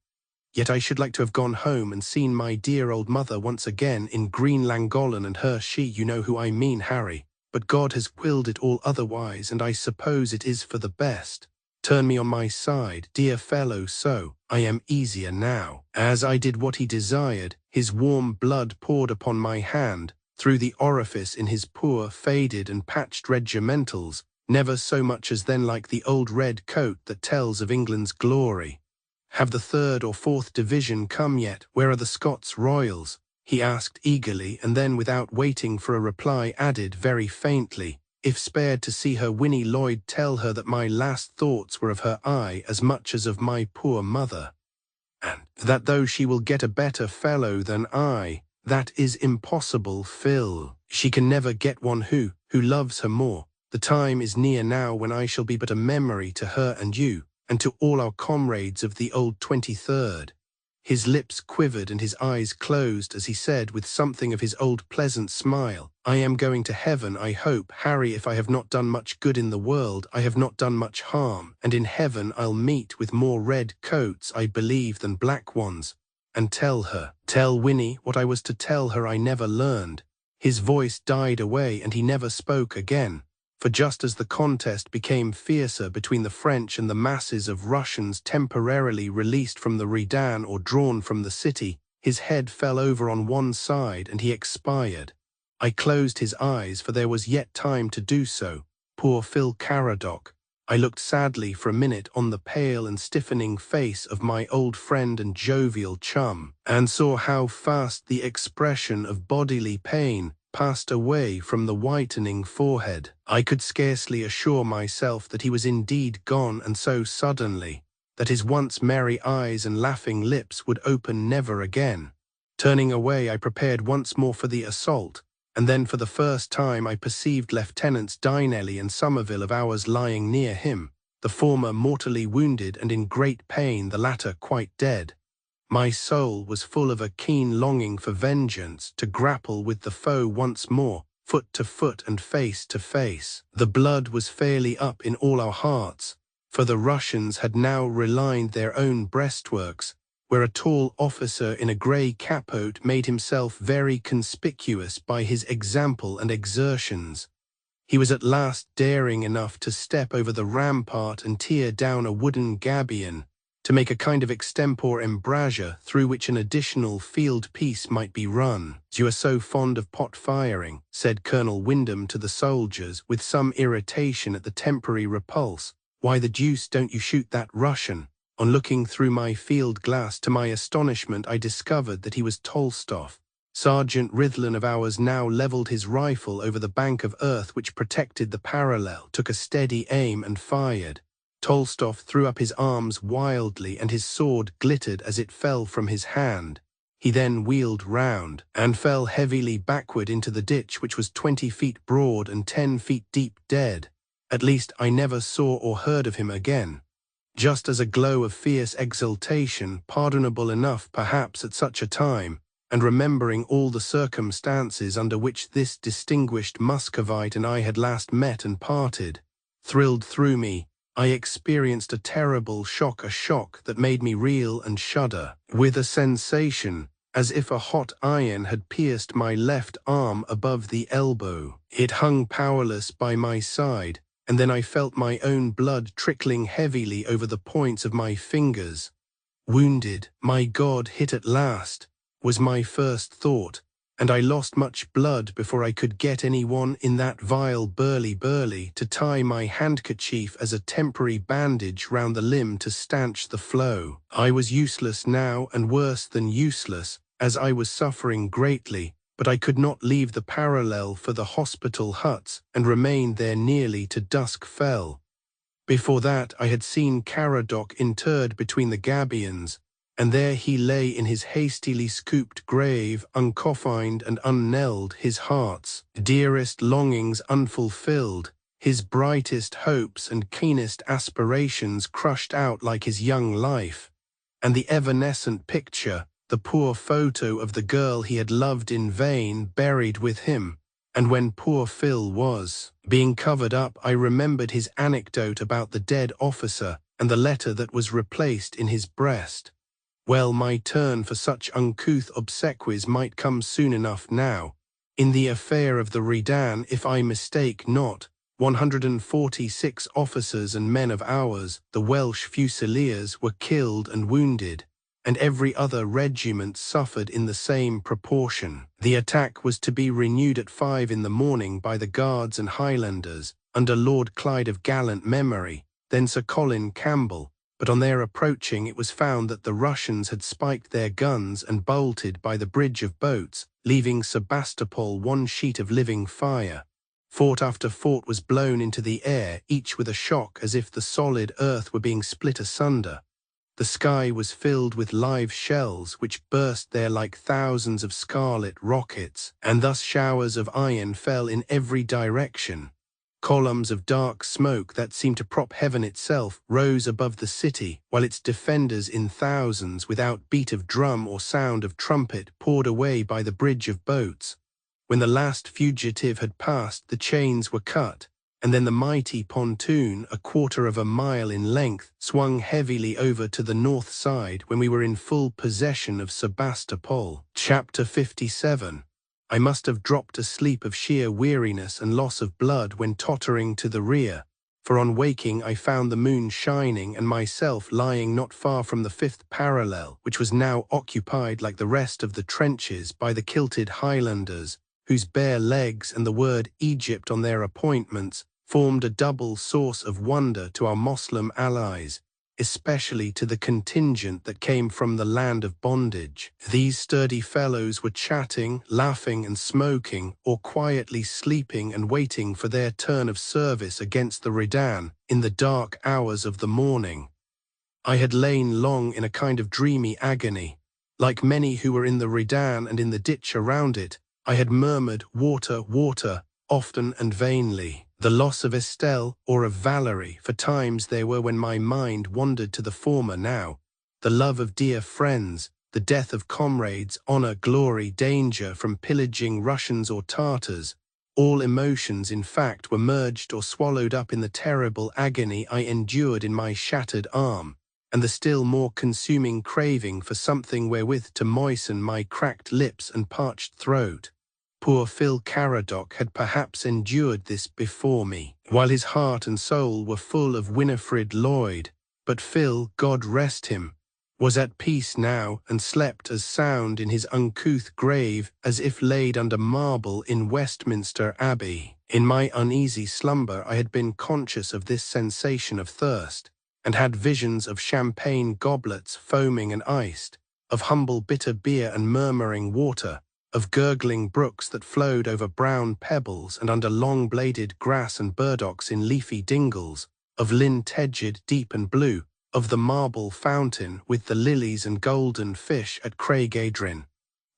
Yet I should like to have gone home and seen my dear old mother once again in green Llangollen and her she, you know who I mean, Harry. But God has willed it all otherwise, and I suppose it is for the best. Turn me on my side, dear fellow, so. I am easier now. As I did what he desired, his warm blood poured upon my hand, through the orifice in his poor, faded and patched regimentals, never so much as then like the old red coat that tells of England's glory. "Have the 3rd or 4th Division come yet? Where are the Scots Royals?" he asked eagerly, and then without waiting for a reply added very faintly, if spared to see her Winnie Lloyd tell her that my last thoughts were of her as much as of my poor mother, and that though she will get a better fellow than I, that is impossible, Phil. She can never get one who loves her more. The time is near now when I shall be but a memory to her and you, and to all our comrades of the old 23rd. His lips quivered and his eyes closed as he said with something of his old pleasant smile, "I am going to heaven, I hope, Harry. If I have not done much good in the world, I have not done much harm, and in heaven I'll meet with more red coats, I believe, than black ones. And tell Winnie what I was to tell her I never learned." His voice died away and he never spoke again. For just as the contest became fiercer between the French and the masses of Russians temporarily released from the Redan or drawn from the city, his head fell over on one side and he expired. I closed his eyes, for there was yet time to do so. Poor Phil Caradoc. I looked sadly for a minute on the pale and stiffening face of my old friend and jovial chum, and saw how fast the expression of bodily pain passed away from the whitening forehead. I could scarcely assure myself that he was indeed gone, and so suddenly, that his once merry eyes and laughing lips would open never again. Turning away, I prepared once more for the assault, and then for the first time I perceived Lieutenants Dinelly and Somerville of ours lying near him, the former mortally wounded and in great pain, the latter quite dead. My soul was full of a keen longing for vengeance, to grapple with the foe once more, foot to foot and face to face. The blood was fairly up in all our hearts, for the Russians had now relined their own breastworks, where a tall officer in a grey capote made himself very conspicuous by his example and exertions. He was at last daring enough to step over the rampart and tear down a wooden gabion, to make a kind of extempore embrasure through which an additional field piece might be run. "You are so fond of pot firing," said Colonel Wyndham to the soldiers, with some irritation at the temporary repulse. "Why the deuce don't you shoot that Russian?" On looking through my field glass, to my astonishment, I discovered that he was Tolstoff. Sergeant Rithlin of ours now levelled his rifle over the bank of earth which protected the parallel, took a steady aim and fired. Tolstoff threw up his arms wildly, and his sword glittered as it fell from his hand. He then wheeled round, and fell heavily backward into the ditch, which was 20 feet broad and 10 feet deep, dead. At least I never saw or heard of him again. Just as a glow of fierce exultation, pardonable enough perhaps at such a time, and remembering all the circumstances under which this distinguished Muscovite and I had last met and parted, thrilled through me, I experienced a terrible shock, a shock that made me reel and shudder, with a sensation as if a hot iron had pierced my left arm above the elbow. It hung powerless by my side, and then I felt my own blood trickling heavily over the points of my fingers. "Wounded, my God, hit at last," was my first thought, and I lost much blood before I could get anyone in that vile burly to tie my handkerchief as a temporary bandage round the limb to stanch the flow. I was useless now, and worse than useless, as I was suffering greatly, but I could not leave the parallel for the hospital huts, and remained there nearly to dusk fell. Before that I had seen Caradoc interred between the gabions, and there he lay in his hastily scooped grave, uncoffined and unknelled, his heart's dearest longings unfulfilled, his brightest hopes and keenest aspirations crushed out like his young life, and the evanescent picture, the poor photo of the girl he had loved in vain, buried with him. And when poor Phil was being covered up, I remembered his anecdote about the dead officer and the letter that was replaced in his breast. Well, my turn for such uncouth obsequies might come soon enough now. In the affair of the Redan, if I mistake not, 146 officers and men of ours, the Welsh Fusiliers, were killed and wounded, and every other regiment suffered in the same proportion. The attack was to be renewed at 5 in the morning by the Guards and Highlanders, under Lord Clyde of gallant memory, then Sir Colin Campbell, but on their approaching it was found that the Russians had spiked their guns and bolted by the bridge of boats, leaving Sebastopol one sheet of living fire. Fort after fort was blown into the air, each with a shock as if the solid earth were being split asunder. The sky was filled with live shells which burst there like thousands of scarlet rockets, and thus showers of iron fell in every direction. Columns of dark smoke that seemed to prop heaven itself rose above the city, while its defenders in thousands, without beat of drum or sound of trumpet, poured away by the bridge of boats. When the last fugitive had passed, the chains were cut, and then the mighty pontoon, a quarter of a mile in length, swung heavily over to the north side when we were in full possession of Sebastopol. Chapter 57. I must have dropped asleep of sheer weariness and loss of blood when tottering to the rear, for on waking I found the moon shining and myself lying not far from the 5th parallel, which was now occupied like the rest of the trenches by the kilted Highlanders, whose bare legs and the word Egypt on their appointments formed a double source of wonder to our Moslem allies, especially to the contingent that came from the land of bondage. These sturdy fellows were chatting, laughing and smoking, or quietly sleeping and waiting for their turn of service against the Redan in the dark hours of the morning. I had lain long in a kind of dreamy agony. Like many who were in the Redan and in the ditch around it, I had murmured, "Water, water," often and vainly. The loss of Estelle or of Valerie, for times there were when my mind wandered to the former now, the love of dear friends, the death of comrades, honor, glory, danger from pillaging Russians or Tartars, all emotions in fact were merged or swallowed up in the terrible agony I endured in my shattered arm, and the still more consuming craving for something wherewith to moisten my cracked lips and parched throat. Poor Phil Caradoc had perhaps endured this before me, while his heart and soul were full of Winifred Lloyd, but Phil, God rest him, was at peace now and slept as sound in his uncouth grave as if laid under marble in Westminster Abbey. In my uneasy slumber I had been conscious of this sensation of thirst, and had visions of champagne goblets foaming and iced, of humble bitter beer and murmuring water, of gurgling brooks that flowed over brown pebbles and under long-bladed grass and burdocks in leafy dingles, of Lynn Tegid deep and blue, of the marble fountain with the lilies and golden fish at Craig-Adrian.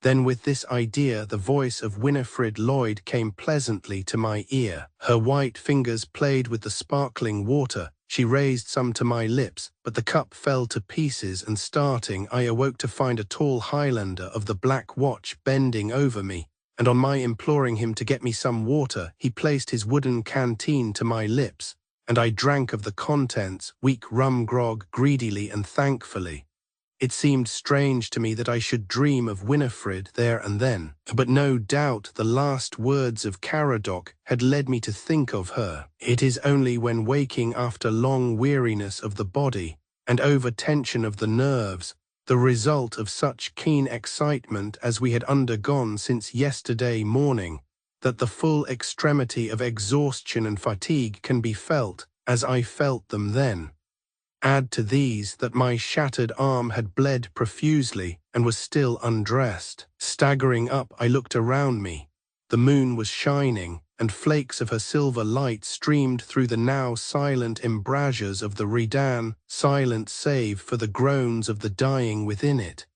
Then with this idea the voice of Winifred Lloyd came pleasantly to my ear. Her white fingers played with the sparkling water. She raised some to my lips, but the cup fell to pieces, and starting I awoke to find a tall Highlander of the Black Watch bending over me, and on my imploring him to get me some water, he placed his wooden canteen to my lips, and I drank of the contents, weak rum grog, greedily and thankfully. It seemed strange to me that I should dream of Winifred there and then, but no doubt the last words of Caradoc had led me to think of her. It is only when waking after long weariness of the body and over-tension of the nerves, the result of such keen excitement as we had undergone since yesterday morning, that the full extremity of exhaustion and fatigue can be felt, as I felt them then. Add to these that my shattered arm had bled profusely and was still undressed. Staggering up, I looked around me. The moon was shining, and flakes of her silver light streamed through the now silent embrasures of the Redan, silent save for the groans of the dying within it.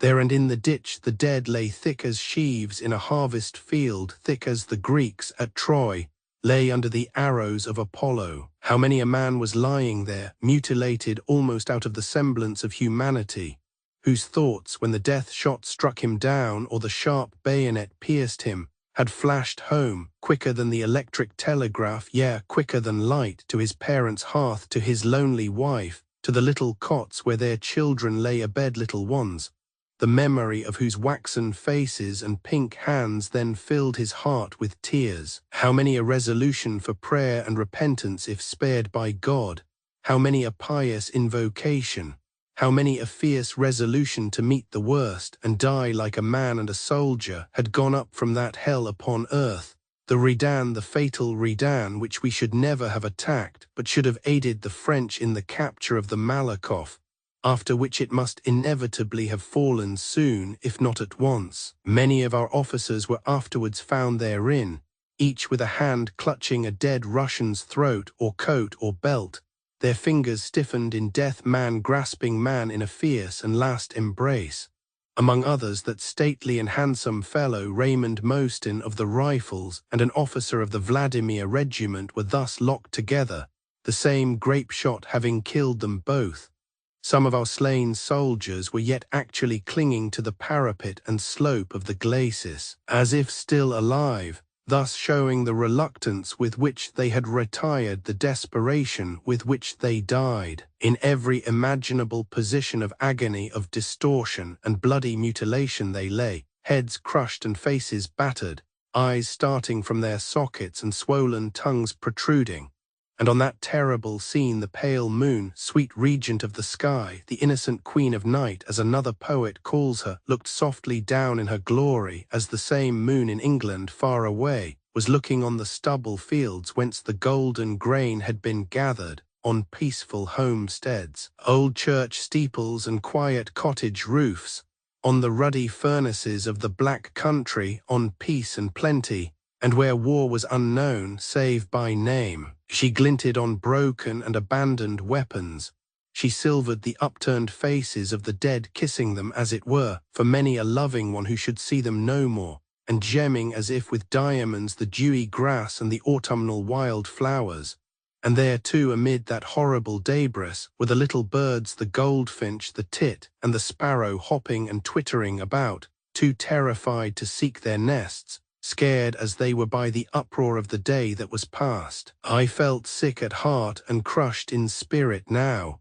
There and in the ditch the dead lay thick as sheaves in a harvest field, thick as the Greeks at Troy lay under the arrows of Apollo. How many a man was lying there, mutilated almost out of the semblance of humanity, whose thoughts, when the death shot struck him down or the sharp bayonet pierced him, had flashed home, quicker than the electric telegraph, yea, quicker than light, to his parents' hearth, to his lonely wife, to the little cots where their children lay abed, little ones, the memory of whose waxen faces and pink hands then filled his heart with tears. How many a resolution for prayer and repentance if spared by God, how many a pious invocation, how many a fierce resolution to meet the worst and die like a man and a soldier had gone up from that hell upon earth, the Redan, the fatal Redan, which we should never have attacked, but should have aided the French in the capture of the Malakoff, after which it must inevitably have fallen soon, if not at once. Many of our officers were afterwards found therein, each with a hand clutching a dead Russian's throat or coat or belt, their fingers stiffened in death, man grasping man in a fierce and last embrace. Among others, that stately and handsome fellow Raymond Mostyn of the Rifles and an officer of the Vladimir regiment were thus locked together, the same grape shot having killed them both. Some of our slain soldiers were yet actually clinging to the parapet and slope of the glacis, as if still alive, thus showing the reluctance with which they had retired, the desperation with which they died. In every imaginable position of agony, of distortion and bloody mutilation they lay, heads crushed and faces battered, eyes starting from their sockets and swollen tongues protruding. And on that terrible scene the pale moon, sweet regent of the sky, the innocent queen of night, as another poet calls her, looked softly down in her glory, as the same moon in England far away was looking on the stubble fields whence the golden grain had been gathered, on peaceful homesteads, old church steeples and quiet cottage roofs, on the ruddy furnaces of the Black Country, on peace and plenty, and where war was unknown save by name. She glinted on broken and abandoned weapons. She silvered the upturned faces of the dead, kissing them, as it were, for many a loving one who should see them no more, and gemming as if with diamonds the dewy grass and the autumnal wild flowers. And there too, amid that horrible debris, were the little birds, the goldfinch, the tit, and the sparrow, hopping and twittering about, too terrified to seek their nests, scared as they were by the uproar of the day that was past. I felt sick at heart and crushed in spirit now.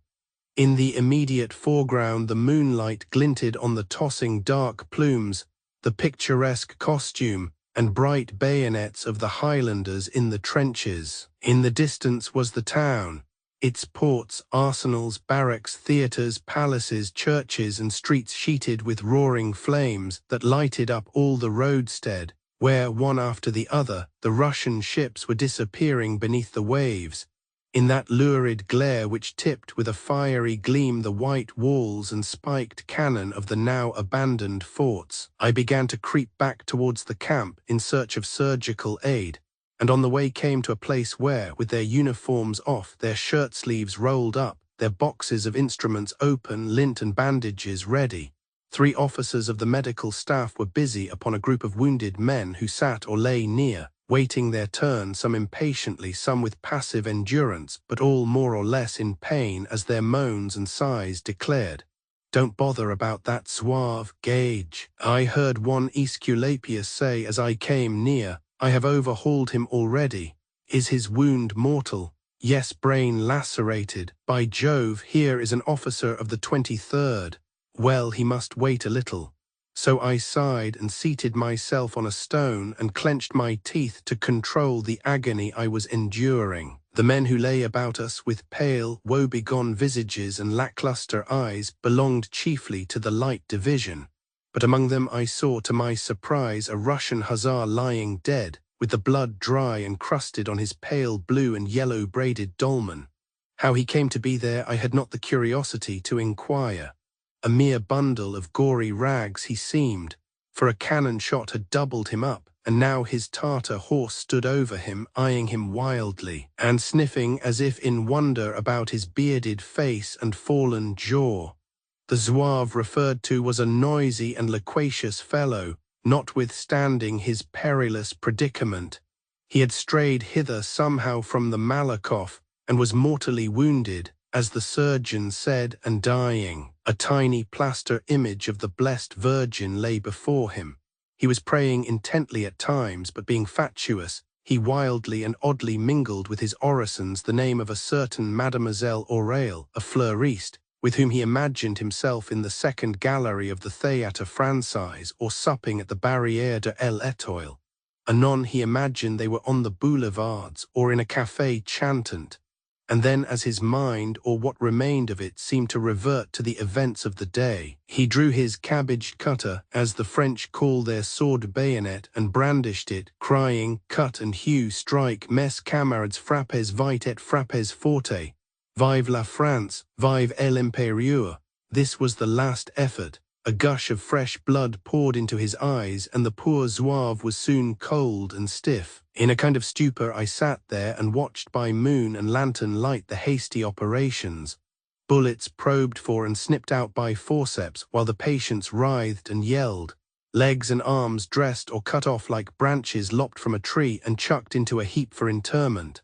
In the immediate foreground the moonlight glinted on the tossing dark plumes, the picturesque costume, and bright bayonets of the Highlanders in the trenches. In the distance was the town, its ports, arsenals, barracks, theatres, palaces, churches, and streets sheeted with roaring flames that lighted up all the roadstead, where, one after the other, the Russian ships were disappearing beneath the waves. In that lurid glare which tipped with a fiery gleam the white walls and spiked cannon of the now abandoned forts, I began to creep back towards the camp in search of surgical aid, and on the way came to a place where, with their uniforms off, their shirt sleeves rolled up, their boxes of instruments open, lint and bandages ready, 3 officers of the medical staff were busy upon a group of wounded men who sat or lay near, waiting their turn, some impatiently, some with passive endurance, but all more or less in pain, as their moans and sighs declared. "Don't bother about that Zouave, Gage," I heard one Aesculapius say as I came near. "I have overhauled him already. Is his wound mortal?" "Yes, brain lacerated. By Jove, here is an officer of the 23rd. Well, he must wait a little." So I sighed and seated myself on a stone and clenched my teeth to control the agony I was enduring. The men who lay about us with pale, woebegone visages and lackluster eyes belonged chiefly to the light division, but among them I saw to my surprise a Russian hussar lying dead, with the blood dry and crusted on his pale blue and yellow braided dolman. How he came to be there I had not the curiosity to inquire. A mere bundle of gory rags he seemed, for a cannon shot had doubled him up, and now his Tartar horse stood over him, eyeing him wildly, and sniffing as if in wonder about his bearded face and fallen jaw. The Zouave referred to was a noisy and loquacious fellow, notwithstanding his perilous predicament. He had strayed hither somehow from the Malakoff, and was mortally wounded, as the surgeon said, and dying. A tiny plaster image of the Blessed Virgin lay before him. He was praying intently at times, but being fatuous, he wildly and oddly mingled with his orisons the name of a certain Mademoiselle Aureille, a fleuriste, with whom he imagined himself in the second gallery of the Théâtre Français or supping at the Barrière de l'Étoile. Anon he imagined they were on the boulevards or in a café chantant, and then as his mind, or what remained of it, seemed to revert to the events of the day, he drew his cabbage cutter, as the French call their sword bayonet, and brandished it, crying, "Cut and hew, strike, mes camarades, frappez vite et frappez forte. Vive la France, vive l'Imperieure." This was the last effort. A gush of fresh blood poured into his eyes, and the poor Zouave was soon cold and stiff. In a kind of stupor I sat there and watched by moon and lantern light the hasty operations. Bullets probed for and snipped out by forceps, while the patients writhed and yelled. Legs and arms dressed or cut off like branches lopped from a tree and chucked into a heap for interment.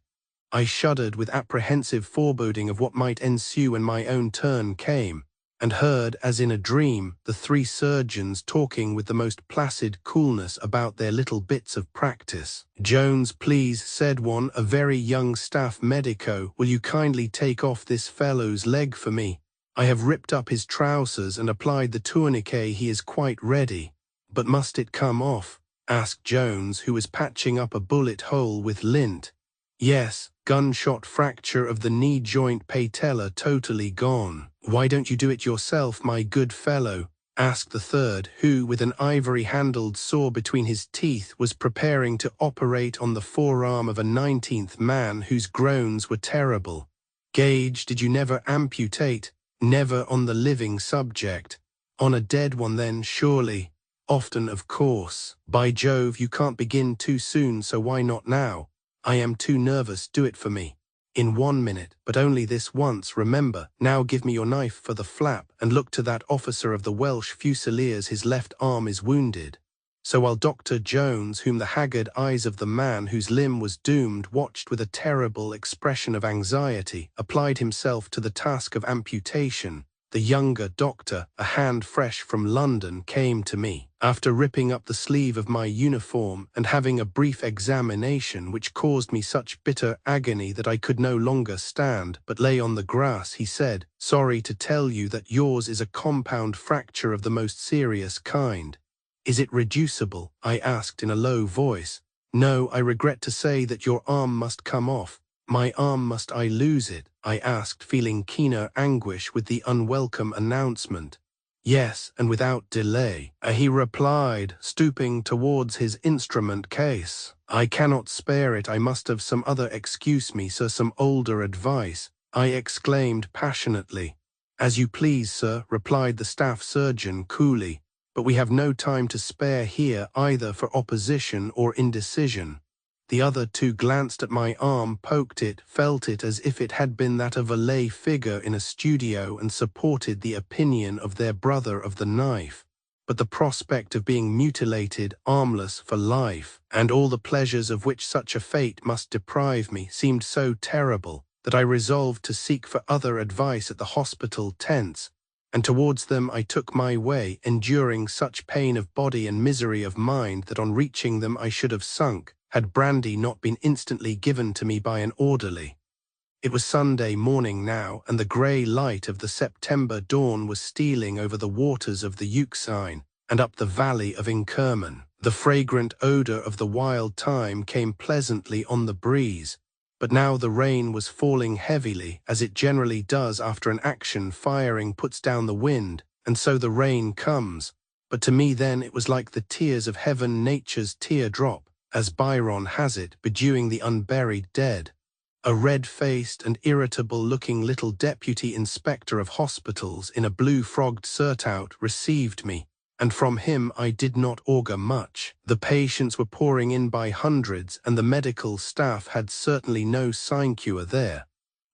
I shuddered with apprehensive foreboding of what might ensue when my own turn came, and heard, as in a dream, the three surgeons talking with the most placid coolness about their little bits of practice. "Jones, please," said one, a very young staff medico, "will you kindly take off this fellow's leg for me? I have ripped up his trousers and applied the tourniquet. He is quite ready." "But must it come off?" asked Jones, who was patching up a bullet hole with lint. "Yes, gunshot fracture of the knee joint, patella totally gone." "Why don't you do it yourself, my good fellow?" asked the third, who, with an ivory-handled saw between his teeth, was preparing to operate on the forearm of a 19th man whose groans were terrible. "Gage, did you never amputate?" "Never on the living subject." "On a dead one then, surely?" "Often, of course." "By Jove, you can't begin too soon, so why not now?" "I am too nervous. Do it for me." "In 1 minute, but only this once, remember. Now give me your knife for the flap, and look to that officer of the Welsh Fusiliers, his left arm is wounded." So while Dr. Jones, whom the haggard eyes of the man whose limb was doomed watched with a terrible expression of anxiety, applied himself to the task of amputation, the younger doctor, a hand fresh from London, came to me. After ripping up the sleeve of my uniform and having a brief examination which caused me such bitter agony that I could no longer stand but lay on the grass, he said, "Sorry to tell you that yours is a compound fracture of the most serious kind." "Is it reducible?" I asked in a low voice. "No, I regret to say that your arm must come off." "My arm, must I lose it?" I asked, feeling keener anguish with the unwelcome announcement. "Yes, and without delay," he replied, stooping towards his instrument case. "I cannot spare it. I must have some other excuse me, sir, some older advice," I exclaimed passionately. "As you please, sir," replied the staff surgeon coolly, "but we have no time to spare here either for opposition or indecision." The other two glanced at my arm, poked it, felt it as if it had been that of a lay figure in a studio, and supported the opinion of their brother of the knife. But the prospect of being mutilated, armless for life, and all the pleasures of which such a fate must deprive me, seemed so terrible that I resolved to seek for other advice at the hospital tents, and towards them I took my way, enduring such pain of body and misery of mind that on reaching them I should have sunk, had brandy not been instantly given to me by an orderly. It was Sunday morning now, and the grey light of the September dawn was stealing over the waters of the Euxine and up the valley of Inkerman. The fragrant odour of the wild thyme came pleasantly on the breeze, but now the rain was falling heavily, as it generally does after an action firing puts down the wind, and so the rain comes. But to me then it was like the tears of heaven, nature's tear-drop, as Byron has it, bedewing the unburied dead. A red-faced and irritable-looking little deputy inspector of hospitals in a blue-frogged surtout received me, and from him I did not augur much. The patients were pouring in by hundreds, and the medical staff had certainly no sinecure there.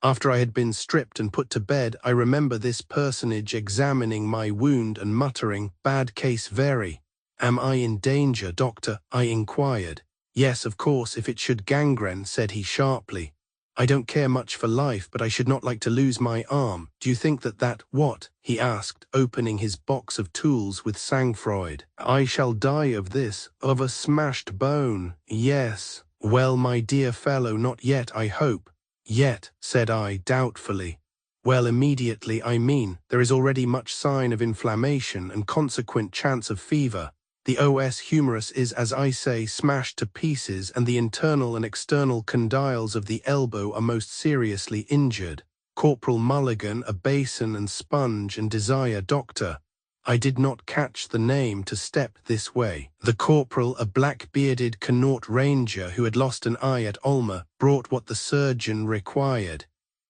After I had been stripped and put to bed, I remember this personage examining my wound and muttering, "Bad case very." "Am I in danger, doctor?" I inquired. "Yes, of course, if it should gangrene," said he sharply. "I don't care much for life, but I should not like to lose my arm. Do you think that what?" he asked, opening his box of tools with sang-froid. "I shall die of this, of a smashed bone, yes." "Well, my dear fellow, not yet, I hope." "Yet," said I doubtfully. Well, immediately, I mean, there is already much sign of inflammation and consequent chance of fever. The os humerus is, as I say, smashed to pieces, and the internal and external condyles of the elbow are most seriously injured. Corporal Mulligan, a basin and sponge and desire doctor. I did not catch the name to step this way. The corporal, a black-bearded Connaught ranger who had lost an eye at Ulmer, brought what the surgeon required.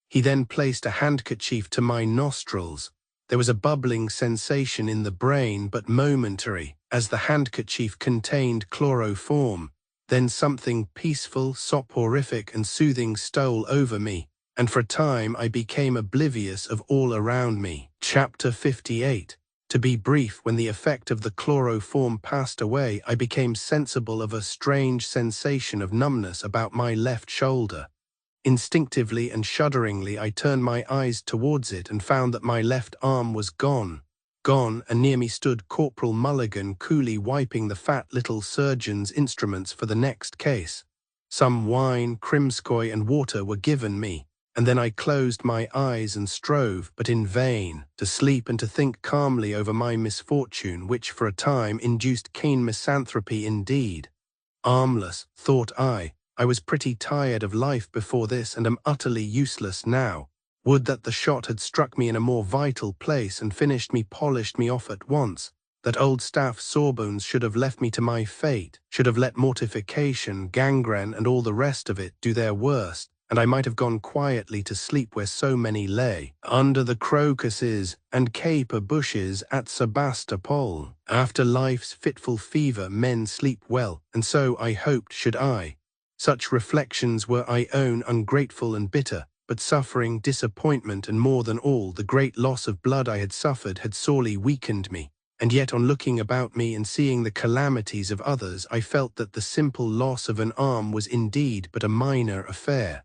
He then placed a handkerchief to my nostrils. There was a bubbling sensation in the brain, but momentary, as the handkerchief contained chloroform. Then something peaceful, soporific and soothing stole over me, and for a time I became oblivious of all around me. Chapter 58. To be brief, when the effect of the chloroform passed away, I became sensible of a strange sensation of numbness about my left shoulder. Instinctively and shudderingly I turned my eyes towards it and found that my left arm was gone. Gone, and near me stood Corporal Mulligan coolly wiping the fat little surgeon's instruments for the next case. Some wine, Krimskoy and water were given me, and then I closed my eyes and strove, but in vain, to sleep and to think calmly over my misfortune, which for a time induced keen misanthropy indeed. Armless, thought I was pretty tired of life before this and am utterly useless now. Would that the shot had struck me in a more vital place and polished me off at once, that old staff sawbones should have left me to my fate, should have let mortification, gangrene and all the rest of it do their worst, and I might have gone quietly to sleep where so many lay, under the crocuses and caper bushes at Sebastopol. After life's fitful fever men sleep well, and so I hoped should I. Such reflections were, I own, ungrateful and bitter, but suffering, disappointment, and more than all, the great loss of blood I had suffered had sorely weakened me, and yet on looking about me and seeing the calamities of others, I felt that the simple loss of an arm was indeed but a minor affair.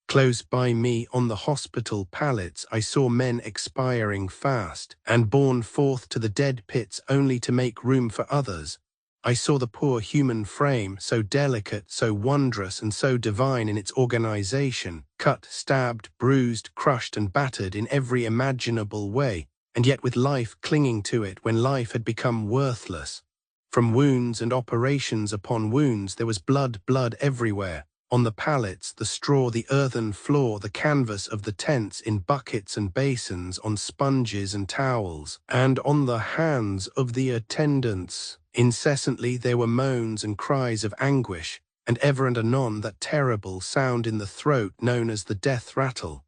Close by me on the hospital pallets I saw men expiring fast, and borne forth to the dead pits only to make room for others. I saw the poor human frame, so delicate, so wondrous, and so divine in its organization, cut, stabbed, bruised, crushed, and battered in every imaginable way, and yet with life clinging to it when life had become worthless. From wounds and operations upon wounds there was blood everywhere. On the pallets, the straw, the earthen floor, the canvas of the tents, in buckets and basins, on sponges and towels, and on the hands of the attendants. Incessantly there were moans and cries of anguish, and ever and anon that terrible sound in the throat known as the death rattle.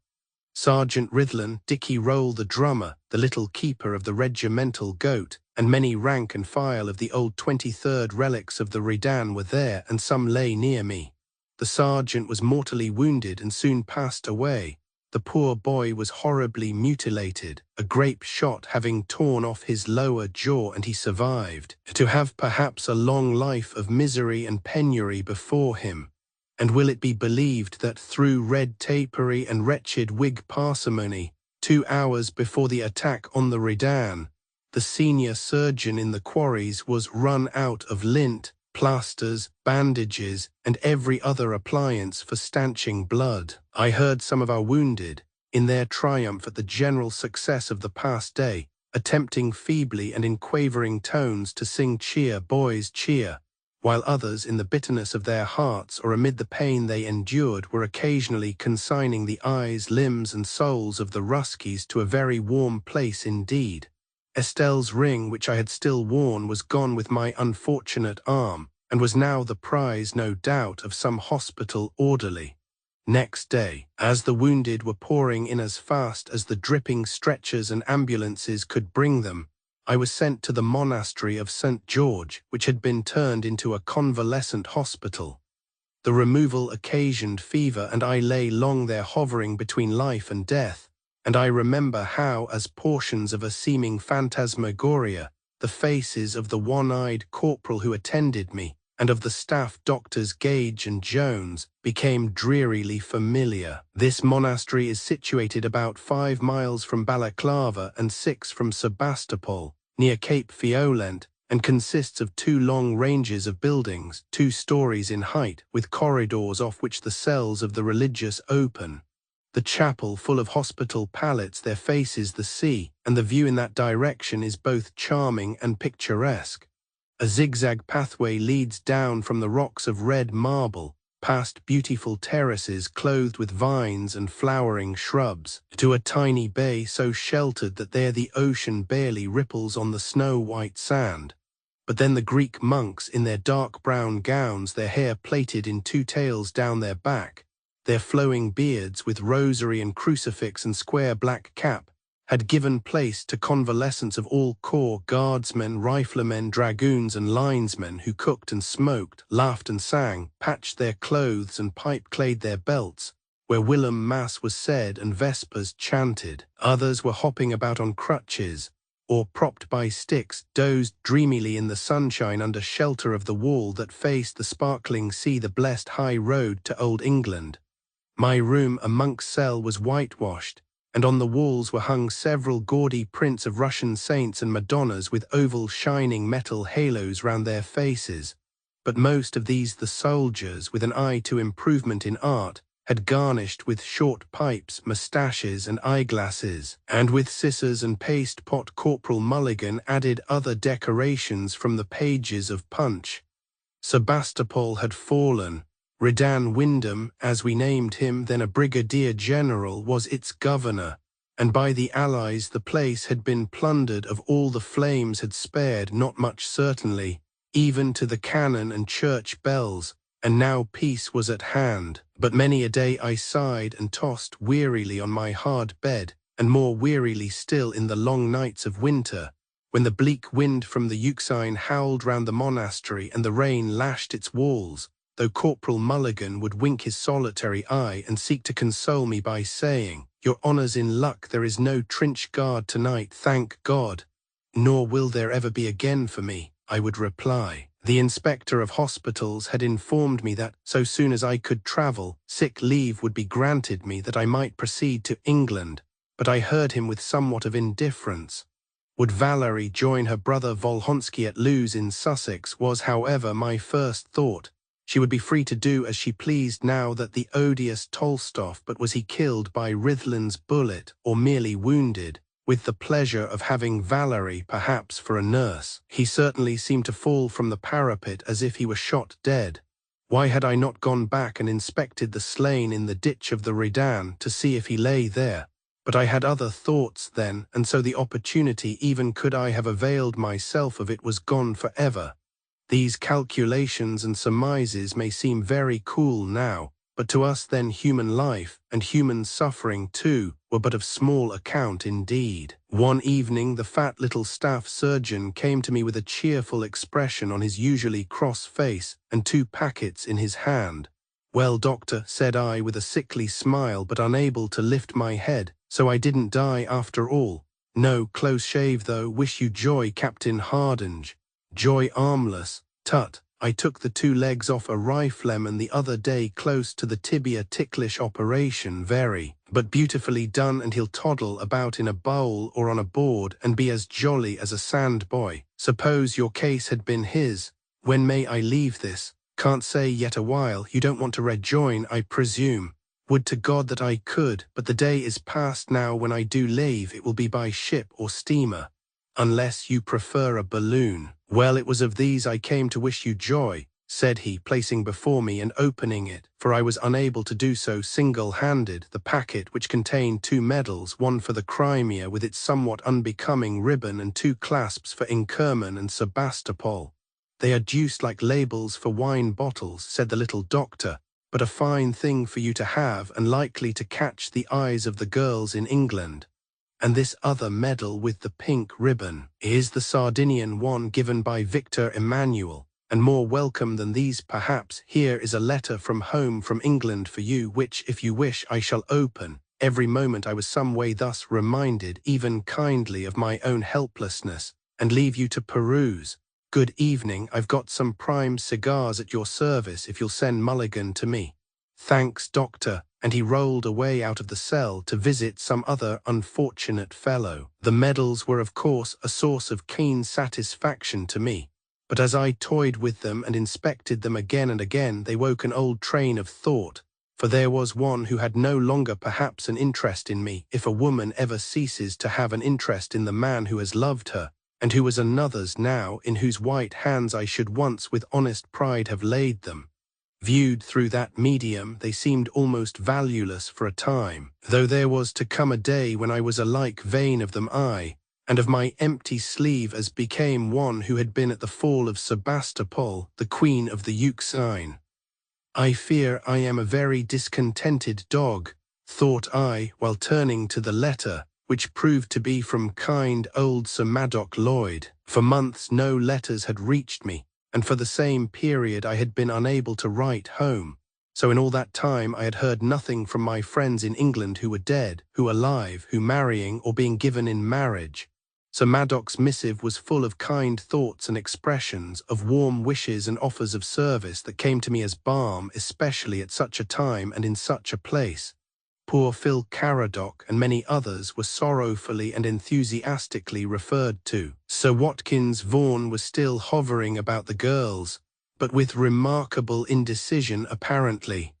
Sergeant Rithlin, Dicky Roll the drummer, the little keeper of the regimental goat, and many rank and file of the old 23rd relics of the Redan were there, and some lay near me. The sergeant was mortally wounded and soon passed away. The poor boy was horribly mutilated, a grape shot having torn off his lower jaw, and he survived, to have perhaps a long life of misery and penury before him. And will it be believed that through red tapery and wretched Whig parsimony, 2 hours before the attack on the Redan, the senior surgeon in the quarries was run out of lint, plasters, bandages, and every other appliance for stanching blood. I heard some of our wounded, in their triumph at the general success of the past day, attempting feebly and in quavering tones to sing "Cheer, boys, cheer," while others, in the bitterness of their hearts or amid the pain they endured, were occasionally consigning the eyes, limbs, and souls of the Ruskies to a very warm place indeed. Estelle's ring, which I had still worn, was gone with my unfortunate arm, and was now the prize, no doubt, of some hospital orderly. Next day, as the wounded were pouring in as fast as the dripping stretchers and ambulances could bring them, I was sent to the monastery of St. George, which had been turned into a convalescent hospital. The removal occasioned fever, and I lay long there hovering between life and death. And I remember how, as portions of a seeming phantasmagoria, the faces of the one-eyed corporal who attended me, and of the staff doctors Gage and Jones, became drearily familiar. This monastery is situated about 5 miles from Balaclava and 6 from Sebastopol, near Cape Fiolent, and consists of 2 long ranges of buildings, 2 stories in height, with corridors off which the cells of the religious open. The chapel full of hospital pallets, their faces the sea, and the view in that direction is both charming and picturesque. A zigzag pathway leads down from the rocks of red marble, past beautiful terraces clothed with vines and flowering shrubs, to a tiny bay so sheltered that there the ocean barely ripples on the snow-white sand. But then the Greek monks in their dark brown gowns, their hair plaited in two tails down their back, their flowing beards with rosary and crucifix and square black cap, had given place to convalescents of all corps, guardsmen, riflemen, dragoons and linesmen, who cooked and smoked, laughed and sang, patched their clothes and pipe-clayed their belts, where whilom mass was said and vespers chanted. Others were hopping about on crutches, or propped by sticks, dozed dreamily in the sunshine under shelter of the wall that faced the sparkling sea, the blessed high road to old England. My room, a monk's cell, was whitewashed, and on the walls were hung several gaudy prints of Russian saints and Madonnas with oval shining metal halos round their faces. But most of these the soldiers, with an eye to improvement in art, had garnished with short pipes, moustaches and eyeglasses, and with scissors and paste-pot Corporal Mulligan added other decorations from the pages of Punch. Sebastopol had fallen. Redan Wyndham, as we named him, then a brigadier general, was its governor, and by the Allies the place had been plundered of all the flames had spared not much certainly, even to the cannon and church bells, and now peace was at hand. But many a day I sighed and tossed wearily on my hard bed, and more wearily still in the long nights of winter, when the bleak wind from the Euxine howled round the monastery and the rain lashed its walls, though Corporal Mulligan would wink his solitary eye and seek to console me by saying, "Your honour's in luck, there is no trench guard tonight, thank God." "Nor will there ever be again for me," I would reply. The inspector of hospitals had informed me that, so soon as I could travel, sick leave would be granted me that I might proceed to England, but I heard him with somewhat of indifference. Would Valerie join her brother Volhonsky at Lewes in Sussex was, however, my first thought. She would be free to do as she pleased now that the odious Tolstoff, but was he killed by Rithlin's bullet or merely wounded, with the pleasure of having Valerie perhaps for a nurse? He certainly seemed to fall from the parapet as if he were shot dead. Why had I not gone back and inspected the slain in the ditch of the Redan to see if he lay there? But I had other thoughts then, and so the opportunity, even could I have availed myself of it, was gone for ever. These calculations and surmises may seem very cool now, but to us then human life, and human suffering too, were but of small account indeed. One evening the fat little staff surgeon came to me with a cheerful expression on his usually cross face and 2 packets in his hand. "Well, doctor," said I with a sickly smile, but unable to lift my head, "so I didn't die after all." "No, close shave though. Wish you joy, Captain Hardinge." "Joy armless. Tut, I took the 2 legs off a rifleman the other day close to the tibia, ticklish operation very, but beautifully done, and he'll toddle about in a bowl or on a board and be as jolly as a sand boy. Suppose your case had been his. When may I leave this?" "Can't say yet awhile. You don't want to rejoin, I presume." "Would to God that I could, but the day is past now when I do leave. It will be by ship or steamer." "Unless you prefer a balloon." "Well, it was of these I came to wish you joy," said he, placing before me and opening it, for I was unable to do so single-handed, the packet which contained 2 medals, one for the Crimea with its somewhat unbecoming ribbon, and 2 clasps for Inkerman and Sebastopol. "They are deuced like labels for wine bottles," said the little doctor, "but a fine thing for you to have, and likely to catch the eyes of the girls in England. And this other medal with the pink ribbon is the Sardinian one given by Victor Emmanuel, and more welcome than these perhaps. Here is a letter from home from England for you, which, if you wish, I shall open. Every moment I was some way thus reminded, even kindly, of my own helplessness, and leave you to peruse. Good evening. I've got some prime cigars at your service if you'll send Mulligan to me." "Thanks, doctor," and he rolled away out of the cell to visit some other unfortunate fellow. The medals were of course a source of keen satisfaction to me, but as I toyed with them and inspected them again and again, they woke an old train of thought. For there was one who had no longer perhaps an interest in me, if a woman ever ceases to have an interest in the man who has loved her, and who was another's now, in whose white hands I should once with honest pride have laid them. Viewed through that medium, they seemed almost valueless for a time, though there was to come a day when I was alike vain of them, I, and of my empty sleeve, as became one who had been at the fall of Sebastopol, the queen of the Euxine. I fear I am a very discontented dog, thought I, while turning to the letter, which proved to be from kind old Sir Madok Lloyd. For months no letters had reached me, and for the same period I had been unable to write home. So in all that time I had heard nothing from my friends in England who were dead, who alive, who marrying or being given in marriage. Sir Madok's missive was full of kind thoughts and expressions, of warm wishes and offers of service that came to me as balm, especially at such a time and in such a place. Poor Phil Caradoc and many others were sorrowfully and enthusiastically referred to. Sir Watkins Vaughan was still hovering about the girls, but with remarkable indecision apparently.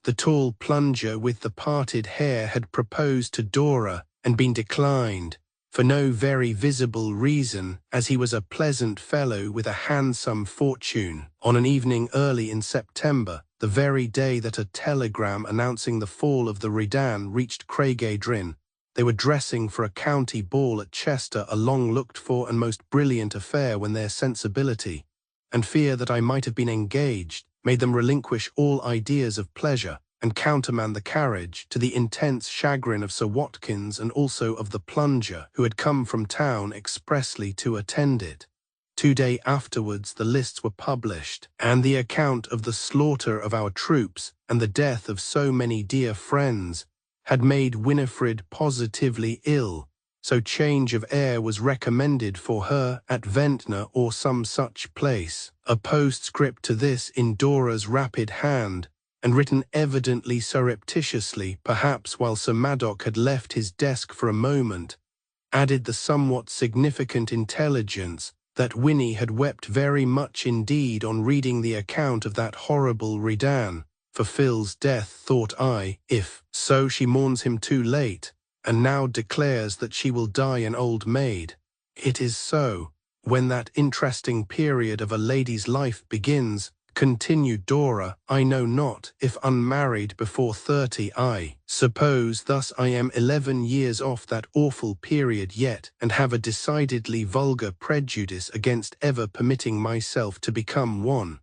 The tall plunger with the parted hair had proposed to Dora and been declined, for no very visible reason, as he was a pleasant fellow with a handsome fortune. On an evening early in September, the very day that a telegram announcing the fall of the Redan reached Craigydrin, they were dressing for a county ball at Chester, a long-looked-for and most brilliant affair, when their sensibility, and fear that I might have been engaged, made them relinquish all ideas of pleasure, and countermand the carriage, to the intense chagrin of Sir Watkins and also of the plunger, who had come from town expressly to attend it. 2 days afterwards the lists were published, and the account of the slaughter of our troops and the death of so many dear friends had made Winifred positively ill, so change of air was recommended for her at Ventnor or some such place. A postscript to this in Dora's rapid hand, and written evidently surreptitiously, perhaps while Sir Madok had left his desk for a moment, added the somewhat significant intelligence that Winnie had wept very much indeed on reading the account of that horrible Redan. For Phil's death, thought I, if so she mourns him too late, and now declares that she will die an old maid. It is so, when that interesting period of a lady's life begins, continued Dora. I know not, if unmarried before 30, I suppose thus I am 11 years off that awful period yet, and have a decidedly vulgar prejudice against ever permitting myself to become one.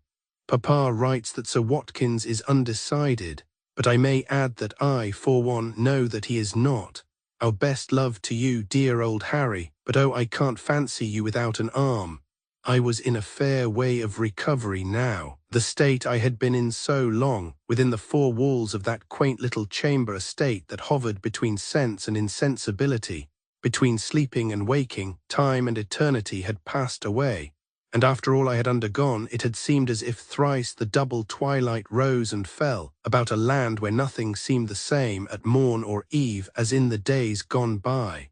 Papa writes that Sir Watkins is undecided, but I may add that I, for one, know that he is not. Our best love to you, dear old Harry, but oh, I can't fancy you without an arm. I was in a fair way of recovery now. The state I had been in so long, within the 4 walls of that quaint little chamber, a state that hovered between sense and insensibility, between sleeping and waking, time and eternity had passed away, and after all I had undergone, it had seemed as if thrice the double twilight rose and fell about a land where nothing seemed the same at morn or eve as in the days gone by.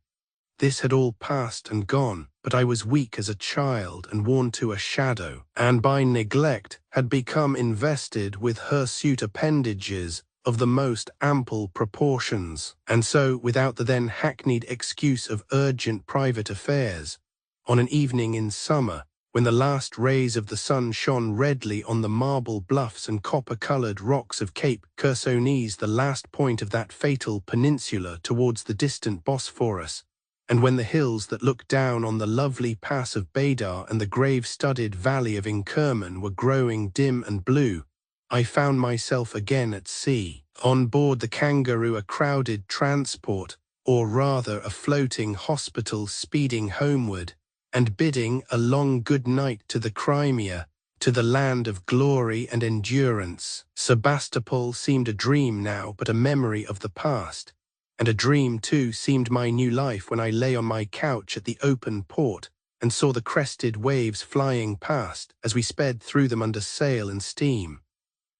This had all passed and gone, but I was weak as a child and worn to a shadow, and by neglect had become invested with hirsute appendages of the most ample proportions, and so, without the then hackneyed excuse of urgent private affairs, on an evening in summer, when the last rays of the sun shone redly on the marble bluffs and copper-coloured rocks of Cape Chersonese, the last point of that fatal peninsula towards the distant Bosphorus, and when the hills that look down on the lovely pass of Baydar and the grave-studded valley of Inkerman were growing dim and blue, I found myself again at sea, on board the Kangaroo, a crowded transport, or rather a floating hospital, speeding homeward, and bidding a long good night to the Crimea, to the land of glory and endurance. Sebastopol seemed a dream now, but a memory of the past. And a dream, too, seemed my new life when I lay on my couch at the open port and saw the crested waves flying past as we sped through them under sail and steam.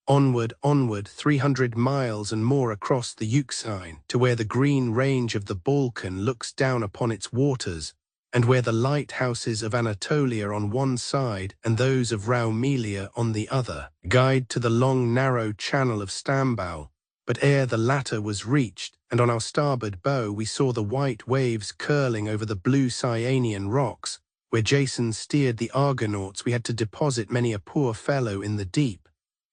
Onward, onward, 300 miles and more across the Euxine, to where the green range of the Balkan looks down upon its waters, and where the lighthouses of Anatolia on one side and those of Roumelia on the other guide to the long narrow channel of Stambul, But ere the latter was reached, and on our starboard bow we saw the white waves curling over the blue Cyanean rocks, where Jason steered the Argonauts, we had to deposit many a poor fellow in the deep,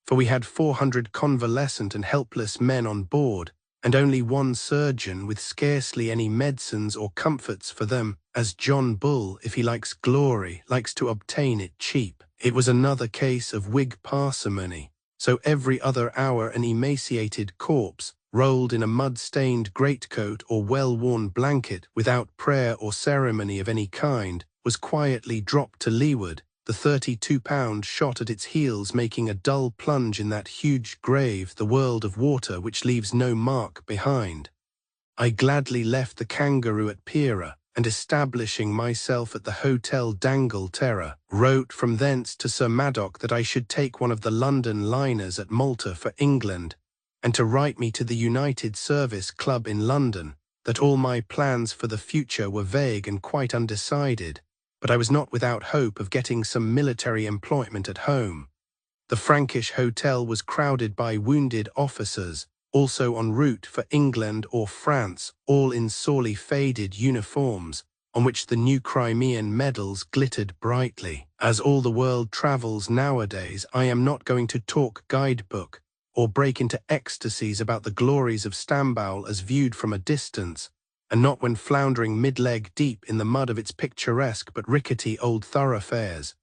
for we had 400 convalescent and helpless men on board, and only one surgeon with scarcely any medicines or comforts for them, as John Bull, if he likes glory, likes to obtain it cheap. It was another case of Whig parsimony. So every other hour an emaciated corpse, rolled in a mud-stained greatcoat or well-worn blanket, without prayer or ceremony of any kind, was quietly dropped to leeward, the 32-pound shot at its heels making a dull plunge in that huge grave, the world of water which leaves no mark behind. I gladly left the Kangaroo at Pera, and establishing myself at the Hotel d'Angleterre, wrote from thence to Sir Maddock that I should take one of the London liners at Malta for England, and to write me to the United Service Club in London, that all my plans for the future were vague and quite undecided, but I was not without hope of getting some military employment at home. The Frankish Hotel was crowded by wounded officers, also en route for England or France, all in sorely faded uniforms, on which the new Crimean medals glittered brightly. As all the world travels nowadays, I am not going to talk guidebook, or break into ecstasies about the glories of Stamboul as viewed from a distance, and not when floundering mid-leg deep in the mud of its picturesque but rickety old thoroughfares.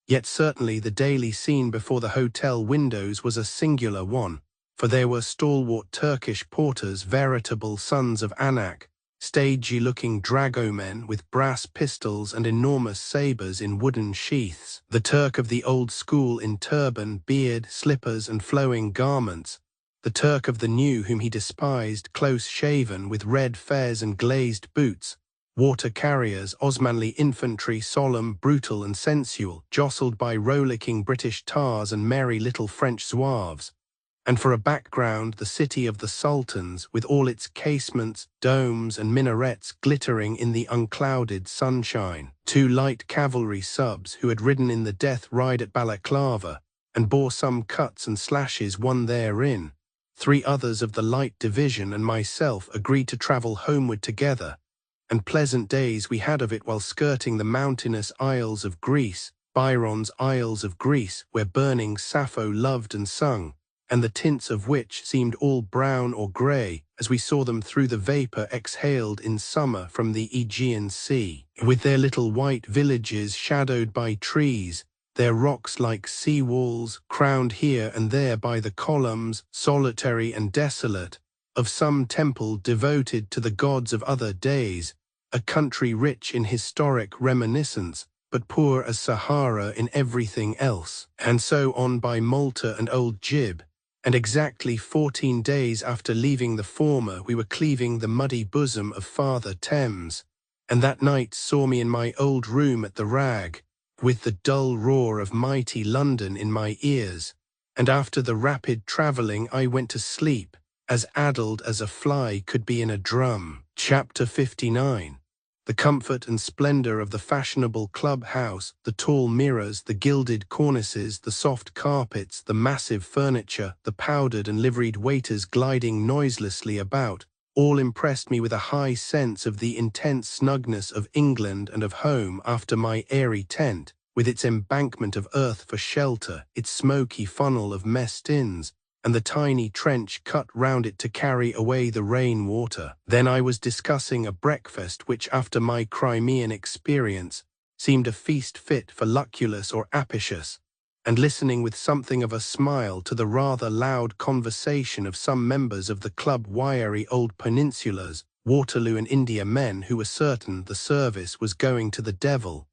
Yet certainly the daily scene before the hotel windows was a singular one, for there were stalwart Turkish porters, veritable sons of Anak, stagey-looking dragomen with brass pistols and enormous sabres in wooden sheaths, the Turk of the old school in turban, beard, slippers and flowing garments, the Turk of the new whom he despised, close-shaven, with red fez and glazed boots, water carriers, Osmanli infantry, solemn, brutal and sensual, jostled by rollicking British tars and merry little French zouaves, and for a background the city of the sultans, with all its casements, domes and minarets glittering in the unclouded sunshine. 2 light cavalry subs who had ridden in the death ride at Balaclava, and bore some cuts and slashes won therein. 3 others of the light division and myself agreed to travel homeward together, and pleasant days we had of it while skirting the mountainous isles of Greece, Byron's Isles of Greece, where burning Sappho loved and sung, and the tints of which seemed all brown or grey as we saw them through the vapour exhaled in summer from the Aegean Sea, with their little white villages shadowed by trees, their rocks like sea walls, crowned here and there by the columns, solitary and desolate, of some temple devoted to the gods of other days, a country rich in historic reminiscence, but poor as Sahara in everything else, and so on by Malta and Old Gib. And exactly 14 days after leaving the former we were cleaving the muddy bosom of Father Thames, and that night saw me in my old room at the Rag, with the dull roar of mighty London in my ears, and after the rapid travelling I went to sleep, as addled as a fly could be in a drum. Chapter 59. The comfort and splendour of the fashionable club-house, the tall mirrors, the gilded cornices, the soft carpets, the massive furniture, the powdered and liveried waiters gliding noiselessly about, all impressed me with a high sense of the intense snugness of England and of home after my airy tent, with its embankment of earth for shelter, its smoky funnel of mess tins, and the tiny trench cut round it to carry away the rain-water. Then I was discussing a breakfast which, after my Crimean experience, seemed a feast fit for Lucullus or Apicius, and listening with something of a smile to the rather loud conversation of some members of the club, wiry old peninsulars, Waterloo and India men who were certain the service was going to the devil,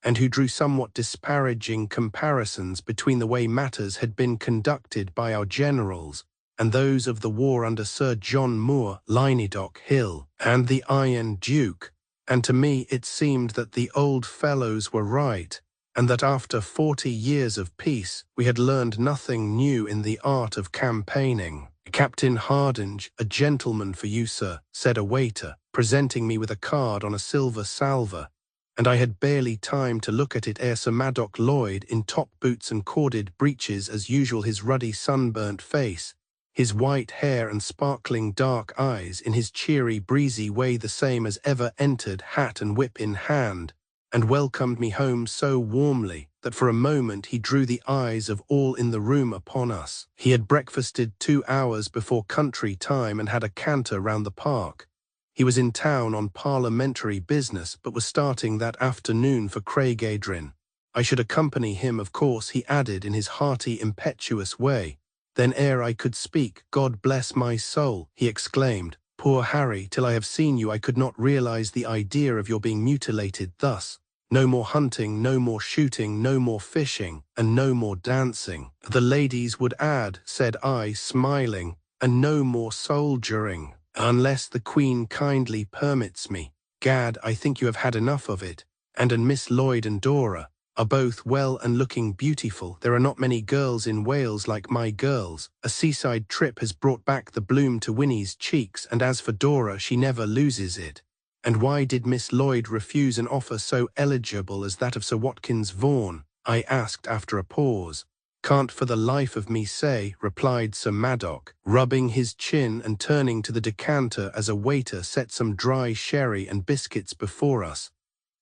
and who drew somewhat disparaging comparisons between the way matters had been conducted by our generals and those of the war under Sir John Moore, Lynedoc Hill, and the Iron Duke, and to me it seemed that the old fellows were right, and that after 40 years of peace we had learned nothing new in the art of campaigning. "Captain Hardinge, a gentleman for you, sir," said a waiter, presenting me with a card on a silver salver, and I had barely time to look at it ere Sir Maddock Lloyd, in top boots and corded breeches as usual, his ruddy sunburnt face, his white hair and sparkling dark eyes in his cheery, breezy way the same as ever, entered, hat and whip in hand, and welcomed me home so warmly that for a moment he drew the eyes of all in the room upon us. He had breakfasted 2 hours before country time and had a canter round the park. He was in town on parliamentary business, but was starting that afternoon for Craigavon. I should accompany him, of course, he added in his hearty, impetuous way. Then ere I could speak, "God bless my soul," he exclaimed. "Poor Harry, till I have seen you I could not realize the idea of your being mutilated thus. No more hunting, no more shooting, no more fishing, and no more dancing." "The ladies would add," said I, smiling, "and no more soldiering, unless the Queen kindly permits me. Gad, I think you have had enough of it. And Miss Lloyd and Dora are both well and looking beautiful. There are not many girls in Wales like my girls. A seaside trip has brought back the bloom to Winnie's cheeks, and as for Dora, she never loses it. And why did Miss Lloyd refuse an offer so eligible as that of Sir Watkins Vaughan?" I asked after a pause. "Can't for the life of me say," replied Sir Madok, rubbing his chin and turning to the decanter as a waiter set some dry sherry and biscuits before us.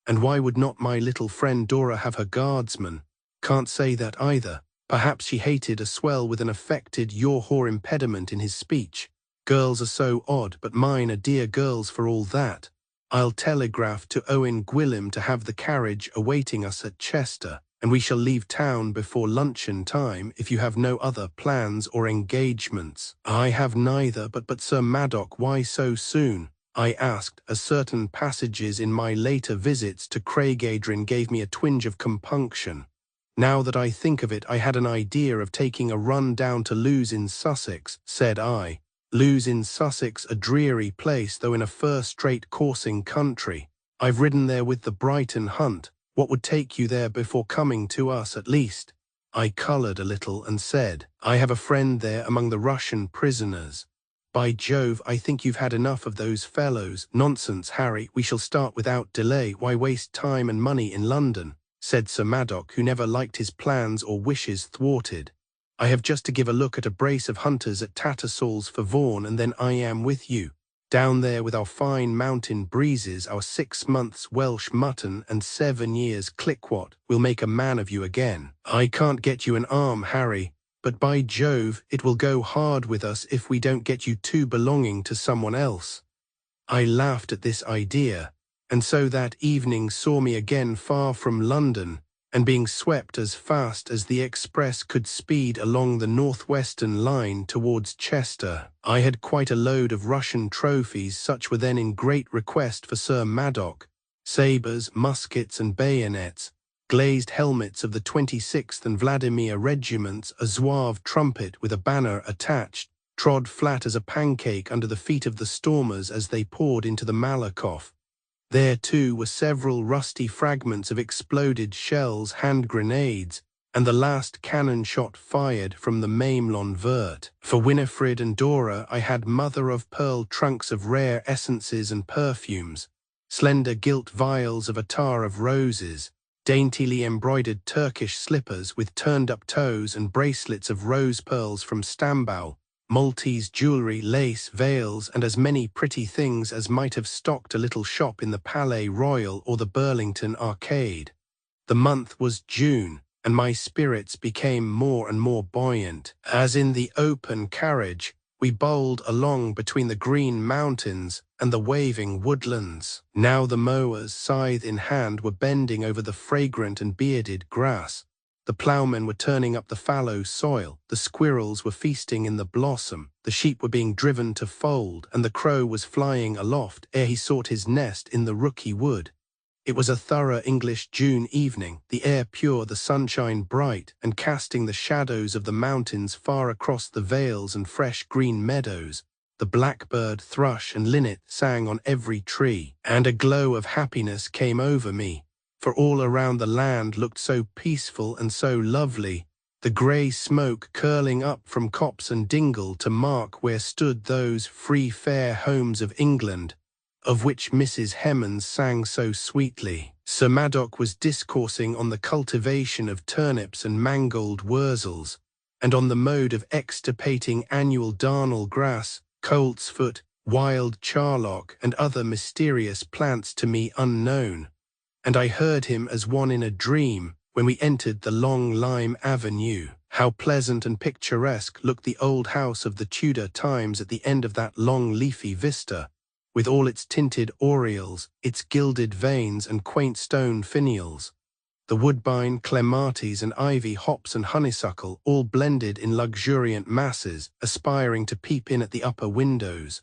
"And why would not my little friend Dora have her guardsman? Can't say that either. Perhaps she hated a swell with an affected yaw-haw impediment in his speech. Girls are so odd, but mine are dear girls for all that. I'll telegraph to Owen Gwilym to have the carriage awaiting us at Chester, and we shall leave town before luncheon time if you have no other plans or engagements." "I have neither, but Sir Madok, why so soon?" I asked, as certain passages in my later visits to Craigavon gave me a twinge of compunction. "Now that I think of it, I had an idea of taking a run down to Lewes in Sussex," said I. "Lewes in Sussex, a dreary place, though in a first-rate coursing country. I've ridden there with the Brighton Hunt. What would take you there before coming to us, at least?" I coloured a little and said, "I have a friend there among the Russian prisoners." "By Jove, I think you've had enough of those fellows." "Nonsense, Harry, we shall start without delay. Why waste time and money in London?" said Sir Madok, who never liked his plans or wishes thwarted. "I have just to give a look at a brace of hunters at Tattersall's for Vaughan, and then I am with you. Down there with our fine mountain breezes, our 6 months Welsh mutton and 7 years Clicquot, we'll make a man of you again. I can't get you an arm, Harry, but by Jove, it will go hard with us if we don't get you two belonging to someone else." I laughed at this idea, and so that evening saw me again far from London, and being swept as fast as the express could speed along the northwestern line towards Chester. I had quite a load of Russian trophies, such were then in great request for Sir Madok: sabres, muskets and bayonets, glazed helmets of the 26th and Vladimir regiments, a zouave trumpet with a banner attached, trod flat as a pancake under the feet of the stormers as they poured into the Malakoff. There, too, were several rusty fragments of exploded shells, hand grenades, and the last cannon shot fired from the Mamelon Vert. For Winifred and Dora I had mother-of-pearl trunks of rare essences and perfumes, slender gilt vials of attar of roses, daintily embroidered Turkish slippers with turned-up toes and bracelets of rose pearls from Stamboul, Maltese jewellery, lace, veils, and as many pretty things as might have stocked a little shop in the Palais Royal or the Burlington Arcade. The month was June, and my spirits became more and more buoyant, as in the open carriage we bowled along between the green mountains and the waving woodlands. Now the mowers, scythe in hand, were bending over the fragrant and bearded grass. The ploughmen were turning up the fallow soil, the squirrels were feasting in the blossom, the sheep were being driven to fold, and the crow was flying aloft ere he sought his nest in the rooky wood. It was a thorough English June evening, the air pure, the sunshine bright, and casting the shadows of the mountains far across the vales and fresh green meadows. The blackbird, thrush, and linnet sang on every tree, and a glow of happiness came over me, for all around the land looked so peaceful and so lovely, the grey smoke curling up from copse and dingle to mark where stood those free fair homes of England, of which Mrs. Hemans sang so sweetly. Sir Madok was discoursing on the cultivation of turnips and mangold wurzels, and on the mode of extirpating annual darnel grass, coltsfoot, wild charlock, and other mysterious plants to me unknown. And I heard him as one in a dream when we entered the long lime avenue. How pleasant and picturesque looked the old house of the Tudor times at the end of that long leafy vista, with all its tinted oriels, its gilded vanes and quaint stone finials. The woodbine, clematis and ivy, hops and honeysuckle, all blended in luxuriant masses, aspiring to peep in at the upper windows.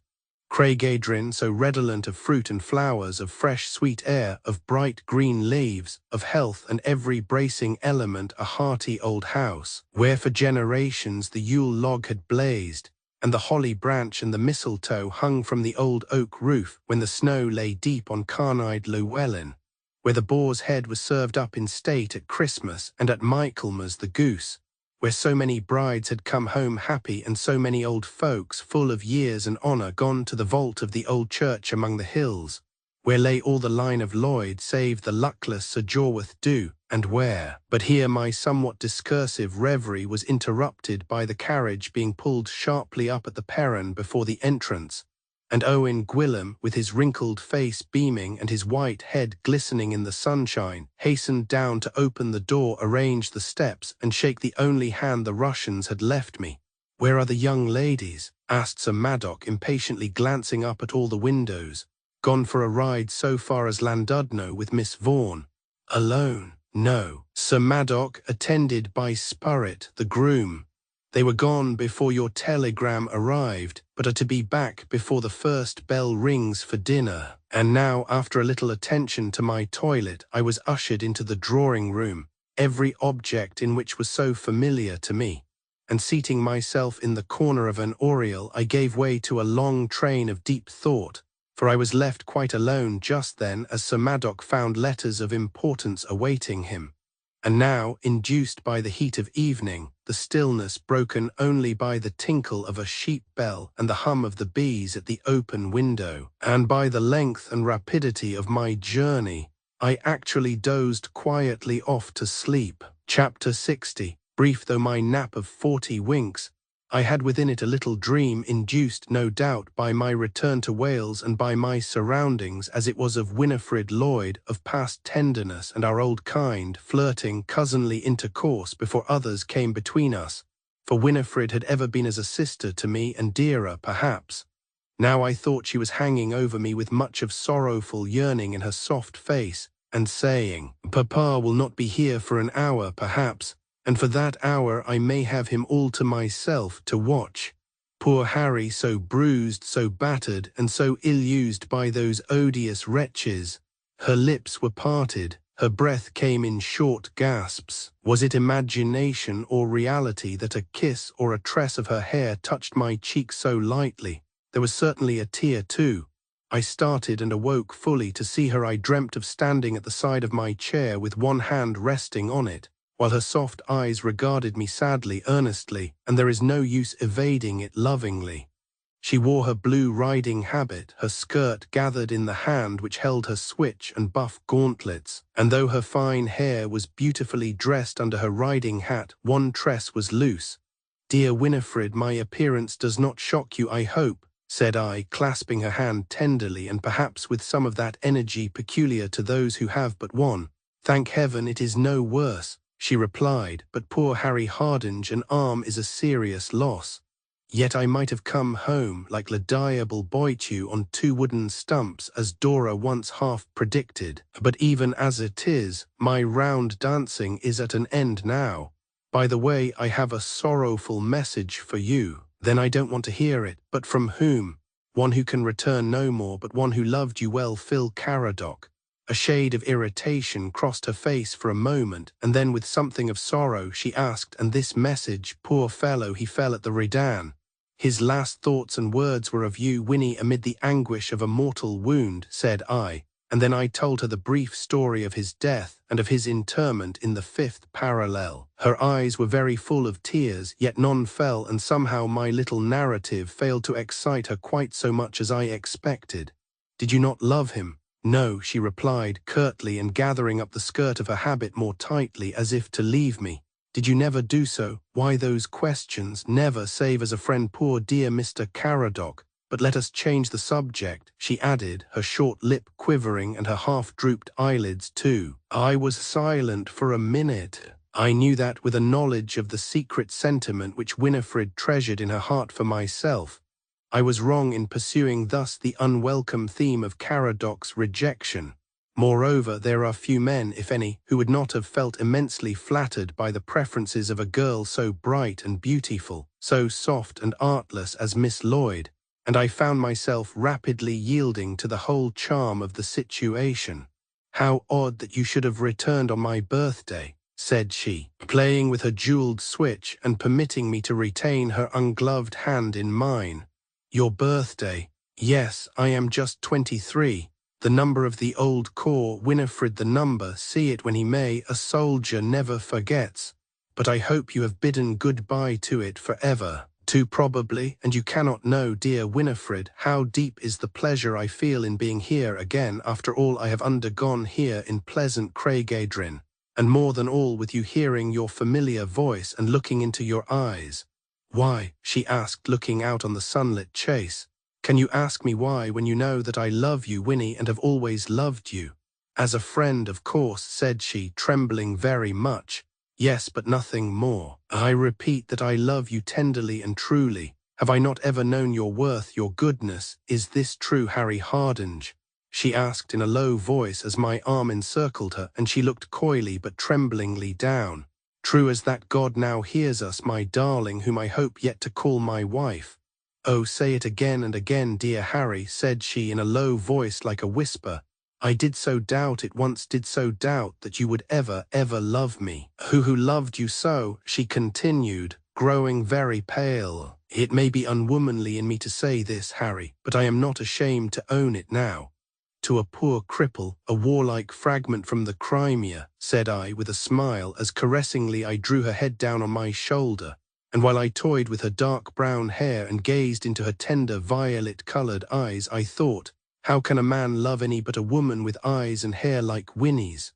Craigedryn, so redolent of fruit and flowers, of fresh sweet air, of bright green leaves, of health and every bracing element, a hearty old house, where for generations the Yule log had blazed, and the holly branch and the mistletoe hung from the old oak roof when the snow lay deep on Carnide Llewellyn, where the boar's head was served up in state at Christmas, and at Michaelmas the goose, where so many brides had come home happy and so many old folks full of years and honour gone to the vault of the old church among the hills, where lay all the line of Lloyd save the luckless Sir Jorwerth Dhu, and where— But here my somewhat discursive reverie was interrupted by the carriage being pulled sharply up at the perron before the entrance, and Owen Gwilym, with his wrinkled face beaming and his white head glistening in the sunshine, hastened down to open the door, arrange the steps, and shake the only hand the Russians had left me. "Where are the young ladies?" asked Sir Madok, impatiently glancing up at all the windows. "Gone for a ride so far as Llandudno with Miss Vaughan." "Alone?" "No, Sir Madok, attended by Spurrit, the groom. They were gone before your telegram arrived, but are to be back before the first bell rings for dinner." And now, after a little attention to my toilet, I was ushered into the drawing-room, every object in which was so familiar to me, and seating myself in the corner of an oriel, I gave way to a long train of deep thought, for I was left quite alone just then, as Sir Madok found letters of importance awaiting him. And now, induced by the heat of evening, the stillness broken only by the tinkle of a sheep bell and the hum of the bees at the open window, and by the length and rapidity of my journey, I actually dozed quietly off to sleep. Chapter 60. Brief though my nap of 40 winks, I had within it a little dream, induced no doubt by my return to Wales and by my surroundings, as it was of Winifred Lloyd, of past tenderness and our old kind, flirting, cousinly intercourse before others came between us, for Winifred had ever been as a sister to me, and dearer perhaps. Now I thought she was hanging over me with much of sorrowful yearning in her soft face, and saying, "Papa will not be here for an hour perhaps, and for that hour I may have him all to myself to watch. Poor Harry, so bruised, so battered, and so ill-used by those odious wretches." Her lips were parted, her breath came in short gasps. Was it imagination or reality that a kiss or a tress of her hair touched my cheek so lightly? There was certainly a tear too. I started and awoke fully to see her. I dreamt of standing at the side of my chair with one hand resting on it, while her soft eyes regarded me sadly, earnestly, and there is no use evading it, lovingly. She wore her blue riding habit, her skirt gathered in the hand which held her switch and buff gauntlets, and though her fine hair was beautifully dressed under her riding hat, one tress was loose. "Dear Winifred, my appearance does not shock you, I hope," said I, clasping her hand tenderly, and perhaps with some of that energy peculiar to those who have but one. "Thank heaven it is no worse," she replied, "but poor Harry Hardinge, an arm is a serious loss. Yet I might have come home like Lediable Boitu on 2 wooden stumps, as Dora once half predicted. But even as it is, my round dancing is at an end now. By the way, I have a sorrowful message for you." "Then I don't want to hear it." "But from whom?" "One who can return no more, but one who loved you well, Phil Caradoc." A shade of irritation crossed her face for a moment, and then with something of sorrow she asked, "And this message? Poor fellow, he fell at the Redan. His last thoughts and words were of you, Winnie, amid the anguish of a mortal wound," said I, and then I told her the brief story of his death and of his interment in the 5th parallel. Her eyes were very full of tears, yet none fell, and somehow my little narrative failed to excite her quite so much as I expected. "Did you not love him?" "No," she replied curtly, and gathering up the skirt of her habit more tightly as if to leave me. Did you never do so? Why those questions? Never, save as a friend, poor dear Mr. Caradoc. But let us change the subject, she added, her short lip quivering and her half-drooped eyelids too. I was silent for a minute. I knew that with a knowledge of the secret sentiment which Winifred treasured in her heart for myself, I was wrong in pursuing thus the unwelcome theme of Caradoc's rejection. Moreover, there are few men, if any, who would not have felt immensely flattered by the preferences of a girl so bright and beautiful, so soft and artless as Miss Lloyd, and I found myself rapidly yielding to the whole charm of the situation. "How odd that you should have returned on my birthday," said she, playing with her jeweled switch and permitting me to retain her ungloved hand in mine. "Your birthday? Yes, I am just 23. The number of the old corps, Winifred the number, see it when he may, a soldier never forgets. But I hope you have bidden good-bye to it forever. Too probably, and you cannot know, dear Winifred, how deep is the pleasure I feel in being here again after all I have undergone here in pleasant Craigydrin, and more than all with you hearing your familiar voice and looking into your eyes." "Why?" she asked, looking out on the sunlit chase. "Can you ask me why when you know that I love you, Winnie, and have always loved you?" "As a friend, of course," said she, trembling very much. "Yes, but nothing more. I repeat that I love you tenderly and truly. Have I not ever known your worth, your goodness? Is this true, Harry Hardinge?" she asked in a low voice as my arm encircled her, and she looked coyly but tremblingly down. "True as that God now hears us, my darling, whom I hope yet to call my wife." "Oh, say it again and again, dear Harry," said she in a low voice like a whisper. "I did so doubt it once, did so doubt that you would ever, ever love me." Who loved you so?" she continued, growing very pale. "It may be unwomanly in me to say this, Harry, but I am not ashamed to own it now." "To a poor cripple, a warlike fragment from the Crimea," said I with a smile as caressingly I drew her head down on my shoulder, and while I toyed with her dark brown hair and gazed into her tender violet-coloured eyes, I thought, how can a man love any but a woman with eyes and hair like Winnie's?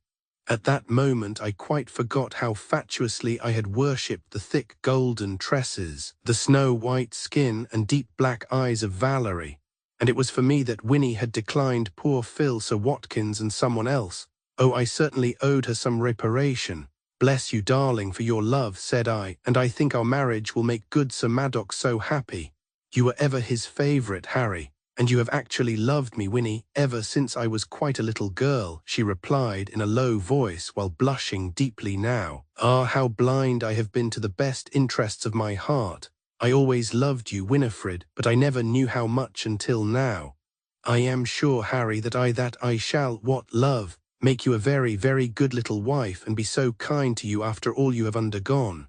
At that moment I quite forgot how fatuously I had worshipped the thick golden tresses, the snow-white skin and deep black eyes of Valerie, and it was for me that Winnie had declined poor Phil, Sir Watkins, and someone else. Oh, I certainly owed her some reparation. "Bless you, darling, for your love," said I, "and I think our marriage will make good Sir Maddox so happy. You were ever his favourite, Harry, and you have actually loved me, Winnie, ever since I was quite a little girl," she replied in a low voice while blushing deeply now. "Ah, how blind I have been to the best interests of my heart. I always loved you, Winifred, but I never knew how much until now. I am sure, Harry, that I shall, love, make you a very, very good little wife and be so kind to you after all you have undergone."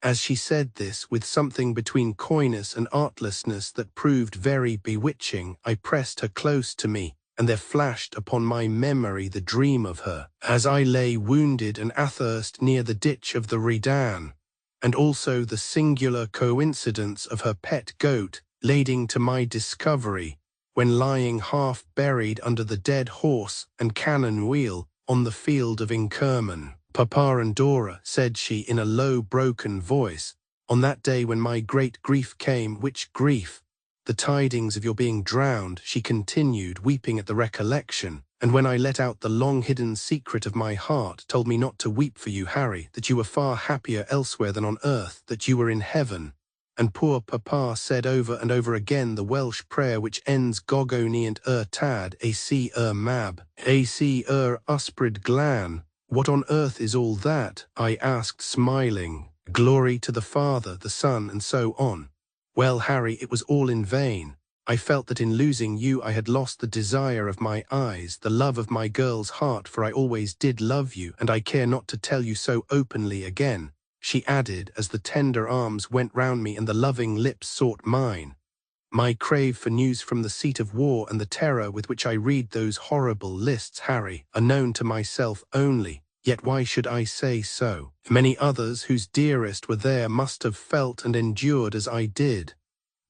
As she said this, with something between coyness and artlessness that proved very bewitching, I pressed her close to me, and there flashed upon my memory the dream of her, as I lay wounded and athirst near the ditch of the Redan, and also the singular coincidence of her pet goat leading to my discovery, when lying half-buried under the dead horse and cannon wheel on the field of Inkerman. "Papa and Dora," said she in a low, broken voice, "on that day when my great grief came—" "Which grief?" "The tidings of your being drowned," she continued, weeping at the recollection, "and when I let out the long-hidden secret of my heart, told me not to weep for you, Harry, that you were far happier elsewhere than on earth, that you were in heaven. And poor Papa said over and over again the Welsh prayer which ends Gogoni and tad, ac mab, ac uspryd glan. What on earth is all that?" I asked, smiling. "Glory to the Father, the Son, and so on." "Well, Harry, it was all in vain. I felt that in losing you I had lost the desire of my eyes, the love of my girl's heart, for I always did love you, and I care not to tell you so openly again," she added as the tender arms went round me and the loving lips sought mine. "My crave for news from the seat of war and the terror with which I read those horrible lists, Harry, are known to myself only. Yet why should I say so? Many others whose dearest were there must have felt and endured as I did.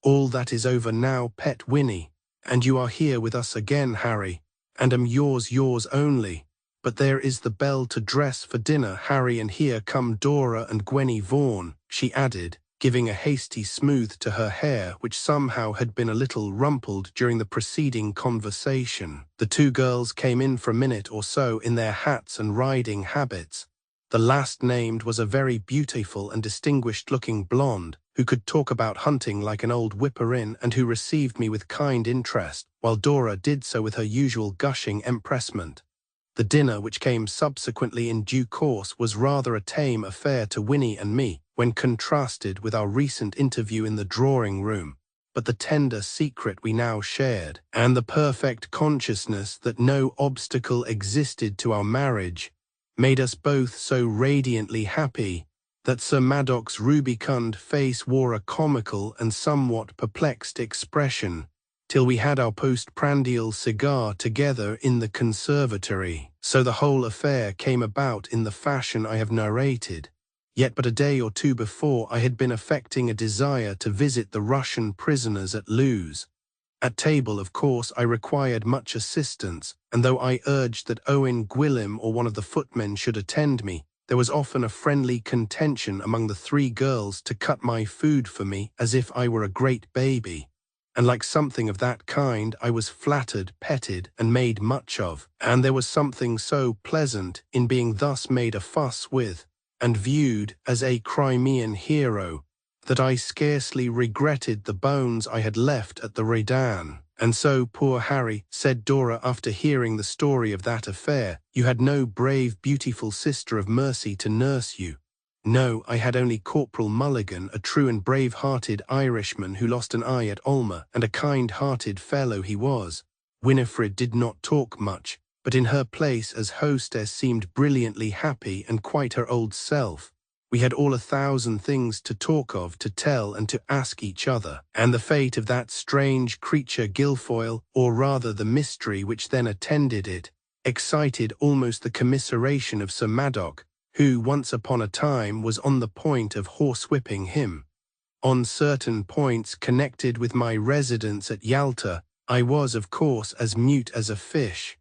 All that is over now, pet Winnie, and you are here with us again, Harry, and am yours only. But there is the bell to dress for dinner, Harry, and here come Dora and Gwenny Vaughan," she added, giving a hasty smooth to her hair, which somehow had been a little rumpled during the preceding conversation. The two girls came in for a minute or so in their hats and riding habits. The last named was a very beautiful and distinguished-looking blonde, who could talk about hunting like an old whipper-in and who received me with kind interest, while Dora did so with her usual gushing empressement. The dinner, which came subsequently in due course, was rather a tame affair to Winnie and me, when contrasted with our recent interview in the drawing-room, but the tender secret we now shared, and the perfect consciousness that no obstacle existed to our marriage, made us both so radiantly happy that Sir Madoc's rubicund face wore a comical and somewhat perplexed expression, till we had our postprandial cigar together in the conservatory. So the whole affair came about in the fashion I have narrated. Yet but a day or two before I had been affecting a desire to visit the Russian prisoners at Lewes. At table, of course, I required much assistance, and though I urged that Owen Gwilym or one of the footmen should attend me, there was often a friendly contention among the three girls to cut my food for me as if I were a great baby. And like something of that kind, I was flattered, petted, and made much of, and there was something so pleasant in being thus made a fuss with, and viewed as a Crimean hero, that I scarcely regretted the bones I had left at the Redan. "And so, poor Harry," said Dora after hearing the story of that affair, "you had no brave, beautiful sister of mercy to nurse you." "No, I had only Corporal Mulligan, a true and brave-hearted Irishman who lost an eye at Ulmer, and a kind-hearted fellow he was." Winifred did not talk much, but in her place as hostess seemed brilliantly happy and quite her old self. We had all 1,000 things to talk of, to tell and to ask each other, and the fate of that strange creature Guilfoyle, or rather the mystery which then attended it, excited almost the commiseration of Sir Madoc, who once upon a time was on the point of horsewhipping him. On certain points connected with my residence at Yalta, I was, of course, as mute as a fish.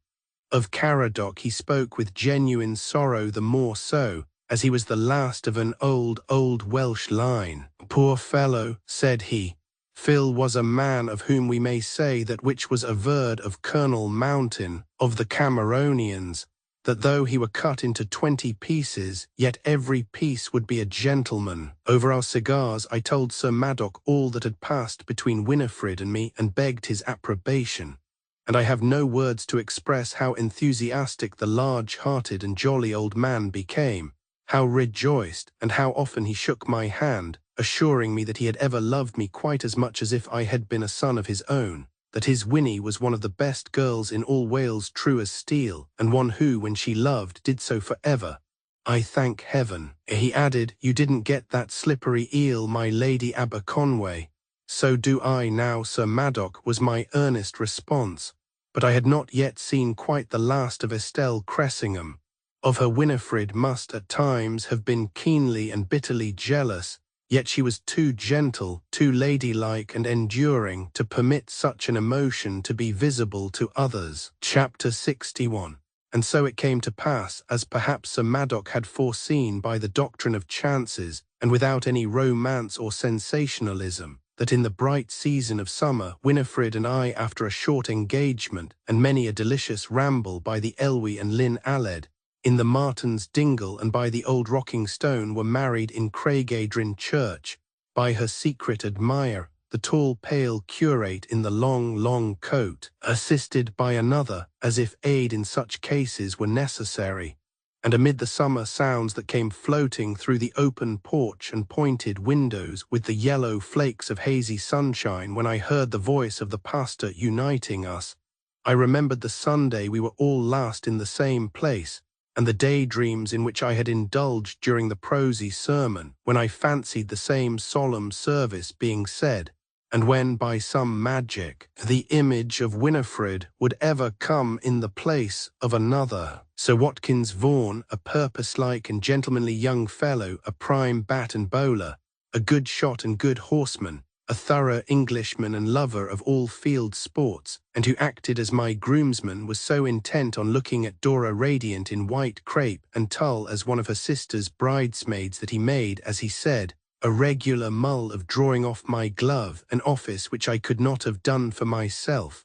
Of Caradoc he spoke with genuine sorrow, the more so, as he was the last of an old Welsh line. "Poor fellow," said he, "Phil was a man of whom we may say that which was averred of Colonel Mountain, of the Cameronians, that though he were cut into 20 pieces, yet every piece would be a gentleman." Over our cigars I told Sir Madoc all that had passed between Winifred and me, and begged his approbation. And I have no words to express how enthusiastic the large-hearted and jolly old man became, how rejoiced, and how often he shook my hand, assuring me that he had ever loved me quite as much as if I had been a son of his own, that his Winnie was one of the best girls in all Wales, true as steel, and one who, when she loved, did so for ever. "I thank heaven," he added, "you didn't get that slippery eel, my Lady Aberconway." "So do I now, Sir Madoc," was my earnest response. But I had not yet seen quite the last of Estelle Cressingham. Of her Winifred must at times have been keenly and bitterly jealous, yet she was too gentle, too ladylike and enduring to permit such an emotion to be visible to others. Chapter 61. And so it came to pass, as perhaps Sir Madoc had foreseen by the doctrine of chances, and without any romance or sensationalism, that in the bright season of summer, Winifred and I, after a short engagement and many a delicious ramble by the Elwy and Lyn Aled, in the Martin's Dingle and by the old rocking stone, were married in Craigedrin Church, by her secret admirer, the tall pale curate in the long coat, assisted by another, as if aid in such cases were necessary, and amid the summer sounds that came floating through the open porch and pointed windows with the yellow flakes of hazy sunshine, when I heard the voice of the pastor uniting us, I remembered the Sunday we were all last in the same place, and the daydreams in which I had indulged during the prosy sermon, when I fancied the same solemn service being said, and when, by some magic, the image of Winifred would ever come in the place of another. Sir Watkins Vaughan, a purpose-like and gentlemanly young fellow, a prime bat and bowler, a good shot and good horseman, a thorough Englishman and lover of all field sports, and who acted as my groomsman, was so intent on looking at Dora radiant in white crepe and tulle as one of her sister's bridesmaids that he made, as he said, a regular mull of drawing off my glove, an office which I could not have done for myself.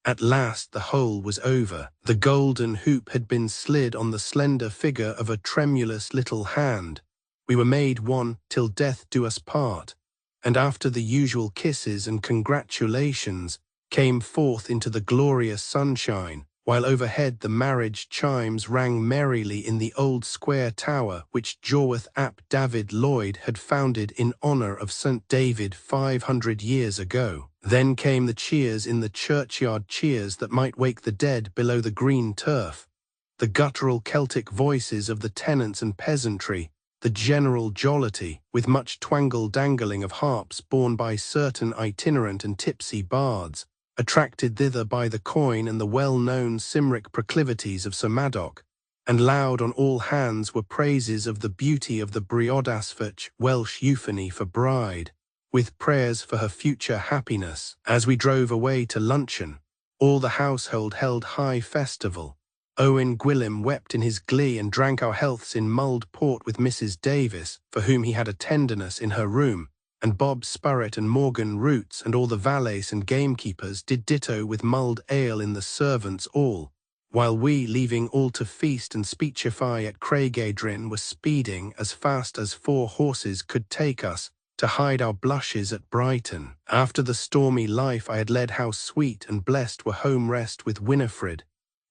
At last the whole was over. The golden hoop had been slid on the slender figure of a tremulous little hand. We were made one till death do us part, and after the usual kisses and congratulations, came forth into the glorious sunshine, while overhead the marriage chimes rang merrily in the old square tower which Jorwath ap David Lloyd had founded in honour of St. David 500 years ago. Then came the cheers in the churchyard, cheers that might wake the dead below the green turf, the guttural Celtic voices of the tenants and peasantry, the general jollity, with much twangle-dangling of harps borne by certain itinerant and tipsy bards, attracted thither by the coin and the well-known Cymric proclivities of Sir Madoc, and loud on all hands were praises of the beauty of the Briodasfach Welsh euphony for bride, with prayers for her future happiness. As we drove away to luncheon, all the household held high festival. Owen Gwilym wept in his glee and drank our healths in mulled port with Mrs. Davis, for whom he had a tenderness in her room, and Bob Spurrett and Morgan Roots and all the valets and gamekeepers did ditto with mulled ale in the servants' all, while we, leaving all to feast and speechify at Craigedrin, were speeding as fast as 4 horses could take us to hide our blushes at Brighton. After the stormy life I had led, how sweet and blessed were home rest with Winifred.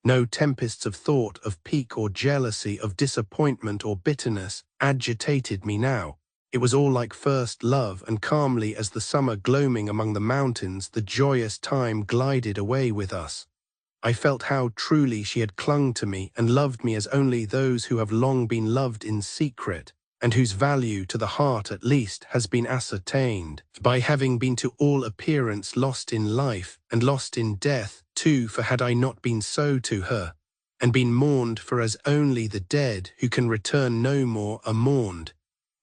No tempests of thought, of pique or jealousy, of disappointment or bitterness agitated me now. It was all like first love, and calmly as the summer gloaming among the mountains, the joyous time glided away with us. I felt how truly she had clung to me and loved me as only those who have long been loved in secret, and whose value to the heart at least has been ascertained by having been to all appearance lost in life, and lost in death too, for had I not been so to her, and been mourned for as only the dead who can return no more are mourned,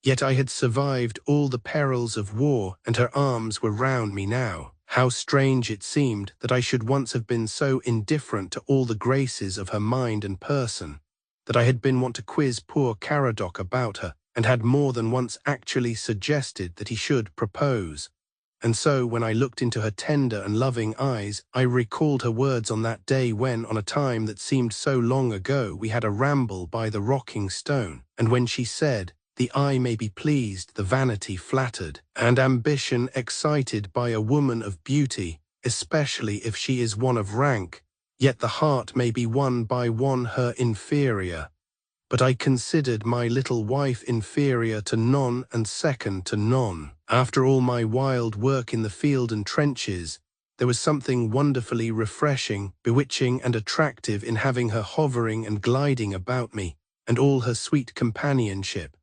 yet I had survived all the perils of war, and her arms were round me now. How strange it seemed that I should once have been so indifferent to all the graces of her mind and person, that I had been wont to quiz poor Caradoc about her, and had more than once actually suggested that he should propose. And so, when I looked into her tender and loving eyes, I recalled her words on that day when, on a time that seemed so long ago, we had a ramble by the rocking stone, and when she said, "The eye may be pleased, the vanity flattered, and ambition excited by a woman of beauty, especially if she is one of rank, yet the heart may be won by one her inferior. But I considered my little wife inferior to none and second to none. After all my wild work in the field and trenches, there was something wonderfully refreshing, bewitching and attractive in having her hovering and gliding about me, and all her sweet companionship.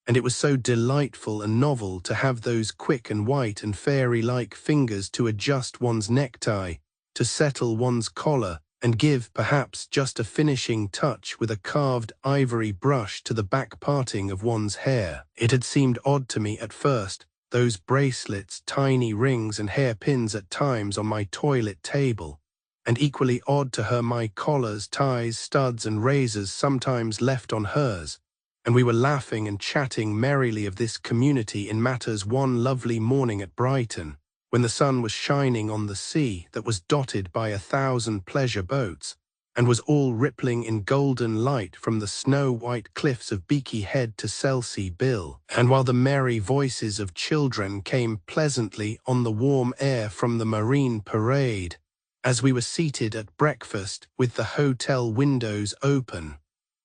And it was so delightful and novel to have those quick and white and fairy-like fingers to adjust one's necktie, to settle one's collar, and give, perhaps, just a finishing touch with a carved ivory brush to the back parting of one's hair. It had seemed odd to me at first, those bracelets, tiny rings and hairpins at times on my toilet table, and equally odd to her my collars, ties, studs and razors sometimes left on hers, and we were laughing and chatting merrily of this community in matters one lovely morning at Brighton, when the sun was shining on the sea that was dotted by 1,000 pleasure boats, and was all rippling in golden light from the snow-white cliffs of Beaky Head to Selsey Bill, and while the merry voices of children came pleasantly on the warm air from the Marine Parade, as we were seated at breakfast with the hotel windows open.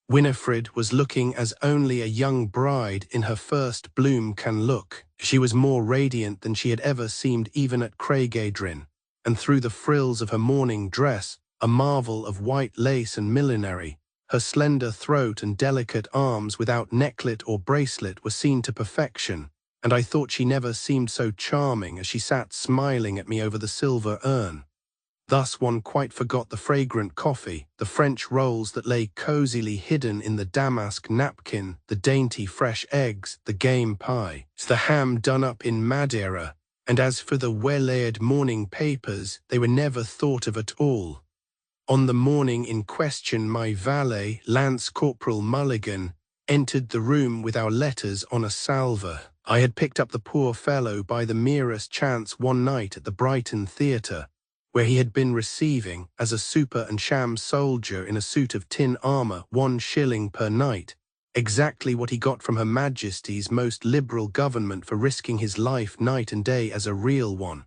Winifred was looking as only a young bride in her first bloom can look. She was more radiant than she had ever seemed even at Craigedrin, and through the frills of her morning dress, a marvel of white lace and millinery, her slender throat and delicate arms without necklet or bracelet were seen to perfection, and I thought she never seemed so charming as she sat smiling at me over the silver urn. Thus one quite forgot the fragrant coffee, the French rolls that lay cosily hidden in the damask napkin, the dainty fresh eggs, the game pie, the ham done up in Madeira, And as for the well-aired morning papers, they were never thought of at all. On the morning in question, my valet, Lance Corporal Mulligan, entered the room with our letters on a salver. I had picked up the poor fellow by the merest chance one night at the Brighton Theatre, where he had been receiving, as a super and sham soldier in a suit of tin armour, 1 shilling per night, exactly what he got from Her Majesty's most liberal government for risking his life night and day as a real one.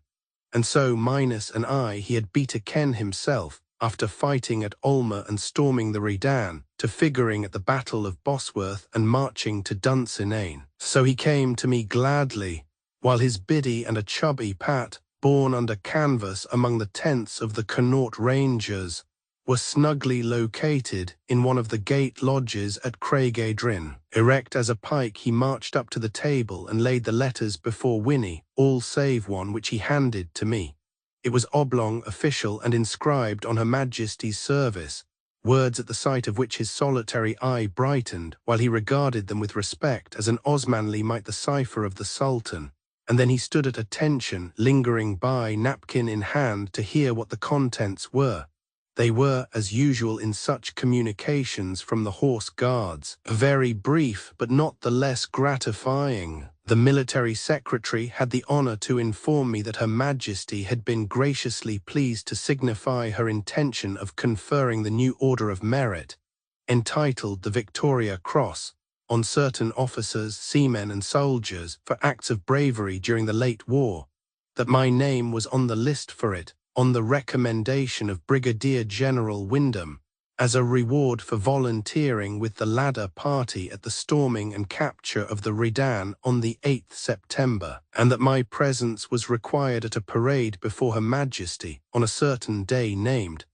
And so, minus an eye, he had beat a Ken himself, after fighting at Ulmer and storming the Redan, to figuring at the Battle of Bosworth and marching to Dunsinane. So he came to me gladly, while his biddy and a chubby Pat, born under canvas among the tents of the Connaught Rangers, were snugly located in one of the gate lodges at Craigydrin. Erect as a pike, he marched up to the table and laid the letters before Winnie, all save one, which he handed to me. It was oblong, official, and inscribed on Her Majesty's service, words at the sight of which his solitary eye brightened, while he regarded them with respect as an Osmanli might the cipher of the Sultan. And then he stood at attention, lingering by, napkin in hand, to hear what the contents were. They were, as usual in such communications from the Horse Guards, very brief but not the less gratifying. The military secretary had the honour to inform me that Her Majesty had been graciously pleased to signify her intention of conferring the new Order of Merit, entitled the Victoria Cross, on certain officers, seamen and soldiers for acts of bravery during the late war, that my name was on the list for it, on the recommendation of Brigadier General Wyndham, as a reward for volunteering with the Ladder Party at the storming and capture of the Redan on the 8th September, and that my presence was required at a parade before Her Majesty on a certain day named.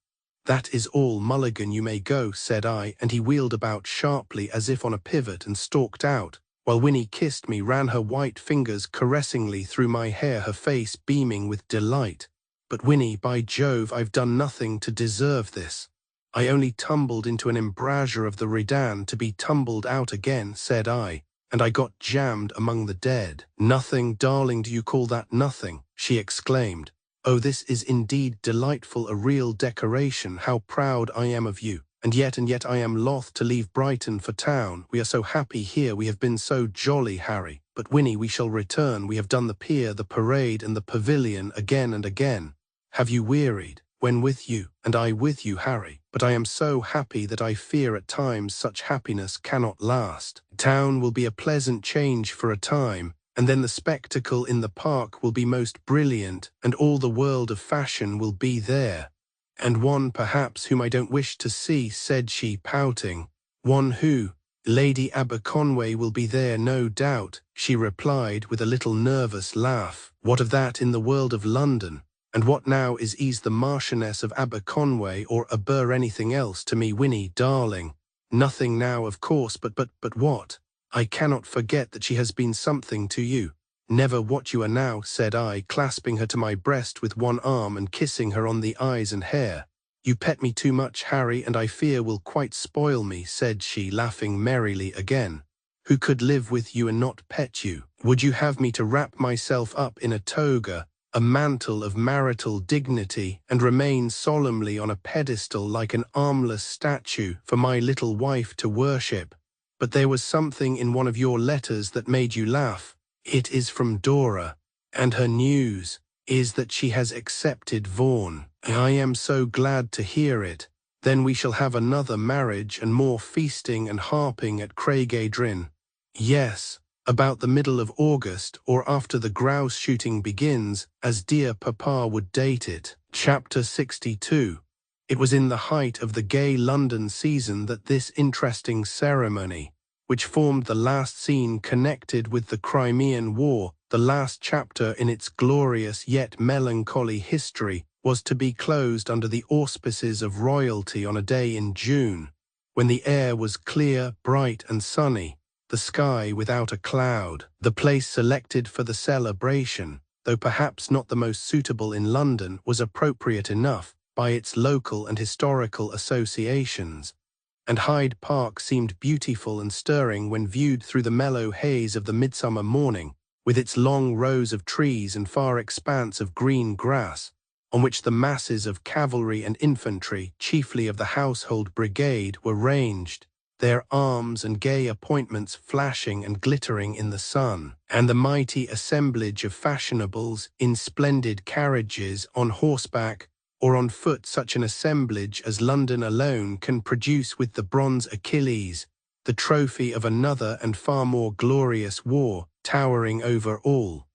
"That is all, Mulligan, you may go," said I, and he wheeled about sharply as if on a pivot and stalked out, while Winnie kissed me, ran her white fingers caressingly through my hair, her face beaming with delight. "But Winnie, by Jove, I've done nothing to deserve this. I only tumbled into an embrasure of the Redan to be tumbled out again," said I, "and I got jammed among the dead." "Nothing, darling, do you call that nothing?" she exclaimed. "Oh, this is indeed delightful, a real decoration. How proud I am of you. And yet I am loth to leave Brighton for town. We are so happy here, we have been so jolly, Harry. But Winnie, we shall return. We have done the pier, the parade, and the pavilion again and again. Have you wearied? When with you, and I with you, Harry. But I am so happy that I fear at times such happiness cannot last. Town will be a pleasant change for a time, and then the spectacle in the park will be most brilliant, and all the world of fashion will be there. And one, perhaps, whom I don't wish to see," said she, pouting. "One who, Lady Aberconway, will be there, no doubt," she replied with a little nervous laugh. "What of that in the world of London? And what now is the Marchioness of Aberconway or anything else to me, Winnie, darling? Nothing now, of course, but what? I cannot forget that she has been something to you." "Never what you are now," said I, clasping her to my breast with one arm and kissing her on the eyes and hair. "You pet me too much, Harry, and I fear will quite spoil me," said she, laughing merrily again. "Who could live with you and not pet you? Would you have me to wrap myself up in a toga, a mantle of marital dignity, and remain solemnly on a pedestal like an armless statue for my little wife to worship? But there was something in one of your letters that made you laugh. It is from Dora, and her news is that she has accepted Vaughan. I am so glad to hear it. Then we shall have another marriage and more feasting and harping at Craigydrin. Yes, about the middle of August, or after the grouse shooting begins, as dear Papa would date it." Chapter 62. It was in the height of the gay London season that this interesting ceremony, which formed the last scene connected with the Crimean War, the last chapter in its glorious yet melancholy history, was to be closed under the auspices of royalty on a day in June, when the air was clear, bright and sunny, the sky without a cloud. The place selected for the celebration, though perhaps not the most suitable in London, was appropriate enough by its local and historical associations, and Hyde Park seemed beautiful and stirring when viewed through the mellow haze of the midsummer morning, with its long rows of trees and far expanse of green grass, on which the masses of cavalry and infantry, chiefly of the household brigade, were ranged, their arms and gay appointments flashing and glittering in the sun, and the mighty assemblage of fashionables in splendid carriages, on horseback, or on foot, such an assemblage as London alone can produce, with the bronze Achilles, the trophy of another and far more glorious war, towering over all.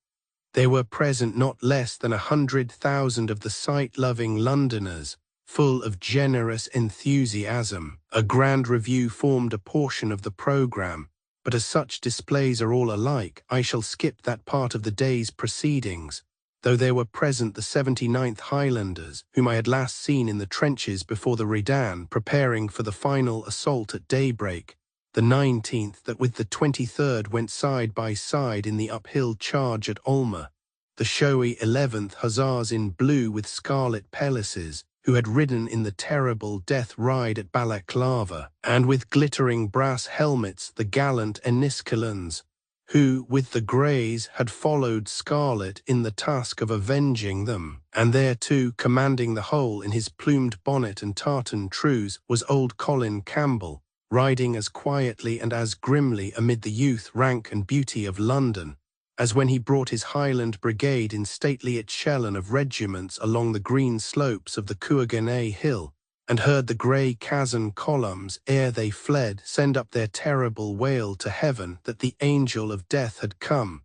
There were present not less than 100,000 of the sight-loving Londoners, full of generous enthusiasm. A grand review formed a portion of the programme, but as such displays are all alike, I shall skip that part of the day's proceedings, though there were present the 79th Highlanders, whom I had last seen in the trenches before the Redan, preparing for the final assault at daybreak, the 19th that with the 23rd went side by side in the uphill charge at Ulmer, the showy 11th Hussars in blue with scarlet pelisses, who had ridden in the terrible death ride at Balaclava, and with glittering brass helmets the gallant Enniskillens, who, with the Greys, had followed Scarlet in the task of avenging them, and there too, commanding the whole in his plumed bonnet and tartan trews, was old Colin Campbell, riding as quietly and as grimly amid the youth, rank and beauty of London, as when he brought his Highland Brigade in stately echelon of regiments along the green slopes of the Couaganay Hill, and heard the grey Kazan columns, ere they fled, send up their terrible wail to heaven that the angel of death had come.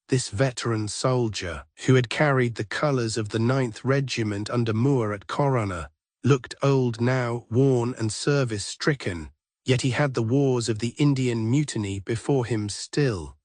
This veteran soldier, who had carried the colours of the 9th Regiment under Moore at Corunna, looked old now, worn and service-stricken, yet he had the wars of the Indian Mutiny before him still.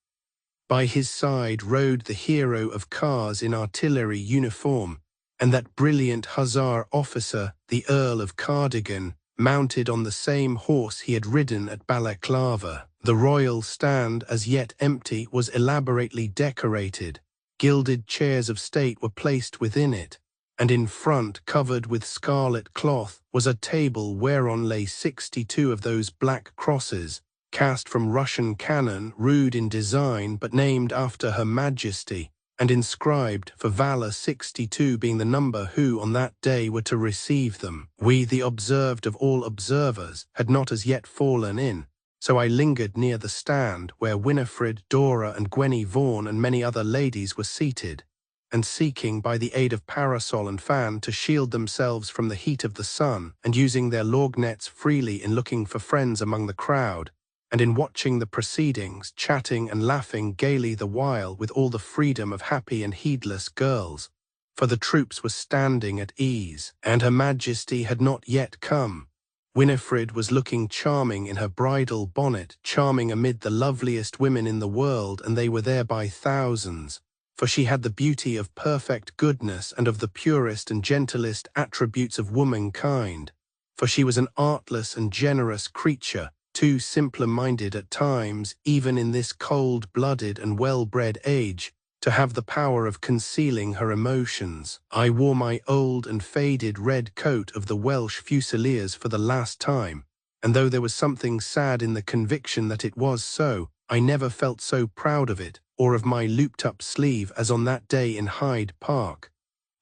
By his side rode the hero of Cars in artillery uniform, and that brilliant hussar officer, the Earl of Cardigan, mounted on the same horse he had ridden at Balaclava. The royal stand, as yet empty, was elaborately decorated. Gilded chairs of state were placed within it, and in front, covered with scarlet cloth, was a table whereon lay 62 of those black crosses, cast from Russian cannon, rude in design but named after Her Majesty, and inscribed for valour, 62 being the number who on that day were to receive them. We, the observed of all observers, had not as yet fallen in, so I lingered near the stand where Winifred, Dora and Gwenny Vaughan and many other ladies were seated, and seeking by the aid of parasol and fan to shield themselves from the heat of the sun, and using their lorgnettes freely in looking for friends among the crowd, and in watching the proceedings, chatting and laughing gaily the while with all the freedom of happy and heedless girls, for the troops were standing at ease, and Her Majesty had not yet come. Winifred was looking charming in her bridal bonnet, charming amid the loveliest women in the world, and they were there by thousands, for she had the beauty of perfect goodness and of the purest and gentlest attributes of womankind, for she was an artless and generous creature, too simpler-minded at times, even in this cold-blooded and well-bred age, to have the power of concealing her emotions. I wore my old and faded red coat of the Welsh Fusiliers for the last time, and though there was something sad in the conviction that it was so, I never felt so proud of it, or of my looped-up sleeve as on that day in Hyde Park.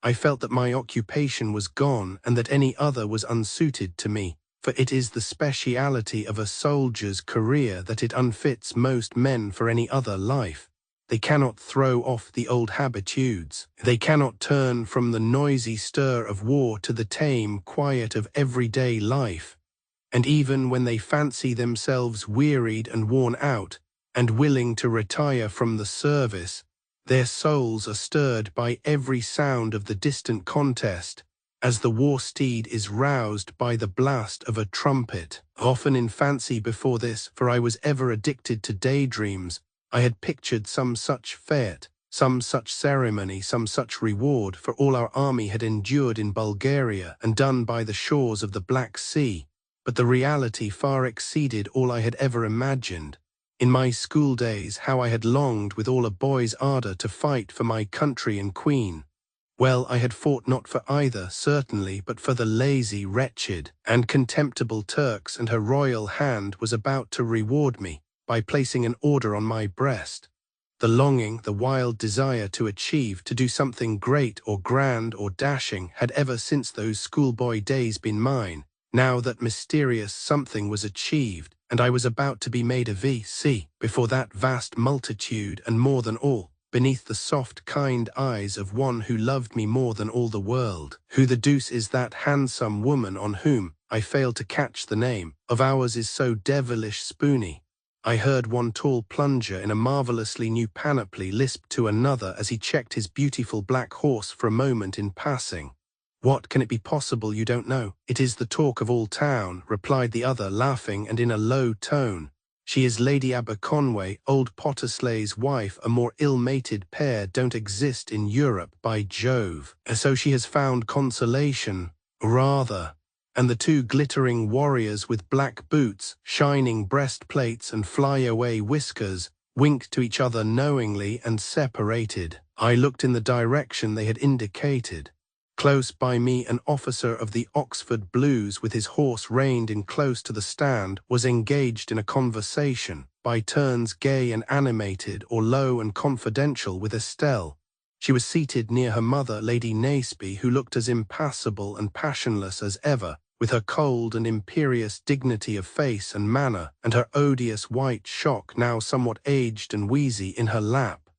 I felt that my occupation was gone and that any other was unsuited to me, for it is the speciality of a soldier's career that it unfits most men for any other life. They cannot throw off the old habitudes. They cannot turn from the noisy stir of war to the tame quiet of everyday life. And even when they fancy themselves wearied and worn out, and willing to retire from the service, their souls are stirred by every sound of the distant contest, as the war steed is roused by the blast of a trumpet. Often in fancy before this, for I was ever addicted to daydreams, I had pictured some such fete, some such ceremony, some such reward for all our army had endured in Bulgaria and done by the shores of the Black Sea, but the reality far exceeded all I had ever imagined. In my school days, how I had longed with all a boy's ardour to fight for my country and queen. Well, I had fought not for either, certainly, but for the lazy, wretched, and contemptible Turks, and her royal hand was about to reward me by placing an order on my breast. The longing, the wild desire to achieve, to do something great or grand or dashing had ever since those schoolboy days been mine. Now that mysterious something was achieved, and I was about to be made a VC before that vast multitude, and more than all, beneath the soft, kind eyes of one who loved me more than all the world. Who the deuce is that handsome woman on whom, I fail to catch the name, of ours is so devilish spoony? I heard one tall plunger in a marvelously new panoply lisp to another as he checked his beautiful black horse for a moment in passing. "What can it be possible you don't know? It is the talk of all town," replied the other, laughing and in a low tone. "She is Lady Aberconway, old Potterslay's wife. A more ill-mated pair don't exist in Europe, by Jove. So she has found consolation, rather." And the two glittering warriors with black boots, shining breastplates and fly-away whiskers winked to each other knowingly and separated. I looked in the direction they had indicated. Close by me, an officer of the Oxford Blues, with his horse reined in close to the stand, was engaged in a conversation, by turns gay and animated or low and confidential, with Estelle. She was seated near her mother, Lady Naseby, who looked as impassible and passionless as ever, with her cold and imperious dignity of face and manner, and her odious white shock, now somewhat aged and wheezy, in her lap.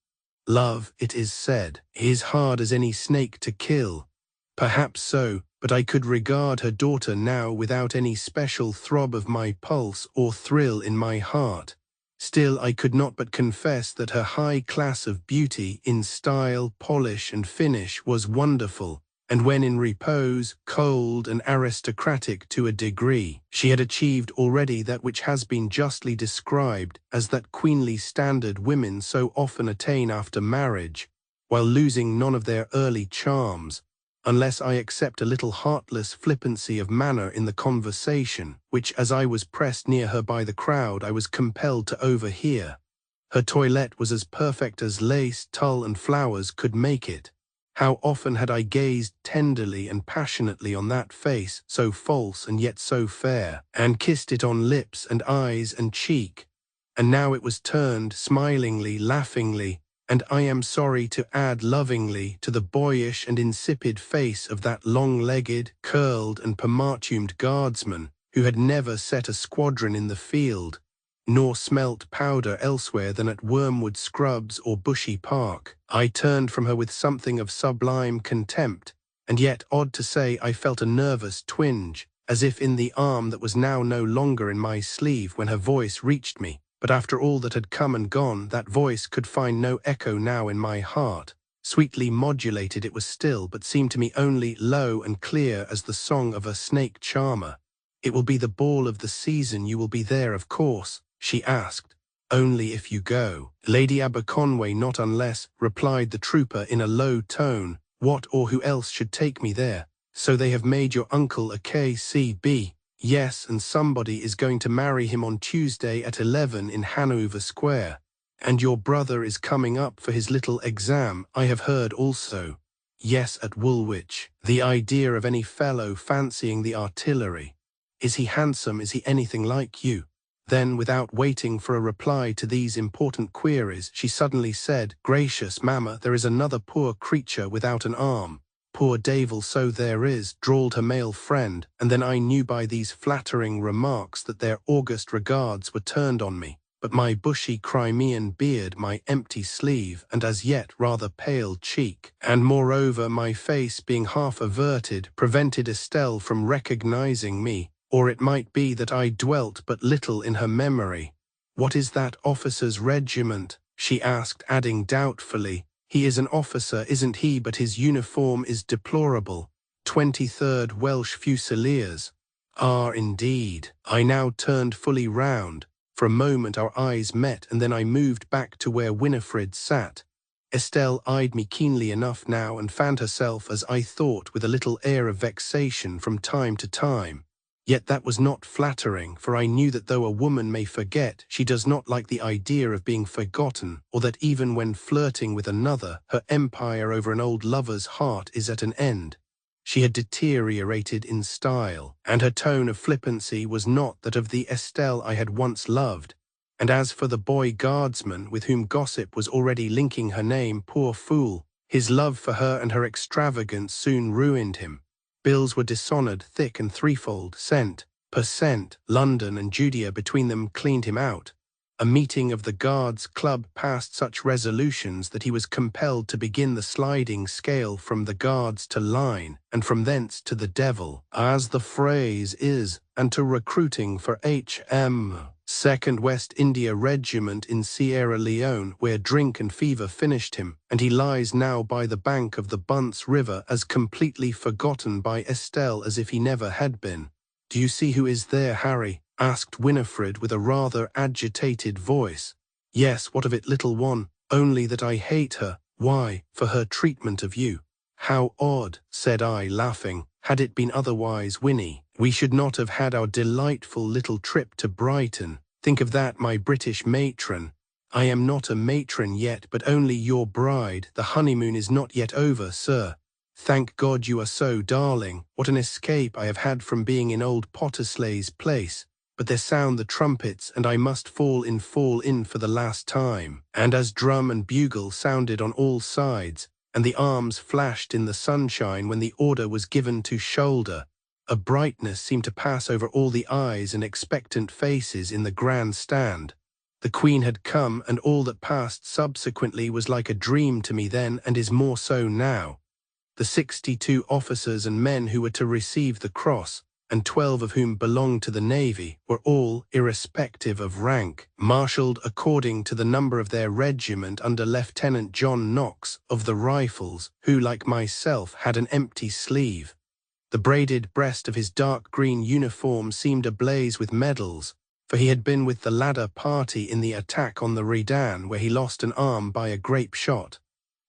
Love, it is said, is hard as any snake to kill. Perhaps so, but I could regard her daughter now without any special throb of my pulse or thrill in my heart. Still, I could not but confess that her high class of beauty, in style, polish, and finish, was wonderful, and when in repose, cold and aristocratic to a degree. She had achieved already that which has been justly described as that queenly standard women so often attain after marriage, while losing none of their early charms, unless I except a little heartless flippancy of manner in the conversation, which, as I was pressed near her by the crowd, I was compelled to overhear. Her toilette was as perfect as lace, tulle, and flowers could make it. How often had I gazed tenderly and passionately on that face, so false and yet so fair, and kissed it on lips and eyes and cheek, and now it was turned smilingly, laughingly, and I am sorry to add lovingly, to the boyish and insipid face of that long-legged, curled and pomatuned guardsman, who had never set a squadron in the field, nor smelt powder elsewhere than at Wormwood Scrubs or Bushy Park. I turned from her with something of sublime contempt, and yet, odd to say, I felt a nervous twinge, as if in the arm that was now no longer in my sleeve, when her voice reached me. But after all that had come and gone, that voice could find no echo now in my heart. Sweetly modulated it was still, but seemed to me only low and clear as the song of a snake charmer. "It will be the ball of the season. You will be there, of course?" she asked. "Only if you go." "Lady Aberconway, not unless," replied the trooper in a low tone. "What or who else should take me there?" "So they have made your uncle a K.C.B. "Yes, and somebody is going to marry him on Tuesday at 11 in Hanover Square. And your brother is coming up for his little exam, I have heard also." "Yes, at Woolwich." "The idea of any fellow fancying the artillery. Is he handsome? Is he anything like you?" Then, without waiting for a reply to these important queries, she suddenly said, "Gracious mamma, there is another poor creature without an arm." "Poor Davil, so there is," drawled her male friend, and then I knew by these flattering remarks that their august regards were turned on me. But my bushy Crimean beard, my empty sleeve, and as yet rather pale cheek, and moreover my face being half averted, prevented Estelle from recognizing me, or it might be that I dwelt but little in her memory. "What is that officer's regiment?" she asked, adding doubtfully, "He is an officer, isn't he, but his uniform is deplorable. 23rd Welsh Fusiliers." "Ah, indeed." I now turned fully round. For a moment our eyes met, and then I moved back to where Winifred sat. Estelle eyed me keenly enough now, and fanned herself, as I thought, with a little air of vexation from time to time. Yet that was not flattering, for I knew that though a woman may forget, she does not like the idea of being forgotten, or that even when flirting with another, her empire over an old lover's heart is at an end. She had deteriorated in style, and her tone of flippancy was not that of the Estelle I had once loved. And as for the boy guardsman with whom gossip was already linking her name, poor fool, his love for her and her extravagance soon ruined him. Bills were dishonoured thick and threefold, cent per cent. London and Judea between them cleaned him out. A meeting of the Guards Club passed such resolutions that he was compelled to begin the sliding scale from the Guards to line, and from thence to the devil, as the phrase is, and to recruiting for H.M. 2nd West India Regiment in Sierra Leone, where drink and fever finished him, and he lies now by the bank of the Bunce River as completely forgotten by Estelle as if he never had been. "Do you see who is there, Harry?" asked Winifred with a rather agitated voice. "Yes, what of it, little one? Only that I hate her." "Why?" "For her treatment of you." "How odd," said I, laughing. "Had it been otherwise, Winnie, we should not have had our delightful little trip to Brighton. Think of that, my British matron." "I am not a matron yet, but only your bride. The honeymoon is not yet over, sir." "Thank God you are so, darling. What an escape I have had from being in old Potterslay's place. But there sound the trumpets, and I must fall in for the last time." And as drum and bugle sounded on all sides, and the arms flashed in the sunshine when the order was given to shoulder, a brightness seemed to pass over all the eyes and expectant faces in the grand stand. The Queen had come, and all that passed subsequently was like a dream to me then, and is more so now. The 62 officers and men who were to receive the cross, and 12 of whom belonged to the Navy, were all, irrespective of rank, marshalled according to the number of their regiment under Lieutenant John Knox of the Rifles, who, like myself, had an empty sleeve. The braided breast of his dark green uniform seemed ablaze with medals, for he had been with the ladder party in the attack on the Redan, where he lost an arm by a grape shot.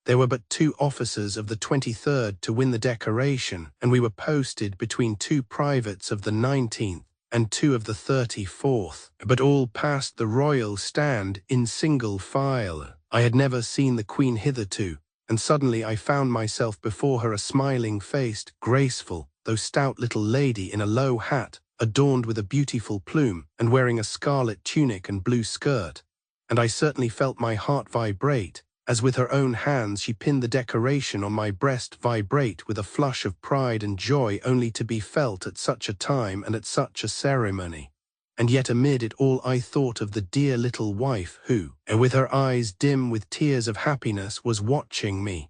There were but 2 officers of the 23rd to win the decoration, and we were posted between 2 privates of the 19th and 2 of the 34th. But all passed the royal stand in single file. I had never seen the Queen hitherto, and suddenly I found myself before her, a smiling-faced, graceful, though stout little lady in a low hat, adorned with a beautiful plume, and wearing a scarlet tunic and blue skirt. And I certainly felt my heart vibrate, as with her own hands she pinned the decoration on my breast, vibrate with a flush of pride and joy only to be felt at such a time and at such a ceremony. And yet amid it all I thought of the dear little wife who, with her eyes dim with tears of happiness, was watching me.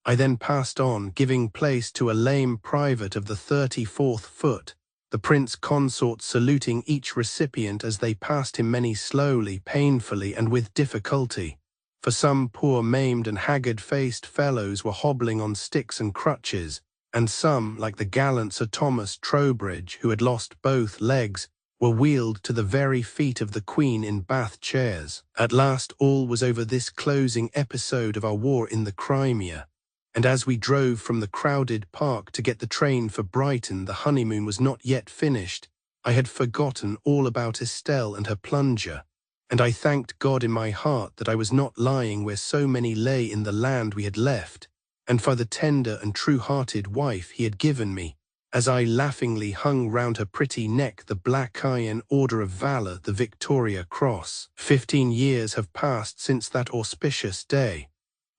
I then passed on, giving place to a lame private of the 34th Foot, the Prince Consort saluting each recipient as they passed him, many slowly, painfully, and with difficulty. For some poor maimed and haggard-faced fellows were hobbling on sticks and crutches, and some, like the gallant Sir Thomas Trowbridge, who had lost both legs, were wheeled to the very feet of the Queen in bath chairs. At last all was over, this closing episode of our war in the Crimea, and as we drove from the crowded park to get the train for Brighton, the honeymoon was not yet finished. I had forgotten all about Estelle and her plunger, and I thanked God in my heart that I was not lying where so many lay in the land we had left, and for the tender and true-hearted wife he had given me, as I laughingly hung round her pretty neck the Black Iron Order of Valor, the Victoria Cross. 15 years have passed since that auspicious day,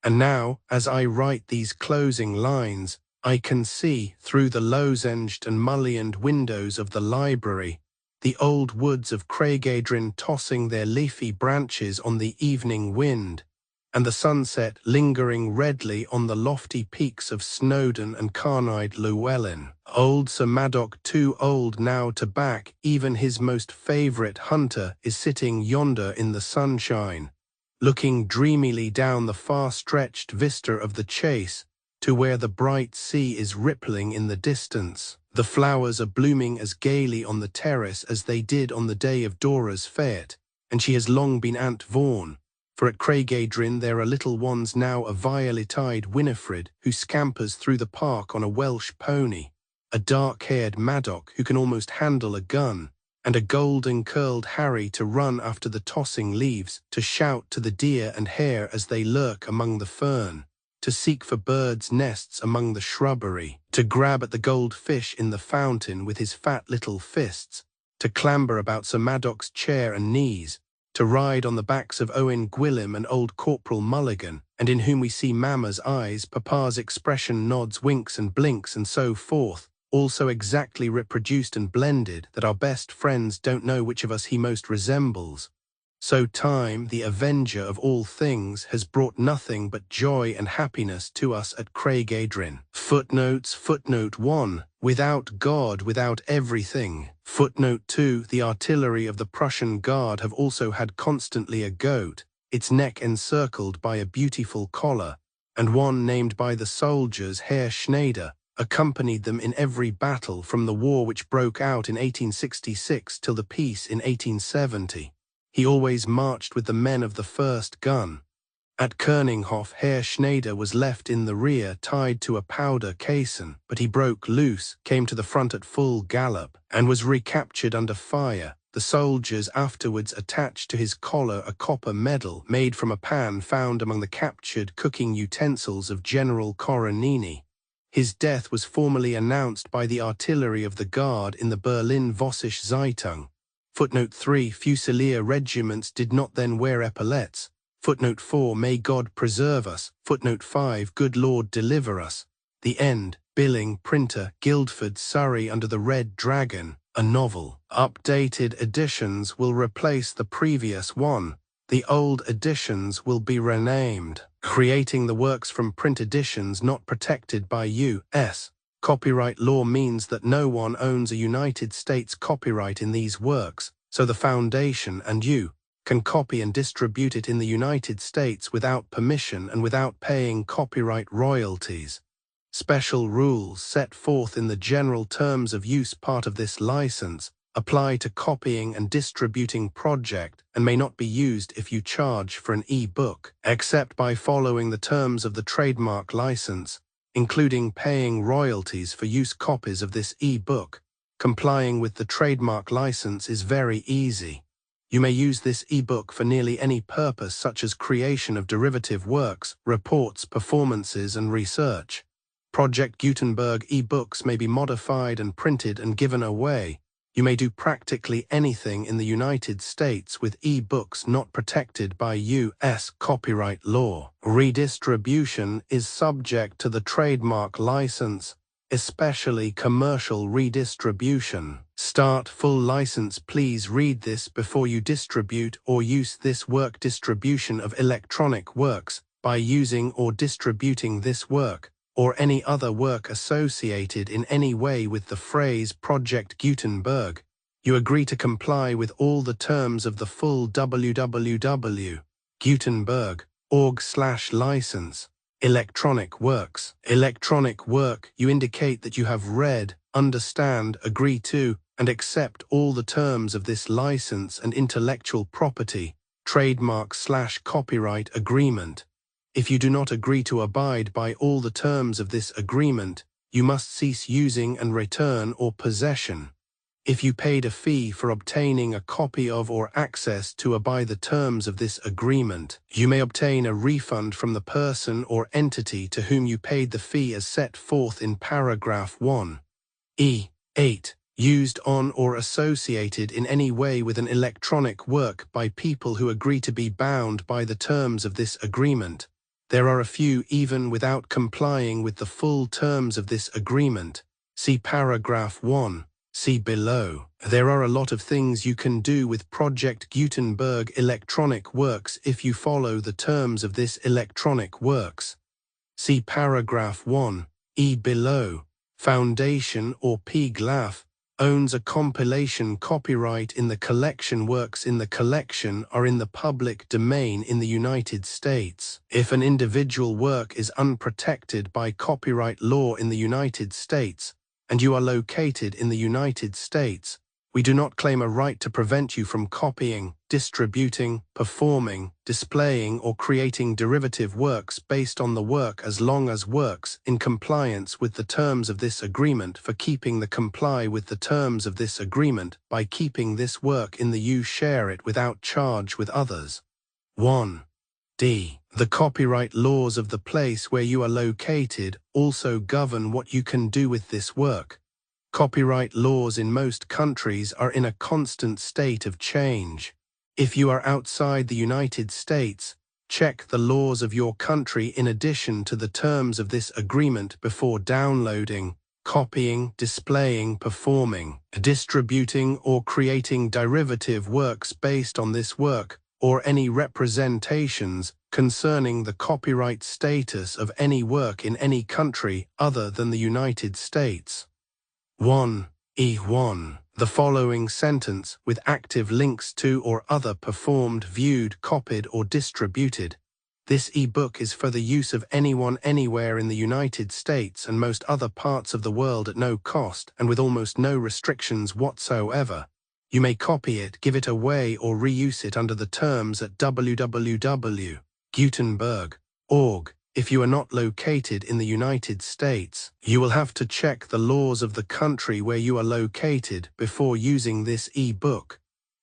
and now, as I write these closing lines, I can see, through the lozenged and mullioned windows of the library, the old woods of Craigedrin tossing their leafy branches on the evening wind, and the sunset lingering redly on the lofty peaks of Snowdon and Carnide Llewellyn. Old Sir Madok, too old now to back even his most favourite hunter, is sitting yonder in the sunshine, looking dreamily down the far-stretched vista of the chase to where the bright sea is rippling in the distance. The flowers are blooming as gaily on the terrace as they did on the day of Dora's fête, and she has long been Aunt Vaughan, for at Craigedrin there are little ones now, a violet-eyed Winifred who scampers through the park on a Welsh pony, a dark-haired Madok who can almost handle a gun, and a golden-curled Harry to run after the tossing leaves, to shout to the deer and hare as they lurk among the fern, to seek for birds' nests among the shrubbery, to grab at the goldfish in the fountain with his fat little fists, to clamber about Sir Madok's chair and knees, to ride on the backs of Owen Gwilym and old Corporal Mulligan, and in whom we see Mamma's eyes, Papa's expression, nods, winks and blinks and so forth, all so exactly reproduced and blended that our best friends don't know which of us he most resembles. So time, the avenger of all things, has brought nothing but joy and happiness to us at Craigedrin. Footnotes. Footnote 1. Without God, without everything. Footnote 2. The artillery of the Prussian Guard have also had constantly a goat, its neck encircled by a beautiful collar, and one named by the soldiers Herr Schneider, accompanied them in every battle from the war which broke out in 1866 till the peace in 1870. He always marched with the men of the first gun. At Könighof, Herr Schneider was left in the rear tied to a powder caisson, but he broke loose, came to the front at full gallop, and was recaptured under fire. The soldiers afterwards attached to his collar a copper medal made from a pan found among the captured cooking utensils of General Coronini. His death was formally announced by the artillery of the Guard in the Berlin Vossische Zeitung. Footnote 3. Fusilier regiments did not then wear epaulets. Footnote 4. May God preserve us. Footnote 5. Good Lord deliver us. The End. Billing, Printer, Guildford, Surrey, under the Red Dragon, a novel. Updated editions will replace the previous one. The old editions will be renamed. Creating the works from print editions not protected by U.S. copyright law means that no one owns a United States copyright in these works, so the Foundation and you can copy and distribute it in the United States without permission and without paying copyright royalties. Special rules set forth in the general terms of use part of this license apply to copying and distributing project and may not be used if you charge for an e-book, except by following the terms of the trademark license, including paying royalties for use copies of this e-book. Complying with the trademark license is very easy. You may use this e-book for nearly any purpose such as creation of derivative works, reports, performances and research. Project Gutenberg e-books may be modified and printed and given away. You may do practically anything in the United States with e-books not protected by U.S. copyright law. Redistribution is subject to the trademark license, especially commercial redistribution. Start full license. Please read this before you distribute or use this work. Distribution of electronic works by using or distributing this work or any other work associated in any way with the phrase Project Gutenberg. You agree to comply with all the terms of the full www.gutenberg.org/license. Electronic works. Electronic work, you indicate that you have read, understand, agree to, and accept all the terms of this license and intellectual property, trademark/copyright agreement. If you do not agree to abide by all the terms of this agreement, you must cease using and return or possession. If you paid a fee for obtaining a copy of or access to by the terms of this agreement, you may obtain a refund from the person or entity to whom you paid the fee as set forth in paragraph 1. E.8. Used on or associated in any way with an electronic work by people who agree to be bound by the terms of this agreement. There are a few even without complying with the full terms of this agreement. See paragraph 1. See below. There are a lot of things you can do with Project Gutenberg electronic works if you follow the terms of this electronic works. See paragraph 1. E below. Foundation or PGLAF owns a compilation copyright in the collection. Works in the collection are in the public domain in the United States. If an individual work is unprotected by copyright law in the United States, and you are located in the United States, we do not claim a right to prevent you from copying, distributing, performing, displaying or creating derivative works based on the work as long as works in compliance with the terms of this agreement for keeping the comply with the terms of this agreement by keeping this work in the you share it without charge with others. 1. D. The copyright laws of the place where you are located also govern what you can do with this work. Copyright laws in most countries are in a constant state of change. If you are outside the United States, check the laws of your country in addition to the terms of this agreement before downloading, copying, displaying, performing, distributing, or creating derivative works based on this work, or any representations concerning the copyright status of any work in any country other than the United States. 1. E1. The following sentence, with active links to or other performed, viewed, copied, or distributed. This e-book is for the use of anyone anywhere in the United States and most other parts of the world at no cost and with almost no restrictions whatsoever. You may copy it, give it away, or reuse it under the terms at www.gutenberg.org. If you are not located in the United States, you will have to check the laws of the country where you are located before using this e-book.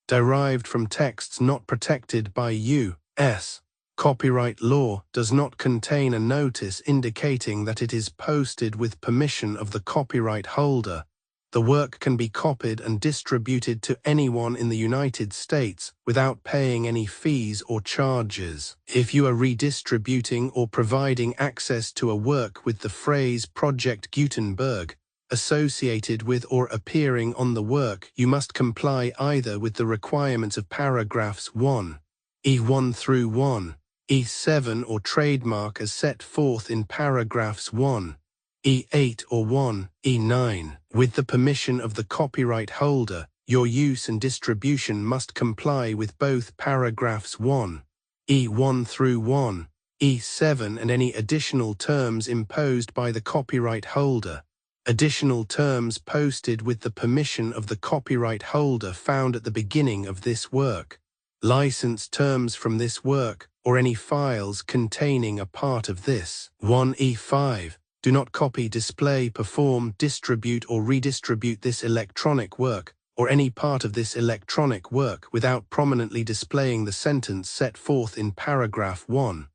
Derived from texts not protected by U.S. copyright law, does not contain a notice indicating that it is posted with permission of the copyright holder. The work can be copied and distributed to anyone in the United States without paying any fees or charges. If you are redistributing or providing access to a work with the phrase Project Gutenberg associated with or appearing on the work, you must comply either with the requirements of paragraphs 1, E1 through 1, E7 or trademark as set forth in paragraphs 1, E8 or 1, E9. With the permission of the copyright holder, your use and distribution must comply with both paragraphs 1, E1 through 1, E7 and any additional terms imposed by the copyright holder. Additional terms posted with the permission of the copyright holder found at the beginning of this work. License terms from this work, or any files containing a part of this. 1E5. Do not copy, display, perform, distribute, or redistribute this electronic work, or any part of this electronic work without prominently displaying the sentence set forth in paragraph 1.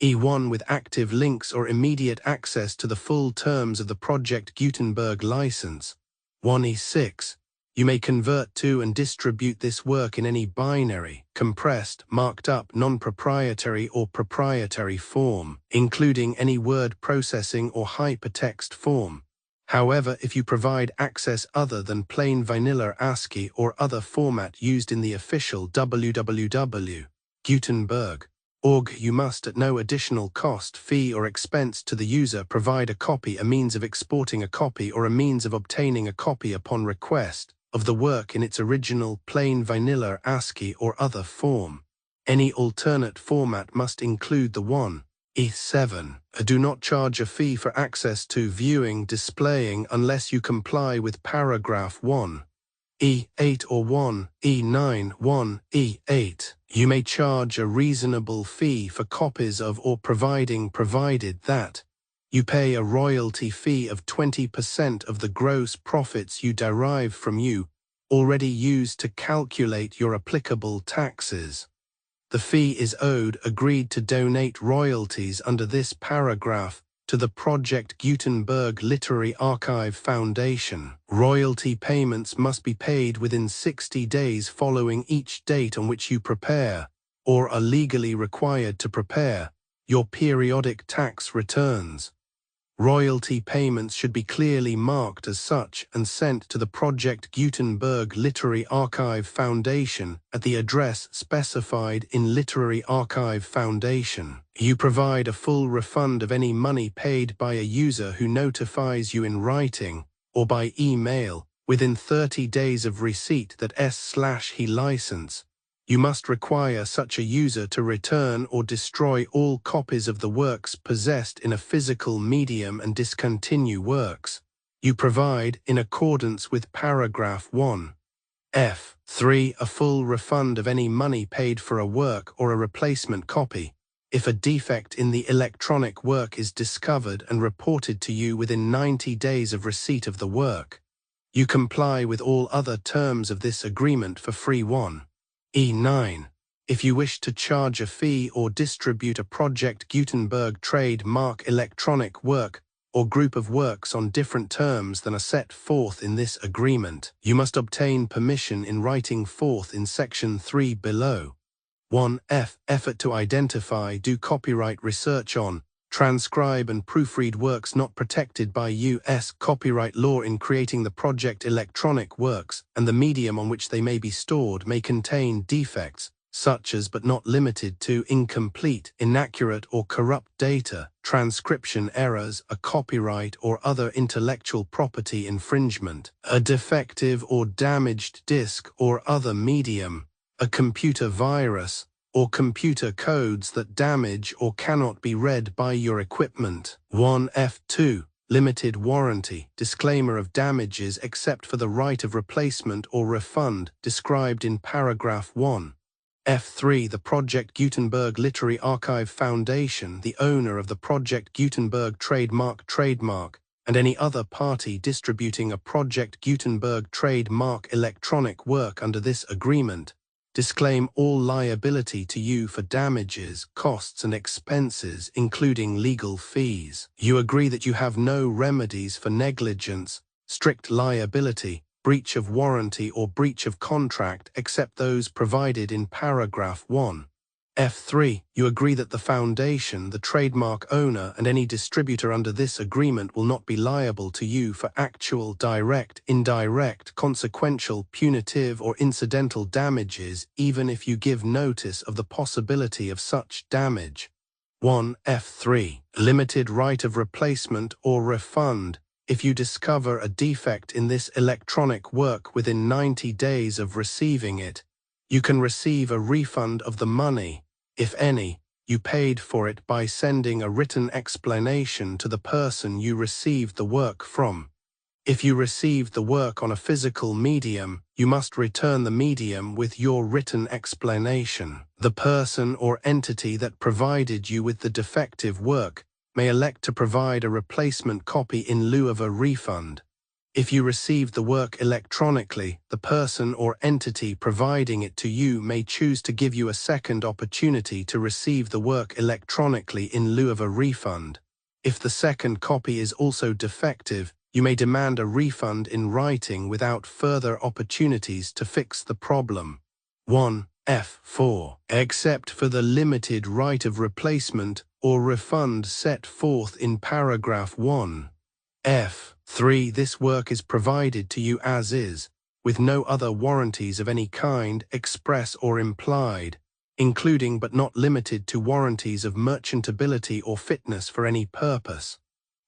E1 with active links or immediate access to the full terms of the Project Gutenberg license. 1E6. You may convert to and distribute this work in any binary, compressed, marked up, non-proprietary or proprietary form, including any word processing or hypertext form. However, if you provide access other than plain vanilla ASCII or other format used in the official www.gutenberg.org, you must at no additional cost, fee or expense to the user provide a copy, a means of exporting a copy, or a means of obtaining a copy upon request of the work in its original plain vanilla ASCII or other form. Any alternate format must include the 1E7. Do not charge a fee for access to viewing, displaying unless you comply with paragraph 1E8 or 1E9. 1E8. You may charge a reasonable fee for copies of or provided that you pay a royalty fee of 20% of the gross profits you derive from you already used to calculate your applicable taxes. The fee is owed. Agreed to donate royalties under this paragraph to the Project Gutenberg Literary Archive Foundation. Royalty payments must be paid within 60 days following each date on which you prepare, or are legally required to prepare, your periodic tax returns. Royalty payments should be clearly marked as such and sent to the Project Gutenberg Literary Archive Foundation at the address specified in Literary Archive Foundation. You provide a full refund of any money paid by a user who notifies you in writing or by email within 30 days of receipt that S/he license. You must require such a user to return or destroy all copies of the works possessed in a physical medium and discontinue works you provide in accordance with paragraph 1F. 3. A full refund of any money paid for a work or a replacement copy. If a defect in the electronic work is discovered and reported to you within 90 days of receipt of the work, you comply with all other terms of this agreement for free. 1E9. If you wish to charge a fee or distribute a Project Gutenberg trademark electronic work or group of works on different terms than are set forth in this agreement, you must obtain permission in writing forth in Section 3 below. 1f. Effort to identify, do copyright research on, transcribe and proofread works not protected by U.S. copyright law in creating the project. Electronic works and the medium on which they may be stored may contain defects, such as but not limited to incomplete, inaccurate or corrupt data, transcription errors, a copyright or other intellectual property infringement, a defective or damaged disk or other medium, a computer virus, or computer codes that damage or cannot be read by your equipment. 1f2. Limited warranty, disclaimer of damages except for the right of replacement or refund, described in paragraph 1. F3. The Project Gutenberg Literary Archive Foundation, the owner of the Project Gutenberg trademark, and any other party distributing a Project Gutenberg trademark electronic work under this agreement, disclaim all liability to you for damages, costs and expenses, including legal fees. You agree that you have no remedies for negligence, strict liability, breach of warranty or breach of contract except those provided in paragraph 1. F3. You agree that the foundation, the trademark owner, and any distributor under this agreement will not be liable to you for actual, direct, indirect, consequential, punitive, or incidental damages, even if you give notice of the possibility of such damage. 1. F3. Limited right of replacement or refund. If you discover a defect in this electronic work within 90 days of receiving it, you can receive a refund of the money, if any, you paid for it by sending a written explanation to the person you received the work from. If you received the work on a physical medium, you must return the medium with your written explanation. The person or entity that provided you with the defective work may elect to provide a replacement copy in lieu of a refund. If you received the work electronically, the person or entity providing it to you may choose to give you a second opportunity to receive the work electronically in lieu of a refund. If the second copy is also defective, you may demand a refund in writing without further opportunities to fix the problem. 1. F4. Except for the limited right of replacement or refund set forth in paragraph 1. F3. This work is provided to you as is, with no other warranties of any kind, express or implied, including but not limited to warranties of merchantability or fitness for any purpose.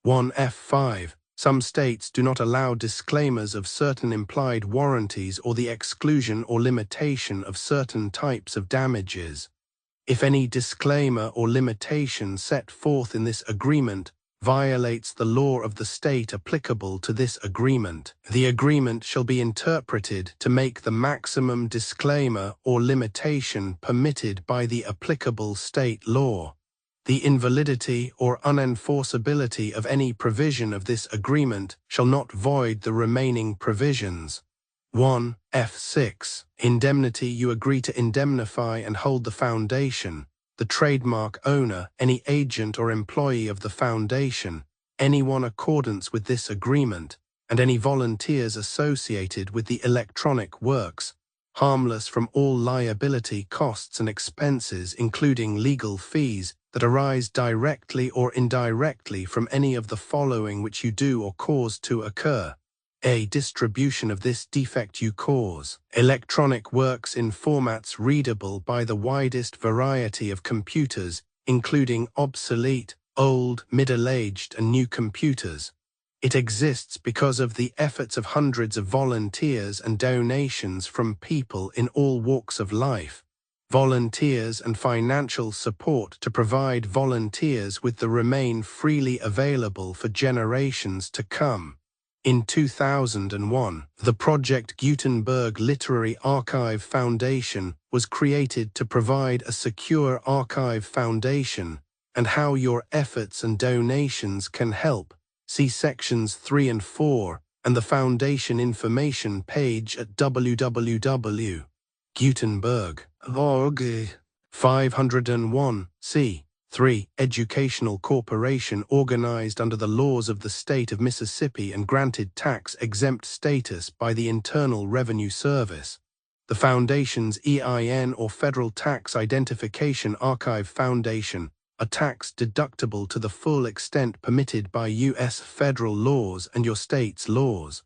1. F5. Some states do not allow disclaimers of certain implied warranties or the exclusion or limitation of certain types of damages. If any disclaimer or limitation set forth in this agreement violates the law of the state applicable to this agreement, the agreement shall be interpreted to make the maximum disclaimer or limitation permitted by the applicable state law. The invalidity or unenforceability of any provision of this agreement shall not void the remaining provisions. 1. F6. Indemnity. You agree to indemnify and hold the foundation, the trademark owner, any agent or employee of the foundation, anyone in accordance with this agreement, and any volunteers associated with the electronic works, harmless from all liability, costs and expenses, including legal fees, that arise directly or indirectly from any of the following which you do or cause to occur. A. Distribution of this defect you cause. Electronic works in formats readable by the widest variety of computers, including obsolete, old, middle-aged and new computers. It exists because of the efforts of hundreds of volunteers and donations from people in all walks of life. Volunteers and financial support to provide volunteers with the remain freely available for generations to come. In 2001, the Project Gutenberg Literary Archive Foundation was created to provide a secure archive foundation, and how your efforts and donations can help. See sections 3 and 4 and the foundation information page at www.gutenberg.org. 501. C. 3. Educational corporation organized under the laws of the state of Mississippi and granted tax-exempt status by the Internal Revenue Service. The Foundation's EIN or Federal Tax Identification Archive Foundation, a tax deductible to the full extent permitted by U.S. federal laws and your state's laws.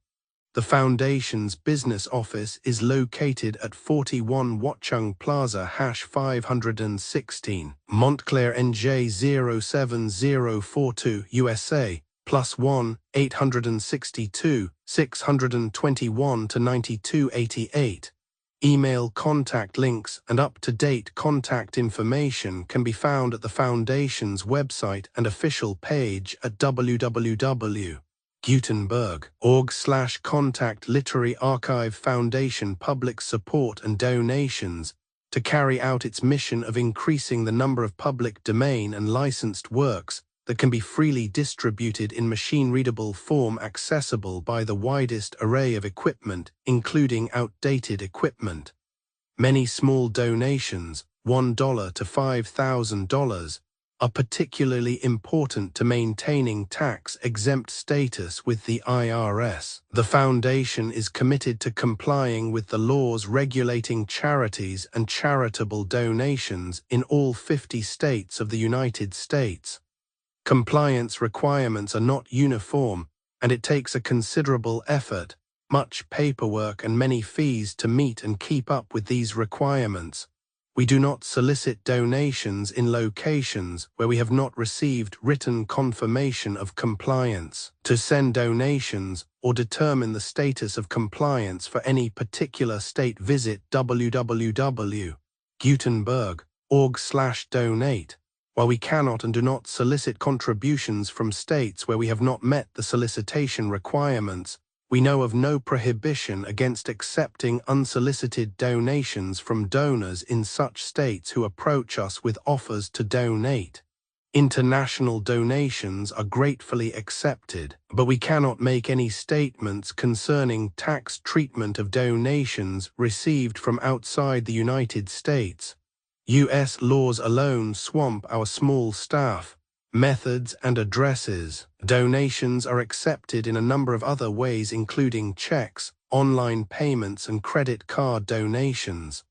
The Foundation's business office is located at 41 Watchung Plaza, #516, Montclair, NJ 07042, USA, +1 862 621 9288. Email contact links and up-to-date contact information can be found at the Foundation's website and official page at www.gutenberg.org/contact Literary Archive Foundation public support and donations to carry out its mission of increasing the number of public domain and licensed works that can be freely distributed in machine-readable form accessible by the widest array of equipment, including outdated equipment. Many small donations, $1 to $5,000, are particularly important to maintaining tax-exempt status with the IRS. The Foundation is committed to complying with the laws regulating charities and charitable donations in all 50 states of the United States. Compliance requirements are not uniform, and it takes a considerable effort, much paperwork and many fees to meet and keep up with these requirements. We do not solicit donations in locations where we have not received written confirmation of compliance. To send donations or determine the status of compliance for any particular state, visit www.gutenberg.org/donate. While we cannot and do not solicit contributions from states where we have not met the solicitation requirements, we know of no prohibition against accepting unsolicited donations from donors in such states who approach us with offers to donate. International donations are gratefully accepted, but we cannot make any statements concerning tax treatment of donations received from outside the United States. U.S. laws alone swamp our small staff, methods, and addresses. Donations are accepted in a number of other ways, including checks, online payments, and credit card donations.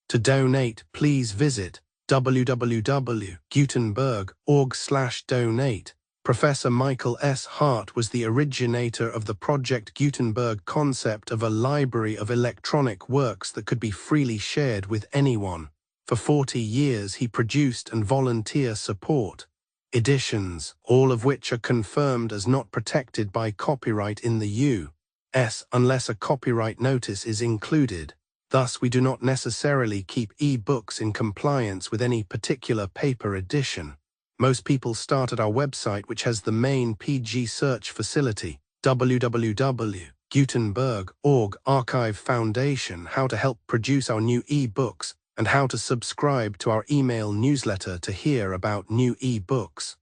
To donate, please visit www.gutenberg.org/donate. Professor Michael S. Hart was the originator of the Project Gutenberg concept of a library of electronic works that could be freely shared with anyone. For 40 years he produced and volunteer support editions, all of which are confirmed as not protected by copyright in the U.S. unless a copyright notice is included. Thus, we do not necessarily keep e-books in compliance with any particular paper edition. Most people start at our website, which has the main PG search facility, www.gutenberg.org Archive Foundation, how to help produce our new e-books, and how to subscribe to our email newsletter to hear about new e-books.